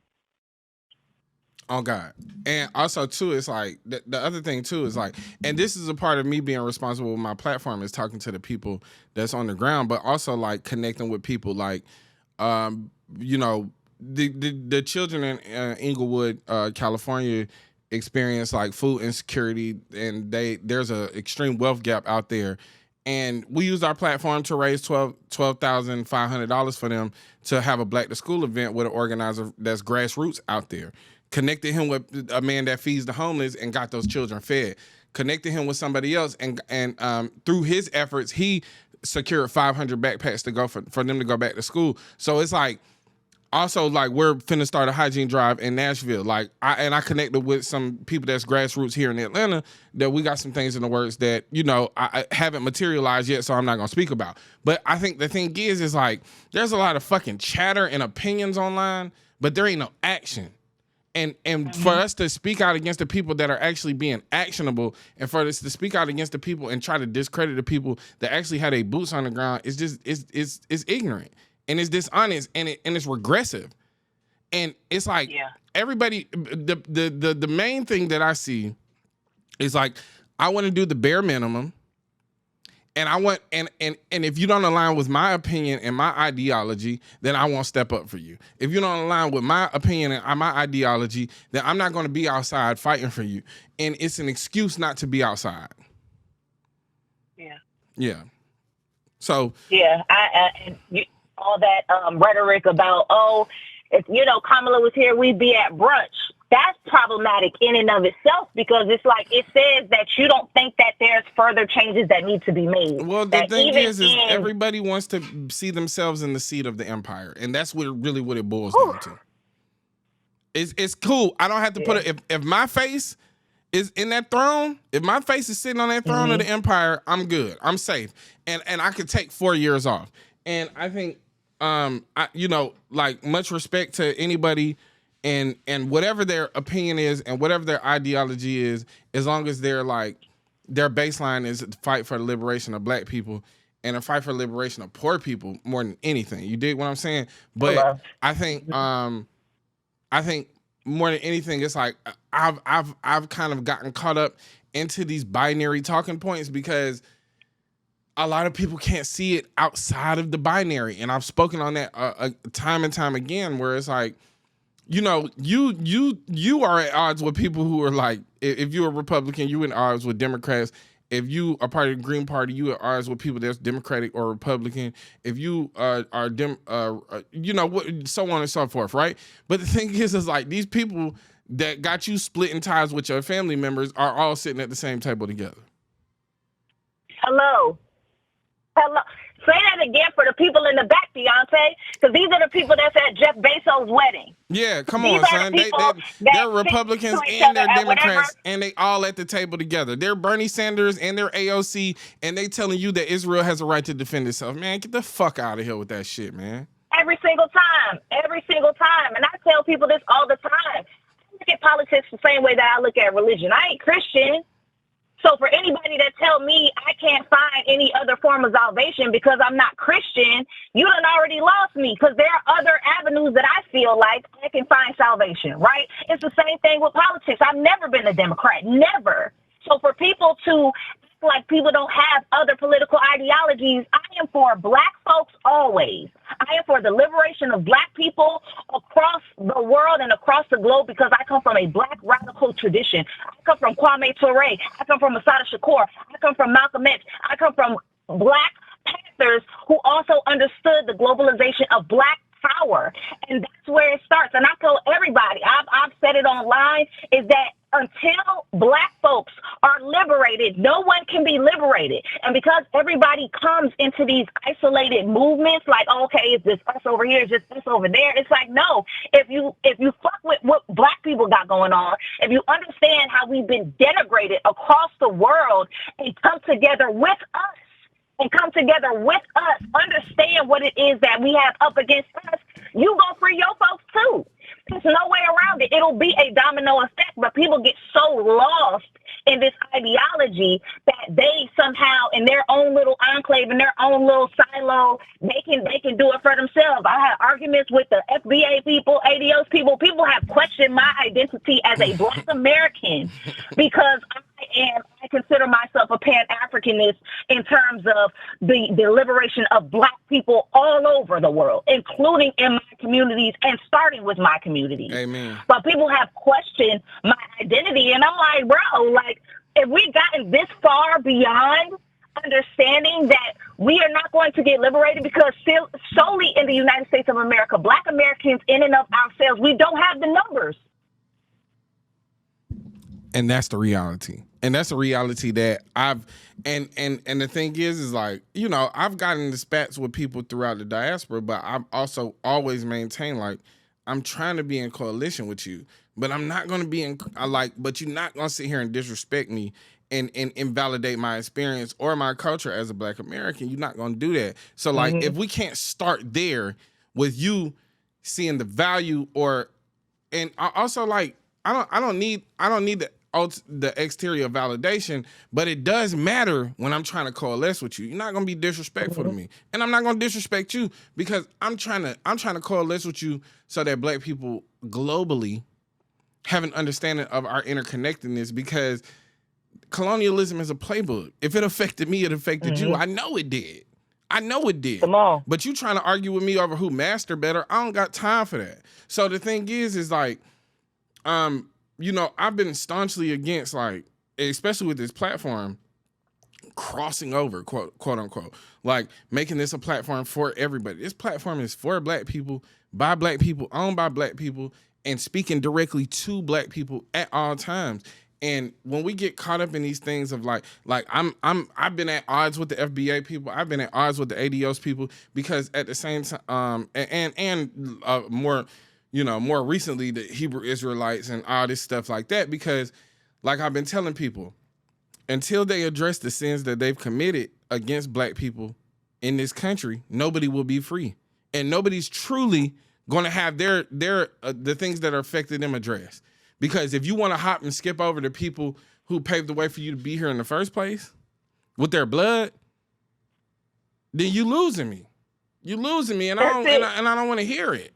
Oh God. And also too, it's like the other thing too is like, and this is a part of me being responsible with my platform is talking to the people that's on the ground, but also like connecting with people like, you know, the children in Inglewood, California experience like food insecurity, and there's a extreme wealth gap out there. And we used our platform to raise $12,500 for them to have a Black to School event with an organizer that's grassroots out there. Connected him with a man that feeds the homeless and got those children fed. Connected him with somebody else, and through his efforts, he secured 500 backpacks to go for them to go back to school. So it's like, also, like, we're finna start a hygiene drive in Nashville. Like, I connected with some people that's grassroots here in Atlanta that we got some things in the works that, you know, I haven't materialized yet, so I'm not gonna speak about. But I think the thing is like, there's a lot of fucking chatter and opinions online, but there ain't no action. And for us to speak out against the people that are actually being actionable, and for us to speak out against the people and try to discredit the people that actually had their boots on the ground, is just it's ignorant. And it's dishonest, and it's regressive, and it's like everybody. The main thing that I see is like, I want to do the bare minimum, and I want and if you don't align with my opinion and my ideology, then I won't step up for you. If you don't align with my opinion and my ideology, then I'm not going to be outside fighting for you, and it's an excuse not to be outside. Yeah. So all that rhetoric about, if, you know, Kamala was here, we'd be at brunch. That's problematic in and of itself, because it's like, it says that you don't think that there's further changes that need to be made. Well, the thing is everybody wants to see themselves in the seat of the empire, and that's what it boils down to. It's cool. I don't have to put it. If my face is in that throne, if my face is sitting on that throne of the empire, I'm good. I'm safe, and I could take 4 years off. And I think, you know, like, much respect to anybody and whatever their opinion is and whatever their ideology is, as long as they're like, their baseline is to fight for the liberation of Black people and a fight for the liberation of poor people more than anything. You dig what I'm saying? But I think more than anything, it's like, I've kind of gotten caught up into these binary talking points, because a lot of people can't see it outside of the binary. And I've spoken on that time and time again, where it's like, you know, you are at odds with people who are like, if you're a Republican, you at odds with Democrats. If you are part of the Green Party, you at odds with people that's Democratic or Republican. If you are you know, so on and so forth, right? But the thing is like, these people that got you splitting ties with your family members are all sitting at the same table together. Hello. Say that again for the people in the back, Deontay, because these are the people that's at Jeff Bezos' wedding. Yeah, come on, son. They're Republicans and they're Democrats, and they all at the table together. They're Bernie Sanders and they're AOC, and they telling you that Israel has a right to defend itself. Man, get the fuck out of here with that shit, man. Every single time. And I tell people this all the time. I look at politics the same way that I look at religion. I ain't Christian. So for anybody that tell me I can't find any other form of salvation because I'm not Christian, you done already lost me, because there are other avenues that I feel like I can find salvation, right? It's the same thing with politics. I've never been a Democrat, never. So for people to act like people don't have other political ideologies, I am for Black folks always. I am for the liberation of Black people across the world and across the globe, because I come from a Black radical tradition. I come from Kwame Ture. I come from Assata Shakur. I come from Malcolm X. I come from Black Panthers who also understood the globalization of Black power. And that's where it starts. And I tell everybody, I've said it online, is that until Black folks are liberated, no one can be liberated. And because everybody comes into these isolated movements, like, okay, it's just us over here, it's just us over there. It's like, no, if you fuck with what Black people got going on, if you understand how we've been denigrated across the world, and come together with us, understand what it is that we have up against us, you go free your folks too. There's no way around it. It'll be a domino effect, but people get so lost in this ideology that they somehow, in their own little enclave, in their own little silo, they can do it for themselves. I had arguments with the FBA people, ADOS people. People have questioned my identity as a Black American because I consider myself a Pan-Africanist in terms of the liberation of Black people all over the world, including in my communities and starting with my community. Amen. But people have questioned my identity, and I'm like, bro, like, if we've gotten this far beyond understanding that we are not going to get liberated because solely in the United States of America, Black Americans in and of ourselves, we don't have the numbers. And that's the reality. And that's a reality that I've and the thing is like, you know, I've gotten into spats with people throughout the diaspora, but I've also always maintained like I'm trying to be in coalition with you, but I'm not going to be but you're not going to sit here and disrespect me and invalidate my experience or my culture as a Black American. You're not going to do that. So like, if we can't start there with you seeing the value and also like, I don't need the exterior validation, but it does matter when I'm trying to coalesce with you. You're not gonna be disrespectful to me, and I'm not gonna disrespect you because I'm trying to coalesce with you so that Black people globally have an understanding of our interconnectedness. Because colonialism is a playbook. If it affected me, it affected you. I know it did. Come on. But you trying to argue with me over who master better? I don't got time for that. So the thing is like, you know, I've been staunchly against, like, especially with this platform, crossing over, quote unquote, like making this a platform for everybody. This platform is for Black people, by Black people, owned by Black people, and speaking directly to Black people at all times. And when we get caught up in these things of like I've been at odds with the FBA people, I've been at odds with the ADOS people, because at the same time, more recently, the Hebrew Israelites and all this stuff like that, because like I've been telling people, until they address the sins that they've committed against Black people in this country, nobody will be free. And nobody's truly going to have their the things that are affecting them addressed. Because if you want to hop and skip over the people who paved the way for you to be here in the first place with their blood, then you losing me. You losing me, and I don't want to hear it.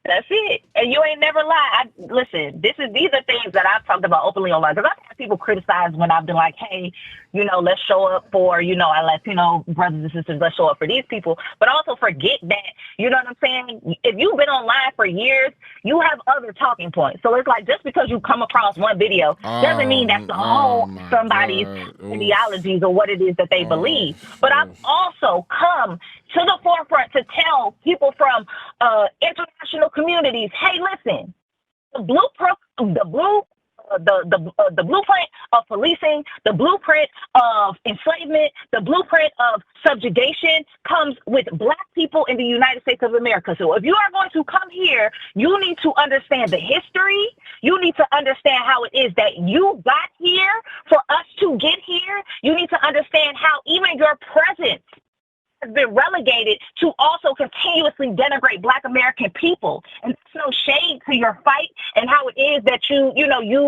That's it. And you ain't never lied. Listen, these are things that I've talked about openly online, because I've had people criticize when I've been like, hey, you know, let's show up for, you know, our Latino brothers and sisters, let's show up for these people. But also forget that, you know what I'm saying? If you've been online for years, you have other talking points. So it's like, just because you come across one video doesn't mean that's the whole somebody's ideologies or what it is that they believe. But I've also come to the forefront to tell people from international communities, hey, listen, the blueprint of policing, the blueprint of enslavement, the blueprint of subjugation comes with Black people in the United States of America. So if you are going to come here, you need to understand the history. You need to understand how it is that you got here for us to get here. You need to understand how even your presence has been relegated to also continuously denigrate Black American people. And there's no shade to your fight and how it is that you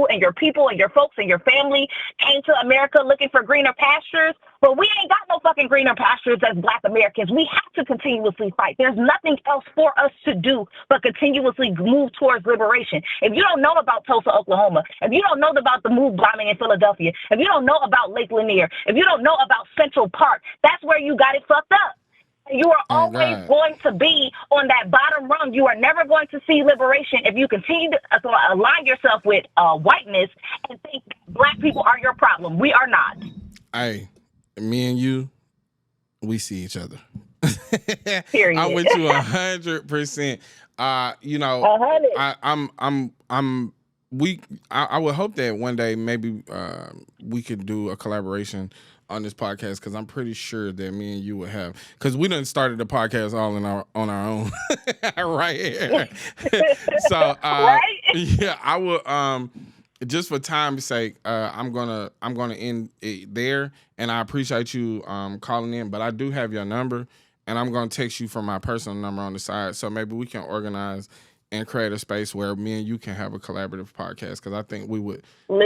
and your people and your folks and your family came to America looking for greener pastures. But we ain't got no fucking greener pastures as Black Americans. We have to continuously fight. There's nothing else for us to do but continuously move towards liberation. If you don't know about Tulsa, Oklahoma, if you don't know about the MOVE bombing in Philadelphia, if you don't know about Lake Lanier, if you don't know about Central Park, that's where you got it fucked up. You are always going to be on that bottom rung. You are never going to see liberation if you continue to align yourself with whiteness and think Black people are your problem. We are not. Hey, me and you, we see each other. Period. I'm with you 100%. You know, 100. I would hope that one day maybe we could do a collaboration on this podcast, because I'm pretty sure that me and you would have, because we done started the podcast all on our own right here. So right? yeah, I will just for time's sake, I'm gonna end it there, and I appreciate you calling in, but I do have your number, and I'm gonna text you from my personal number on the side, so maybe we can organize and create a space where me and you can have a collaborative podcast, because I think we would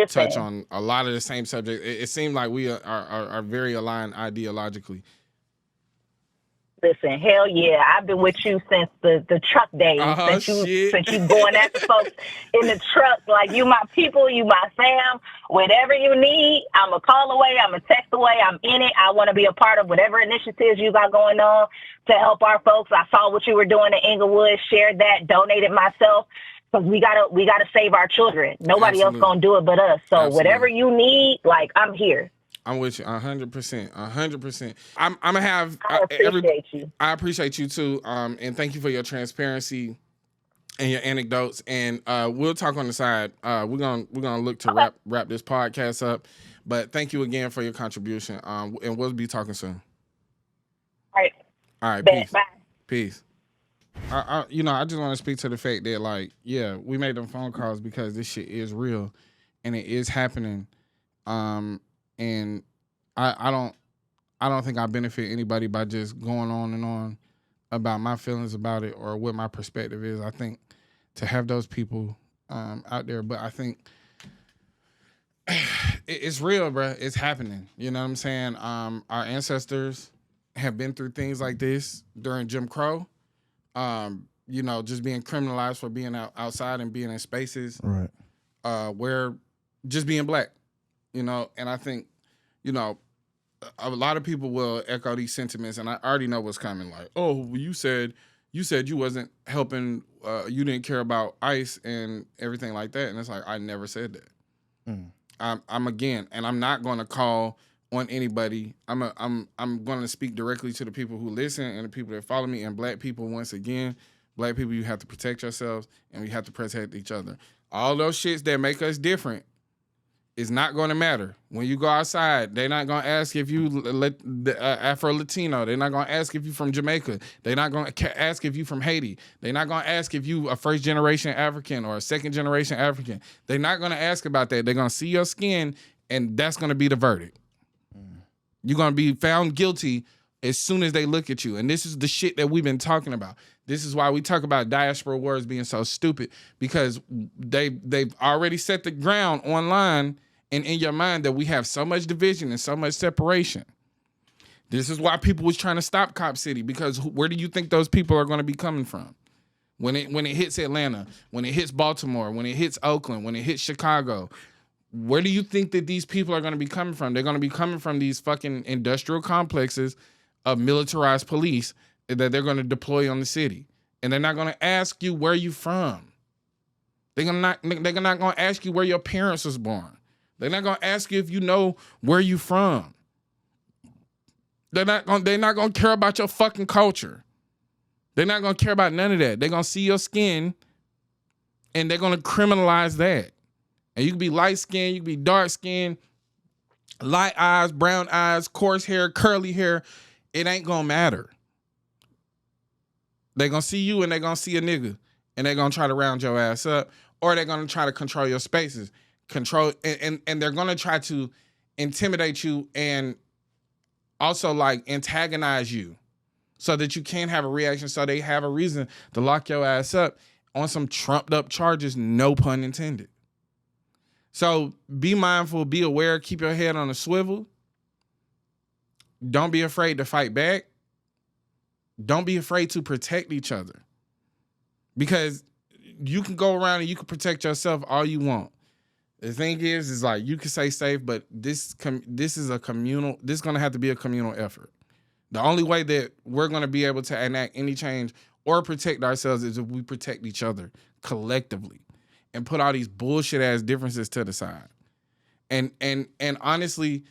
touch on a lot of the same subjects. It seemed like we are very aligned ideologically. Listen, hell yeah, I've been with you since the truck days. Since you going after folks in the truck, like you my people, you my fam. Whatever you need, I'm a call away, I'm a text away, I'm in it. I want to be a part of whatever initiatives you got going on to help our folks. I saw what you were doing in Inglewood, shared that, donated myself. Because we gotta save our children. Nobody else gonna do it but us. So whatever you need, like I'm here. I'm with you 100%. 100%. I'm gonna have. I appreciate you. I appreciate you too. And thank you for your transparency and your anecdotes. And we'll talk on the side. We're gonna look to wrap this podcast up. But thank you again for your contribution. And we'll be talking soon. All right. All right. Peace. Bye. Peace. I just want to speak to the fact that, like, yeah, we made them phone calls because this shit is real and it is happening. And I don't think I benefit anybody by just going on and on about my feelings about it or what my perspective is. I think to have those people out there, but I think it's real, bro. It's happening. You know what I'm saying? Our ancestors have been through things like this during Jim Crow. Just being criminalized for being outside and being in spaces where just being black, and I think, a lot of people will echo these sentiments, and I already know what's coming. Like, oh, well, you said you wasn't helping, you didn't care about ICE and everything like that, and it's like I never said that. I'm again, and I'm not going to call on anybody. I'm going to speak directly to the people who listen and the people that follow me, and black people. Once again, black people, you have to protect yourselves, and we have to protect each other. All those shits that make us different is not going to matter. When you go outside, they're not going to ask if you Afro-Latino. They're not going to ask if you from Jamaica. They're not going to ask if you from Haiti. They're not going to ask if you a first-generation African or a second-generation African. They're not going to ask about that. They're going to see your skin, and that's going to be the verdict. You're going to be found guilty as soon as they look at you. And this is the shit that we've been talking about. This is why we talk about diaspora wars being so stupid, because they've already set the ground online and in your mind that we have so much division and so much separation. This is why people was trying to stop Cop City, because where do you think those people are going to be coming from? When it hits Atlanta, when it hits Baltimore, when it hits Oakland, when it hits Chicago, where do you think that these people are going to be coming from? They're going to be coming from these fucking industrial complexes of militarized police that they're going to deploy on the city. And they're not going to ask you where you from. They're not going to ask you where your parents was born. They're not going to ask you if you know where you from. They're not going to care about your fucking culture. They're not going to care about none of that. They're going to see your skin and they're going to criminalize that. And you can be light skinned, you can be dark skinned, light eyes, brown eyes, coarse hair, curly hair. It ain't gonna matter. They're gonna see you and they're gonna see a nigga and they're gonna try to round your ass up, or they're gonna try to control your spaces. And they're gonna try to intimidate you and also like antagonize you so that you can't have a reaction, so they have a reason to lock your ass up on some trumped up charges, no pun intended. So be mindful, be aware, keep your head on a swivel. Don't be afraid to fight back. Don't be afraid to protect each other. Because you can go around and you can protect yourself all you want. The thing is like you can say safe, but this is a communal, this is going to have to be a communal effort. The only way that we're going to be able to enact any change or protect ourselves is if we protect each other collectively and put all these bullshit ass differences to the side. And honestly,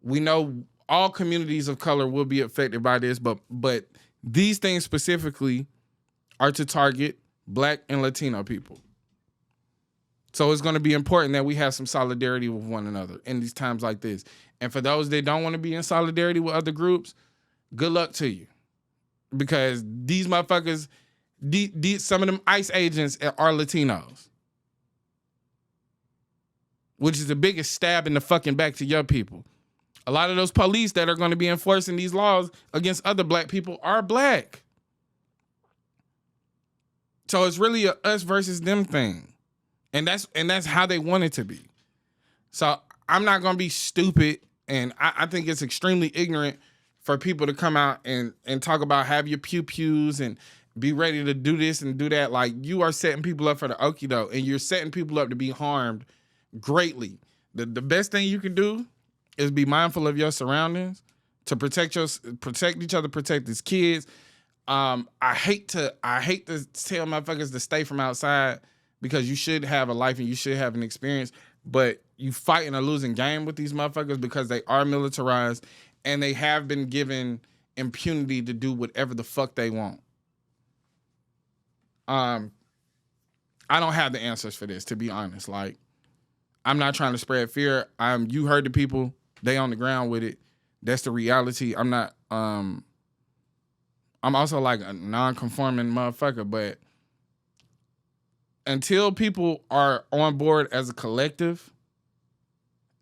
we know all communities of color will be affected by this, but these things specifically are to target Black and Latino people. So it's going to be important that we have some solidarity with one another in these times like this. And for those that don't want to be in solidarity with other groups, good luck to you. Because these motherfuckers, some of them ICE agents are Latinos. Which is the biggest stab in the fucking back to your people. A lot of those police that are going to be enforcing these laws against other Black people are Black. So it's really a us versus them thing. And that's how they want it to be. So I'm not going to be stupid, and I think it's extremely ignorant for people to come out and talk about have your pew-pews and be ready to do this and do that. Like, you are setting people up for the okie doke, and you're setting people up to be harmed greatly. The best thing you can do is be mindful of your surroundings, to protect each other, protect these kids. I hate to tell motherfuckers to stay from outside, because you should have a life and you should have an experience, but you fighting a losing game with these motherfuckers because they are militarized and they have been given impunity to do whatever the fuck they want. I don't have the answers for this, to be honest. Like, I'm not trying to spread fear. You heard the people, they on the ground with it. That's the reality. I'm not, I'm also like a non-conforming motherfucker, but until people are on board as a collective,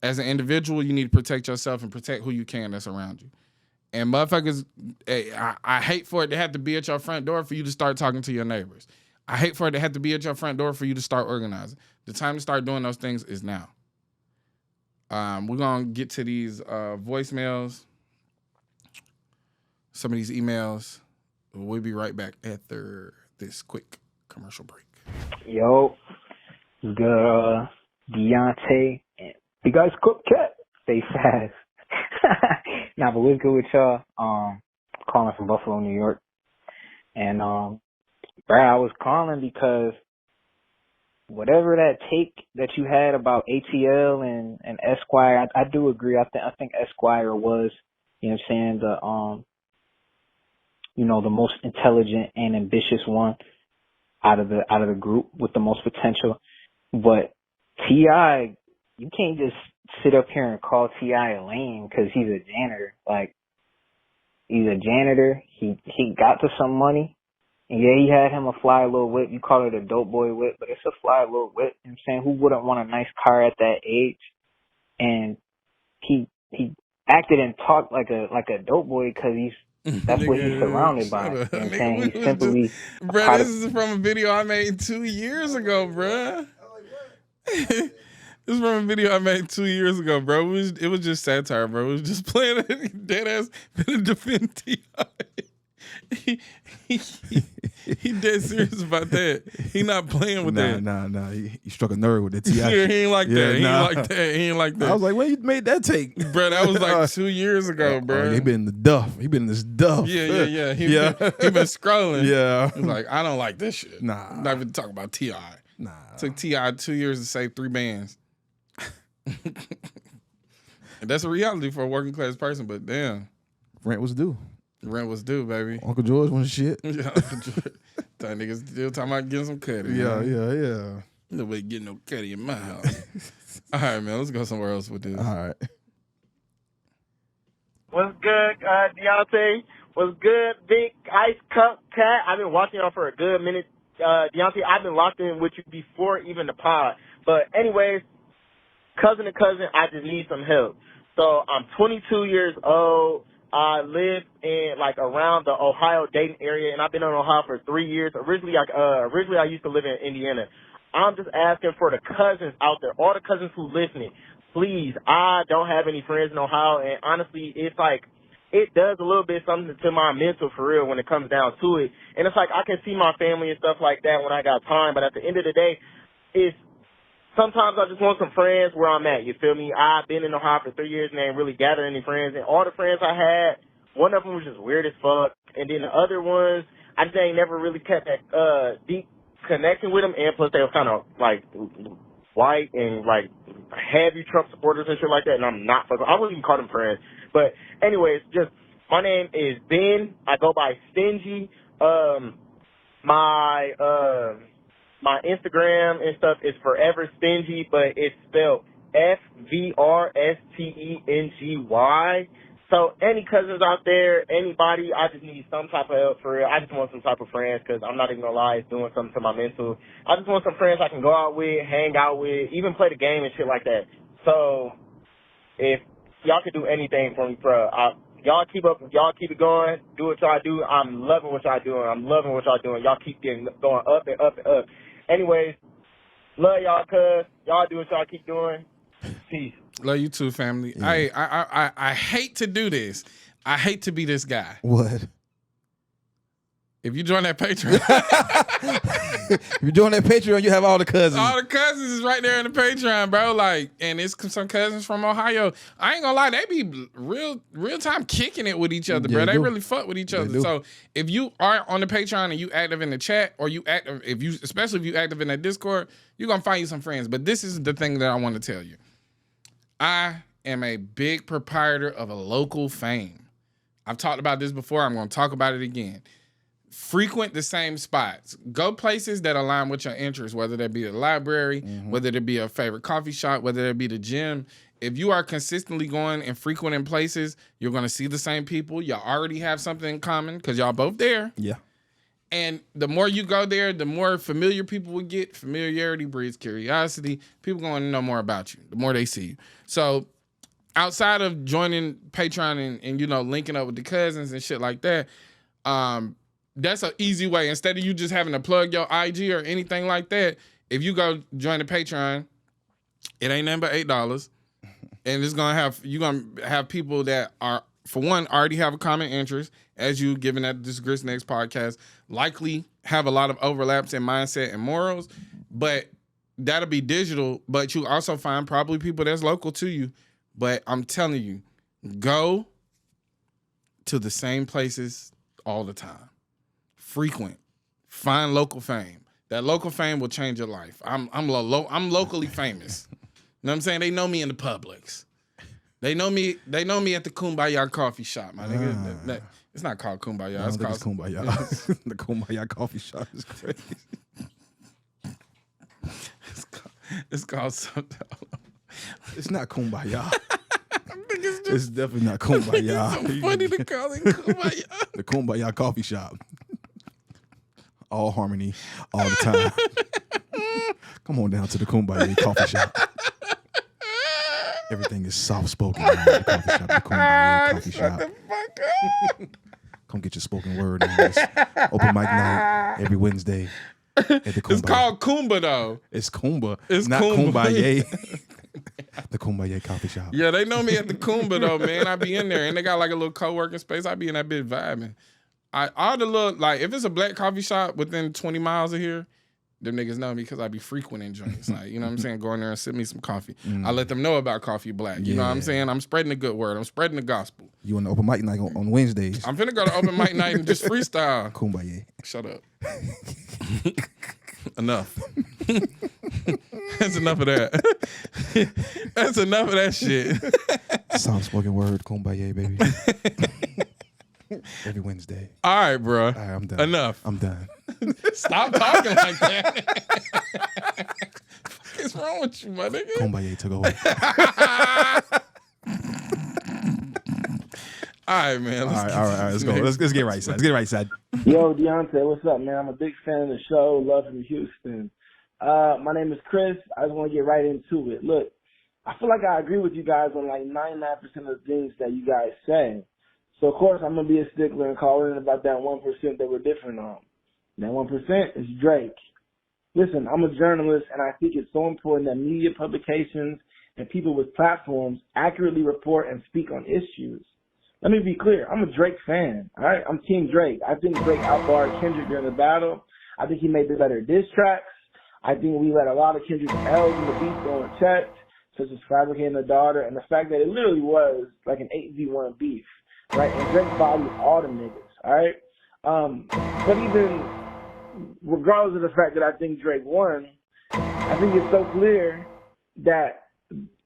as an individual, you need to protect yourself and protect who you can that's around you. And motherfuckers, I hate for it to have to be at your front door for you to start talking to your neighbors. I hate for it to have to be at your front door for you to start organizing. The time to start doing those things is now. We're going to get to these voicemails, some of these emails. We'll be right back after this quick commercial break. Yo, good Deontay and Big Guys Cook Cat. Stay fast. Nah, but what's good with y'all? Calling from Buffalo, New York. And Brad, I was calling because whatever that take that you had about ATL and Esquire, I do agree. I think Esquire was, you know what I'm saying, the most intelligent and ambitious one out of the group with the most potential. But T.I., you can't just sit up here and call T.I. a lame because he's a janitor. Like, he's a janitor. He got to some money. And yeah, he had him a fly little whip. You call it a dope boy whip, but it's a fly little whip. You know what I'm saying? Who wouldn't want a nice car at that age? And he acted and talked like a dope boy because that's what he's surrounded by. You know what I'm saying? He's simply Bro, this is from a video I made 2 years ago, bro. This is from a video I made 2 years ago, bro. It was just satire, bro. It was just playing dead ass to defend T.I. He dead serious about that. He not playing with that. Nah. He struck a nerve with the T.I. Yeah, he ain't like that. He ain't like that. I was like, when you made that take? Bro, that was like 2 years ago, bro. He been in the duff. He been in this duff. Yeah. He been scrolling. Yeah. He's like, I don't like this shit. Nah. I'm not even talking about T.I. Nah. It took T.I. 2 years to save 3 bands. And that's a reality for a working class person, but damn. Rent was due. Rent was due, baby. Uncle George wasn't shit. Yeah, that niggas still talking about getting some cutty. Yeah. Nobody getting no cutty in my house. All right, man, let's go somewhere else with this. All right. What's good, Deontay? What's good, Big Ice Cup Cat? I've been watching y'all for a good minute. Deontay, I've been locked in with you before even the pod. But anyways, cousin to cousin, I just need some help. So I'm 22 years old. I live in around the Ohio-Dayton area, and I've been in Ohio for 3 years. Originally, I used to live in Indiana. I'm just asking for the cousins out there, all the cousins who listening. Please, I don't have any friends in Ohio, and honestly, it's like it does a little bit something to my mental for real when it comes down to it. And it's like I can see my family and stuff like that when I got time, but at the end of the day, it's sometimes I just want some friends where I'm at, you feel me? I've been in Ohio for 3 years and ain't really gathered any friends. And all the friends I had, one of them was just weird as fuck. And then the other ones, I just ain't never really kept that deep connection with them. And plus they were kind of like white and like heavy Trump supporters and shit like that. And I'm not fucking, I wouldn't even call them friends. But anyways, just my name is Ben. I go by Stingy. My Instagram and stuff is Forever Stingy, but it's spelled FVRSTENGY. So any cousins out there, anybody, I just need some type of help for real. I just want some type of friends because I'm not even going to lie, it's doing something to my mental. I just want some friends I can go out with, hang out with, even play the game and shit like that. So if y'all could do anything for me, bro, y'all keep it going, do what y'all do. I'm loving what y'all doing. Y'all keep getting going up and up and up. Anyways, love y'all, cuz. Y'all do what y'all keep doing. Peace. Love you too, family. Yeah. I hate to do this. I hate to be this guy. What? If you join that Patreon, if you're doing that Patreon, you have all the cousins. all the cousins is right there in the Patreon, bro. Like, and it's some cousins from Ohio. I ain't gonna lie, they be real time kicking it with each other, bro. They really fuck with each other. So if you are on the Patreon and you active in the chat, or you active, especially if you active in that Discord, you're gonna find you some friends. But this is the thing that I want to tell you. I am a big proprietor of a local fame. I've talked about this before. I'm gonna talk about it again. Frequent the same spots. Go places that align with your interests, whether that be a library, whether it be a favorite coffee shop, whether it be the gym. If you are consistently going and frequenting places, you're going to see the same people. Y'all already have something in common because y'all both there. Yeah. And the more you go there, the more familiar people will get. Familiarity breeds curiosity. People going to know more about you the more they see you. So outside of joining Patreon and you know, linking up with the cousins and shit like that, that's an easy way. Instead of you just having to plug your IG or anything like that, if you go join the Patreon, it ain't nothing but $8. And it's you're gonna have people that are, for one, already have a common interest, as you given that this Grits Next podcast, likely have a lot of overlaps in mindset and morals, but that'll be digital. But you also find probably people that's local to you. But I'm telling you, go to the same places all the time. Frequent, find local fame. That local fame will change your life. I'm locally famous. You know what I'm saying? They know me in the Publix. They know me at the Kumbaya coffee shop, my nigga. It's not called Kumbaya. It's called Kumbaya. The Kumbaya coffee shop is crazy. It's called something. It's not Kumbaya. It's definitely not Kumbaya. It's so funny to call it Kumbaya. The Kumbaya coffee shop. All harmony, all the time. Come on down to the Kumbaya coffee shop. Everything is soft spoken. The coffee shop, the Kumbaya coffee shop. Shut the fuck up. Come get your spoken word on this open mic night every Wednesday at the Kumbaya. It's called Kumba though. It's Kumba. It's not Kumba. Kumbaya. The Kumbaya coffee shop. Yeah, they know me at the Kumba though, man. I be in there and they got like a little co-working space. I be in that bitch vibing. All the little, like, if it's a black coffee shop within 20 miles of here, them niggas know me because I be frequenting joints. Like, you know what I'm saying? Go in there and sip me some coffee. I let them know about Coffee Black. You know what I'm saying? I'm spreading the good word. I'm spreading the gospel. You on the open mic night on Wednesdays. I'm finna go to open mic night and just freestyle. Kumbaya. Shut up. Enough. That's enough of that. That's enough of that shit. Soft spoken word, Kumbaya, baby. Every Wednesday. All right, bro. All right, I'm done. Enough. I'm done. Stop talking like that. What's wrong with you, my nigga? Kumbaya took over. All right, man. All right. Let's go. Let's get right side. Let's get right side. Yo, Deontay, what's up, man? I'm a big fan of the show. Love from Houston. My name is Chris. I just want to get right into it. Look, I feel like I agree with you guys on like 99% of the things that you guys say. So, of course, I'm going to be a stickler and call in about that 1% that we're different on. That 1% is Drake. Listen, I'm a journalist, and I think it's so important that media publications and people with platforms accurately report and speak on issues. Let me be clear. I'm a Drake fan, all right? I'm Team Drake. I think Drake outbarred Kendrick during the battle. I think he made the better diss tracks. I think we let a lot of Kendrick's L's in the beat go unchecked, such as Fabricating the Daughter, and the fact that it literally was like an 8v1 beef. Right, and Drake bodied all the niggas, all right? But even regardless of the fact that I think Drake won, I think it's so clear that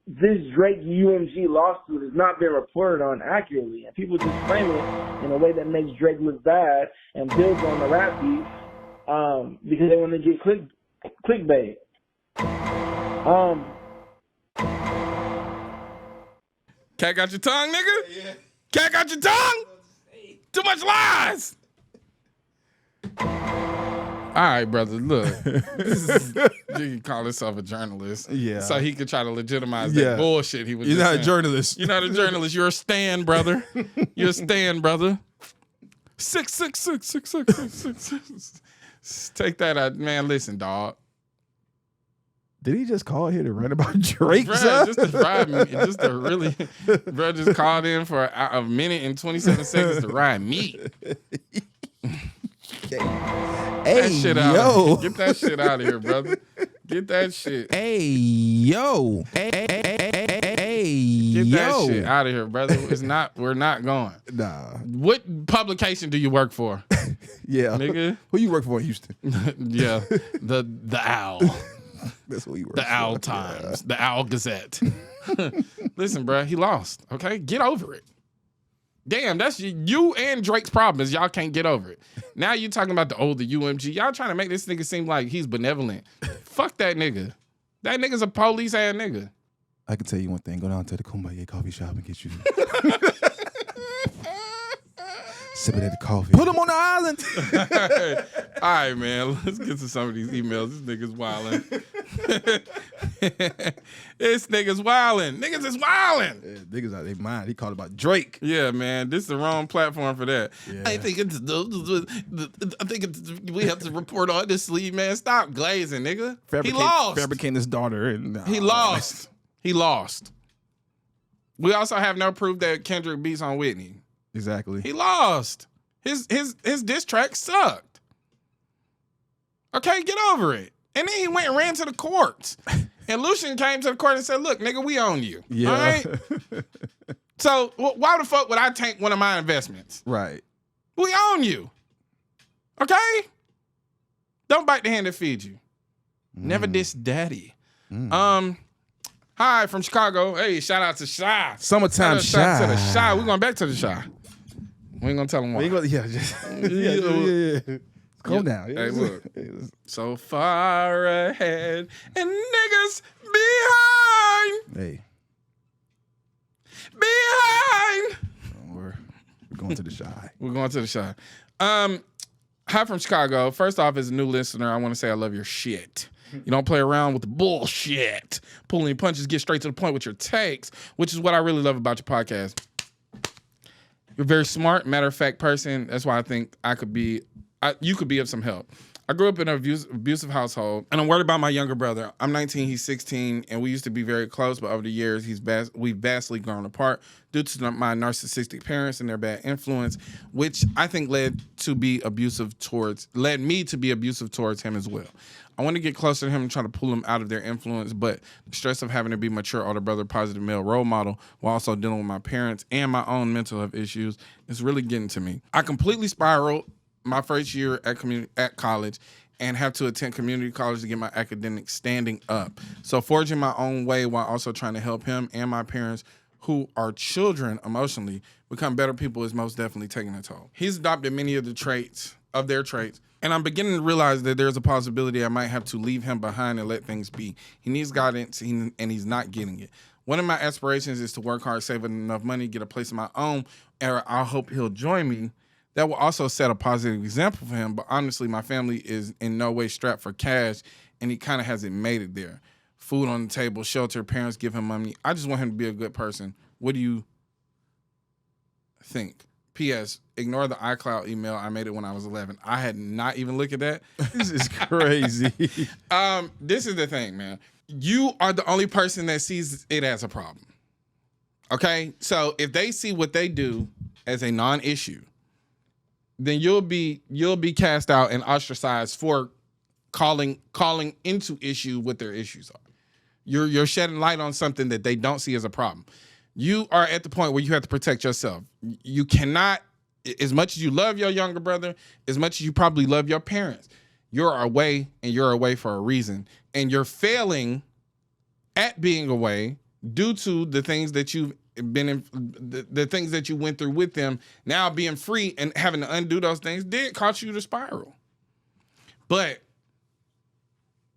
this Drake UMG lawsuit has not been reported on accurately, and people just frame it in a way that makes Drake look bad and builds on the rap beef because they want to get clickbait. Cat got your tongue, nigga? Yeah. Cat got your tongue? Too much lies. All right, brother, look. You can call himself a journalist. Yeah. So he could try to legitimize that bullshit he was You're just not saying. a journalist. You're not a journalist. You're a stan, brother. You're a stan, brother. 666. Take that out. Man, listen, dog. Did he just call here to rant about Drake? Bruh, just to ride me, just to really, bro, just called in for a minute and 27 seconds to ride me. Hey, shit yo. Get that shit out of here, brother. Get that shit. Hey, yo. Hey, Get that shit out of here, brother. We're not going. Nah. What publication do you work for? Yeah. Nigga. Who you work for in Houston? Yeah. The Owl. That's what you work The for. Owl Times. The Owl Gazette. Listen, bro, he lost. Okay? Get over it. Damn, that's you and Drake's problem is y'all can't get over it. Now you talking about the older UMG. Y'all trying to make this nigga seem like he's benevolent. Fuck that nigga. That nigga's a police ass nigga. I can tell you one thing. Go down to the Kumbaya coffee shop and get you sipping at the coffee. Put him on the island. All right, man. Let's get to some of these emails. This nigga's wilding. This nigga's wilding. Niggas is wilding. Yeah, niggas out their mind. He called about Drake. Yeah, man. This is the wrong platform for that. Yeah. I think we have to report honestly, man. Stop glazing, nigga. He lost. Fabricating his daughter. And, He lost. He lost. We also have no proof that Kendrick beats on Whitney. Exactly. He lost. His diss track sucked. Okay, get over it. And then he went and ran to the courts. And Lucian came to the court and said, look, nigga, we own you. Yeah. All right? So why the fuck would I tank one of my investments? Right. We own you. Okay? Don't bite the hand that feeds you. Never diss daddy. Hi from Chicago. Hey, shout out to Shy. Summertime Shout out to the Shy. Shy. We're going back to the Shy. We ain't gonna tell him why. Yeah. Calm down. Hey, look. So far ahead and niggas behind. Hey. Behind. We're going to the Shy. We're going to the Shy. Hi from Chicago. First off, as a new listener, I want to say I love your shit. You don't play around with the bullshit. Pulling your punches, get straight to the point with your takes, which is what I really love about your podcast. You're a very smart, matter-of-fact person. That's why I think you could be of some help. I grew up in an abusive household, and I'm worried about my younger brother. I'm 19, he's 16, and we used to be very close, but over the years, we've vastly grown apart due to my narcissistic parents and their bad influence, which I think led me to be abusive towards him as well. I want to get closer to him and try to pull him out of their influence, but the stress of having to be a mature older brother, positive male role model, while also dealing with my parents and my own mental health issues is really getting to me. I completely spiraled my first year at college and have to attend community college to get my academic standing up. So forging my own way while also trying to help him and my parents, who are children emotionally, become better people is most definitely taking a toll. He's adopted many of their traits, and I'm beginning to realize that there's a possibility I might have to leave him behind and let things be. He needs guidance, and he's not getting it. One of my aspirations is to work hard, save enough money, get a place of my own, and I hope he'll join me. That will also set a positive example for him, but honestly, my family is in no way strapped for cash, and he kind of hasn't made it there. Food on the table, shelter, parents give him money. I just want him to be a good person. What do you think? P.S. Ignore the iCloud email. I made it when I was 11. I had not even looked at that. This is crazy. This is the thing, man. You are the only person that sees it as a problem. Okay? So if they see what they do as a non-issue, then you'll be cast out and ostracized for calling into issue what their issues are. You're shedding light on something that they don't see as a problem. You are at the point where you have to protect yourself. You cannot, as much as you love your younger brother, as much as you probably love your parents, you're away and you're away for a reason. And you're failing at being away due to the things that you've been in, the things that you went through with them. Now being free and having to undo those things did cause you to spiral. But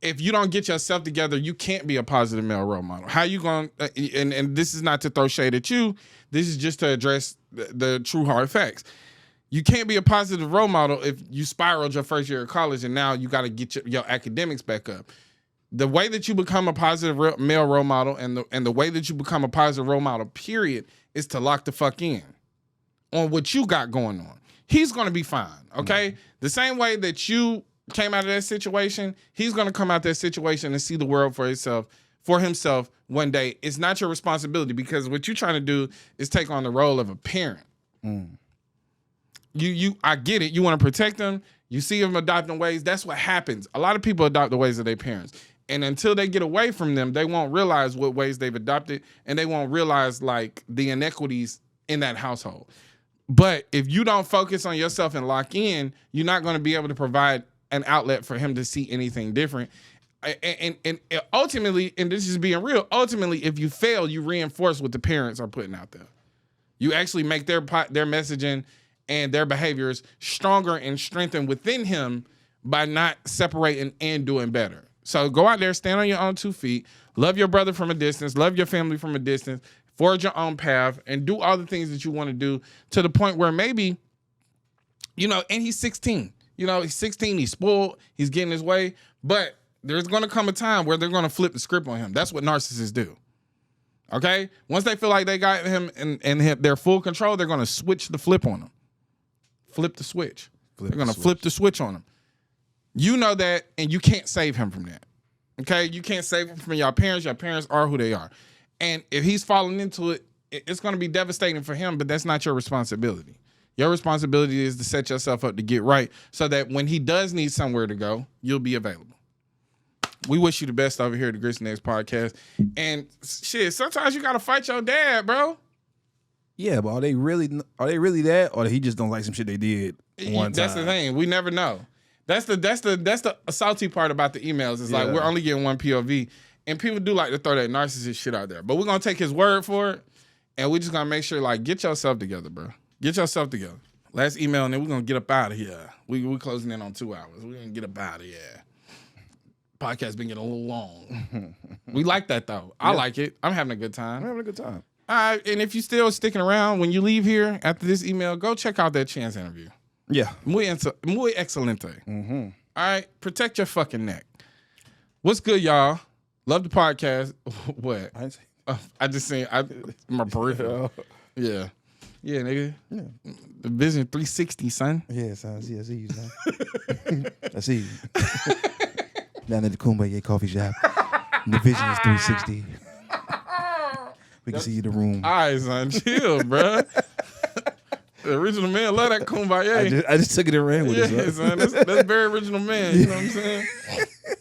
if you don't get yourself together, you can't be a positive male role model. How you going to, and this is not to throw shade at you, this is just to address the true hard facts. You can't be a positive role model if you spiraled your first year of college and now you got to get your academics back up. The way that you become a positive male role model and the way that you become a positive role model, period, is to lock the fuck in on what you got going on. He's going to be fine, okay? Mm-hmm. The same way that you came out of that situation, he's gonna come out that situation and see the world for himself one day. It's not your responsibility, because what you're trying to do is take on the role of a parent. I get it. You want to protect them. You see them adopting ways. That's what happens. A lot of people adopt the ways of their parents. And until they get away from them, they won't realize what ways they've adopted, and they won't realize like the inequities in that household. But if you don't focus on yourself and lock in, you're not going to be able to provide an outlet for him to see anything different. And ultimately, and this is being real, ultimately, if you fail, you reinforce what the parents are putting out there. You actually make their messaging and their behaviors stronger and strengthened within him by not separating and doing better. So go out there, stand on your own 2 feet, love your brother from a distance, love your family from a distance, forge your own path, and do all the things that you want to do, to the point where maybe, and he's 16. He's 16, he's spoiled, he's getting his way, but there's going to come a time where they're going to flip the script on him. That's what narcissists do. Okay? Once they feel like they got him and their full control, they're going to switch the flip on him. Flip the switch. They're going to flip the switch on him. You know that, and you can't save him from that. Okay? You can't save him from your parents. Your parents are who they are. And if he's falling into it, it's going to be devastating for him, but that's not your responsibility. Your responsibility is to set yourself up to get right, so that when he does need somewhere to go, you'll be available. We wish you the best over here at the Grits and Eggs podcast. And shit, sometimes you got to fight your dad, bro. Yeah, but are they really that, or he just don't like some shit they did one time? That's the thing. We never know. That's the salty part about the emails. It's like we're only getting one POV, and people do like to throw that narcissist shit out there. But we're gonna take his word for it, and we're just gonna make sure, like, get yourself together, bro. Get yourself together. Last email, and then we're gonna get up out of here. We're closing in on 2 hours. We're gonna get up out of here. Podcast been getting a little long. We like that though. I like it. I'm having a good time. I'm having a good time. All right, and if you still sticking around, when you leave here after this email, go check out that Chance interview. Yeah. Muy excelente. All right, protect your fucking neck. What's good, y'all? Love the podcast. What? I just seen my peripheral. Yeah, nigga. Yeah. The Vision 360, son. Yeah, son. I see you, son. I see you. Down at the Kumbaya coffee shop. The Vision is 360. We can see you in the room. All right, son. Chill, bro. The original man love that Kumbaya. I just took it and ran with it, son. That's very original man. You know what I'm saying?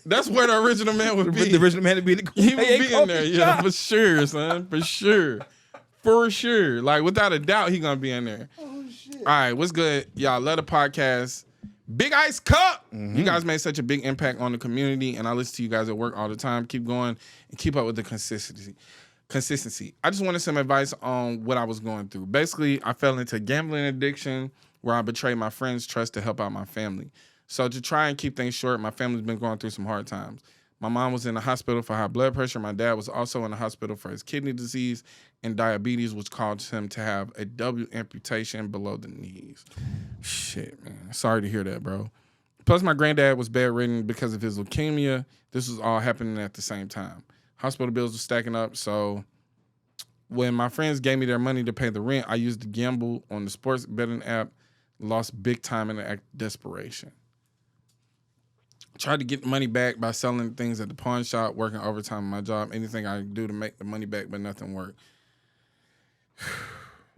That's where the original man would be. The original man would be in the Kumbaya. He would be in there, yeah, for sure, son. For sure. For sure. Like, without a doubt, he gonna be in there. Oh, shit. All right, what's good? Y'all love the podcast. Big Ice Cup. You guys made such a big impact on the community, and I listen to you guys at work all the time. Keep going and keep up with the consistency. I just wanted some advice on what I was going through. Basically, I fell into gambling addiction where I betrayed my friends' trust to help out my family. So to try and keep things short, my family's been going through some hard times. My mom was in the hospital for high blood pressure. My dad was also in the hospital for his kidney disease and diabetes, which caused him to have a double amputation below the knees. Shit, man. Sorry to hear that, bro. Plus, my granddad was bedridden because of his leukemia. This was all happening at the same time. Hospital bills were stacking up, so when my friends gave me their money to pay the rent, I used to gamble on the sports betting app, lost big time in the act of desperation. Tried to get the money back by selling things at the pawn shop, working overtime at my job, anything I could do to make the money back, but nothing worked.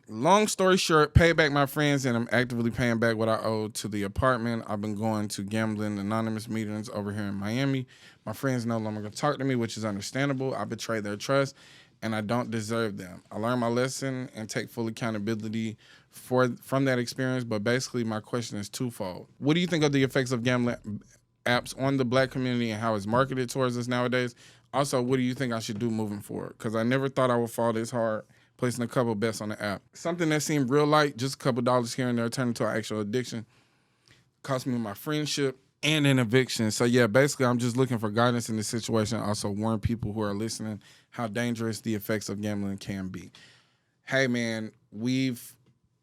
Long story short, paid back my friends, and I'm actively paying back what I owe to the apartment. I've been going to gambling anonymous meetings over here in Miami. My friends no longer talk to me, which is understandable. I betrayed their trust, and I don't deserve them. I learned my lesson and take full accountability from that experience, but basically my question is twofold. What do you think of the effects of gambling apps on the black community and how it's marketed towards us nowadays? Also, what do you think I should do moving forward? Because I never thought I would fall this hard placing a couple bets on the app. Something that seemed real light, just a couple dollars here and there, turned into an actual addiction. Cost me my friendship and an eviction. So yeah, basically I'm just looking for guidance in this situation. Also warn people who are listening how dangerous the effects of gambling can be. Hey man, we've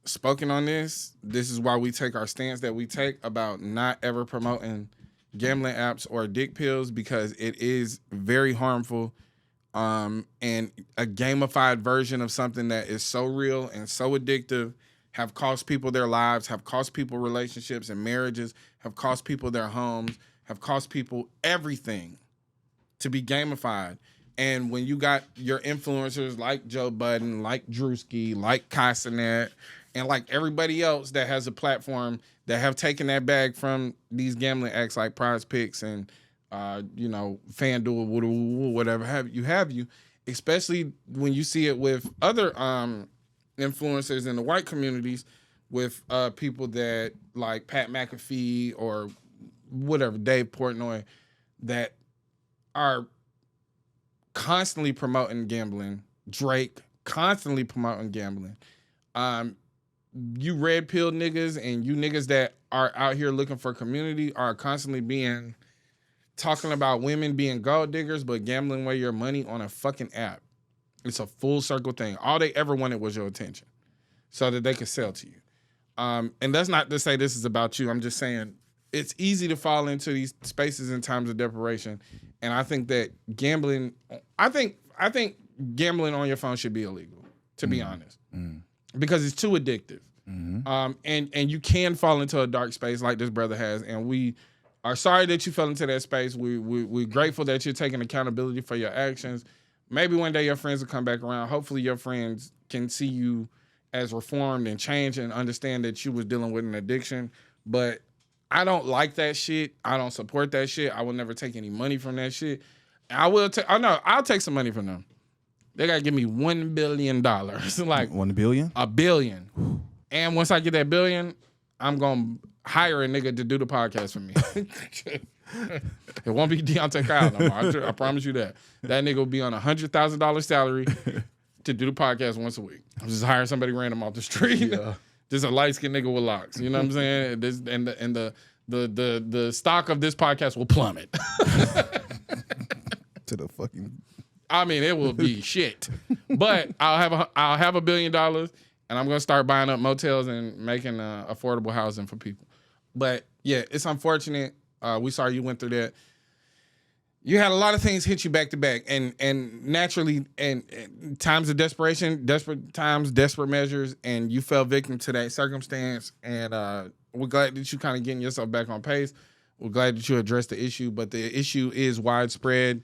spoken on this. This is why we take our stance that we take about not ever promoting gambling apps or dick pills, because it is very harmful. And a gamified version of something that is so real and so addictive have cost people their lives, have cost people relationships and marriages, have cost people their homes, have cost people everything to be gamified. And when you got your influencers like Joe Budden, like Drewski, like Castanet, and like everybody else that has a platform that have taken that bag from these gambling acts like Prize Picks and FanDuel, whatever have you, especially when you see it with other influencers in the white communities, with people that like Pat McAfee or whatever, Dave Portnoy, that are constantly promoting gambling. Drake constantly promoting gambling. You red pill niggas and you niggas that are out here looking for community are constantly talking about women being gold diggers, but gambling away your money on a fucking app. It's a full circle thing. All they ever wanted was your attention so that they could sell to you. And that's not to say this is about you. I'm just saying it's easy to fall into these spaces in times of desperation. And I think that gambling, I think gambling on your phone should be illegal, to be honest, because it's too addictive. And you can fall into a dark space like this brother has. And we are sorry that you fell into that space. We're grateful that you're taking accountability for your actions. Maybe one day your friends will come back around. Hopefully your friends can see you as reformed and change and understand that you was dealing with an addiction. But I don't like that shit. I don't support that shit. I will never take any money from that shit. I'll take some money from them. They gotta give me $1 billion. Like $1 billion? $1 billion. And once I get that $1 billion, I'm gonna hire a nigga to do the podcast for me. It won't be Deontay Kyle no more. I promise you that. That nigga will be on $100,000 salary to do the podcast once a week. I'm just hiring somebody random off the street. Yeah. Just a light-skinned nigga with locks. You know what I'm saying? The stock of this podcast will plummet. To the fucking... I mean, it will be shit. But I'll have $1 billion, and I'm gonna start buying up motels and making affordable housing for people. But yeah, it's unfortunate. We sorry you went through that. You had a lot of things hit you back to back, and naturally, and times of desperation, desperate measures, and you fell victim to that circumstance. And we're glad that you kind of getting yourself back on pace. We're glad that you addressed the issue, but the issue is widespread.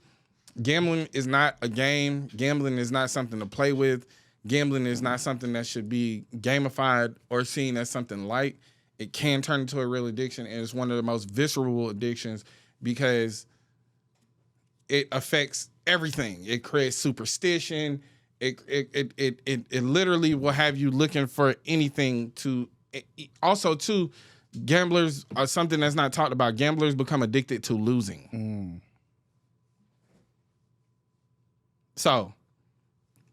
Gambling is not a game. Gambling is not something to play with. Gambling is not something that should be gamified or seen as something light. It can turn into a real addiction, and it's one of the most visceral addictions because it affects everything. It creates superstition. It literally will have you looking for anything to. Also, too, gamblers are something that's not talked about. Gamblers become addicted to losing. So,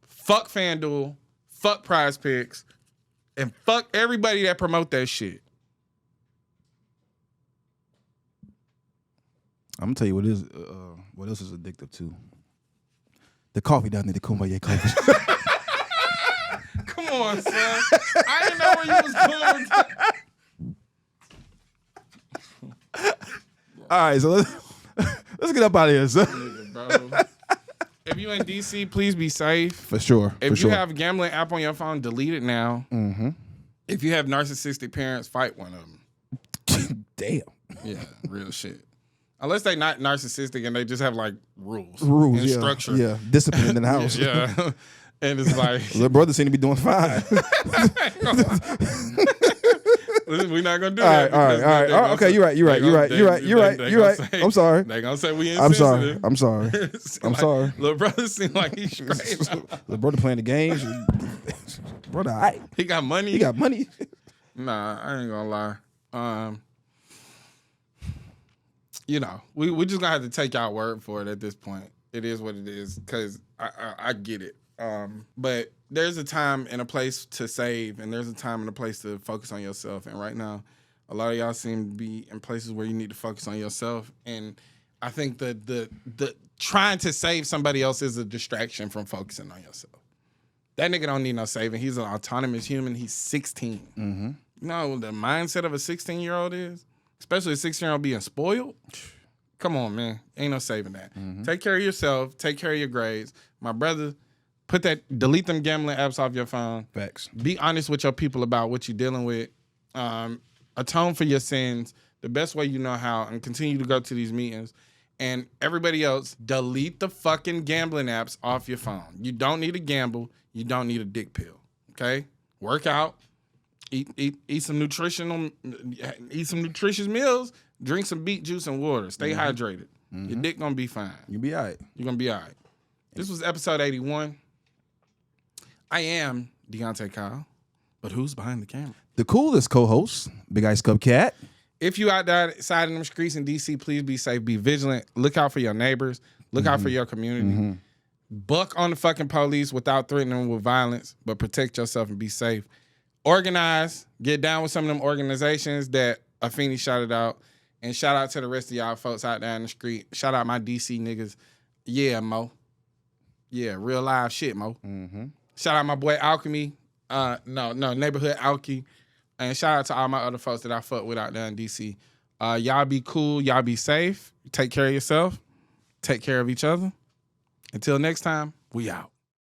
fuck FanDuel, fuck Prize Picks, and fuck everybody that promote that shit. I'm gonna tell you what else is addictive too. The coffee down there, the Kumbaya coffee. Come on, son. I didn't know where you was going. All right, so let's get up out of here, son. Nigga, bro. If you in DC, please be safe. For sure. If you have a gambling app on your phone, delete it now. If you have narcissistic parents, fight one of them. Damn. Yeah, real shit. Unless they not narcissistic and they just have like rules and structure. Yeah, discipline in the house. Yeah. And it's like little brother seem to be doing fine. We're not gonna do that. All right. Okay, you're right. I'm sorry. They gonna say we insensitive. I'm sorry. I'm sorry. Little brother seem like he's straight. Little brother playing the games. Brother, all right. He got money. Nah, I ain't gonna lie. You know, we just gonna have to take our word for it at this point. It is what it is, because I get it. But there's a time and a place to save, and there's a time and a place to focus on yourself. And right now, a lot of y'all seem to be in places where you need to focus on yourself. And I think the trying to save somebody else is a distraction from focusing on yourself. That nigga don't need no saving. He's an autonomous human. He's 16. You know the mindset of a 16-year-old is? Especially a 16-year-old being spoiled. Come on, man. Ain't no saving that. Take care of yourself. Take care of your grades. My brother, delete them gambling apps off your phone. Facts. Be honest with your people about what you're dealing with. Atone for your sins the best way you know how, and continue to go to these meetings. And everybody else, delete the fucking gambling apps off your phone. You don't need to gamble. You don't need a dick pill. Okay? Work out. Eat some nutritious meals. Drink some beet juice and water. Stay hydrated. Your dick gonna be fine. You'll be all right. You're gonna be all right. This was episode 81. I am Deontay Kyle, but who's behind the camera? The coolest co-host, Big Ice Cup Cat. If you out there outside in them streets in DC, please be safe, be vigilant. Look out for your neighbors. Look out for your community. Buck on the fucking police without threatening them with violence, but protect yourself and be safe. Organize. Get down with some of them organizations that Apheni shouted out. And shout out to the rest of y'all folks out there in the street. Shout out my DC niggas. Yeah, Mo. Yeah, real live shit, Mo. Shout out my boy Alchemy. Neighborhood Alky. And shout out to all my other folks that I fuck with out there in DC. Y'all be cool. Y'all be safe. Take care of yourself. Take care of each other. Until next time, we out.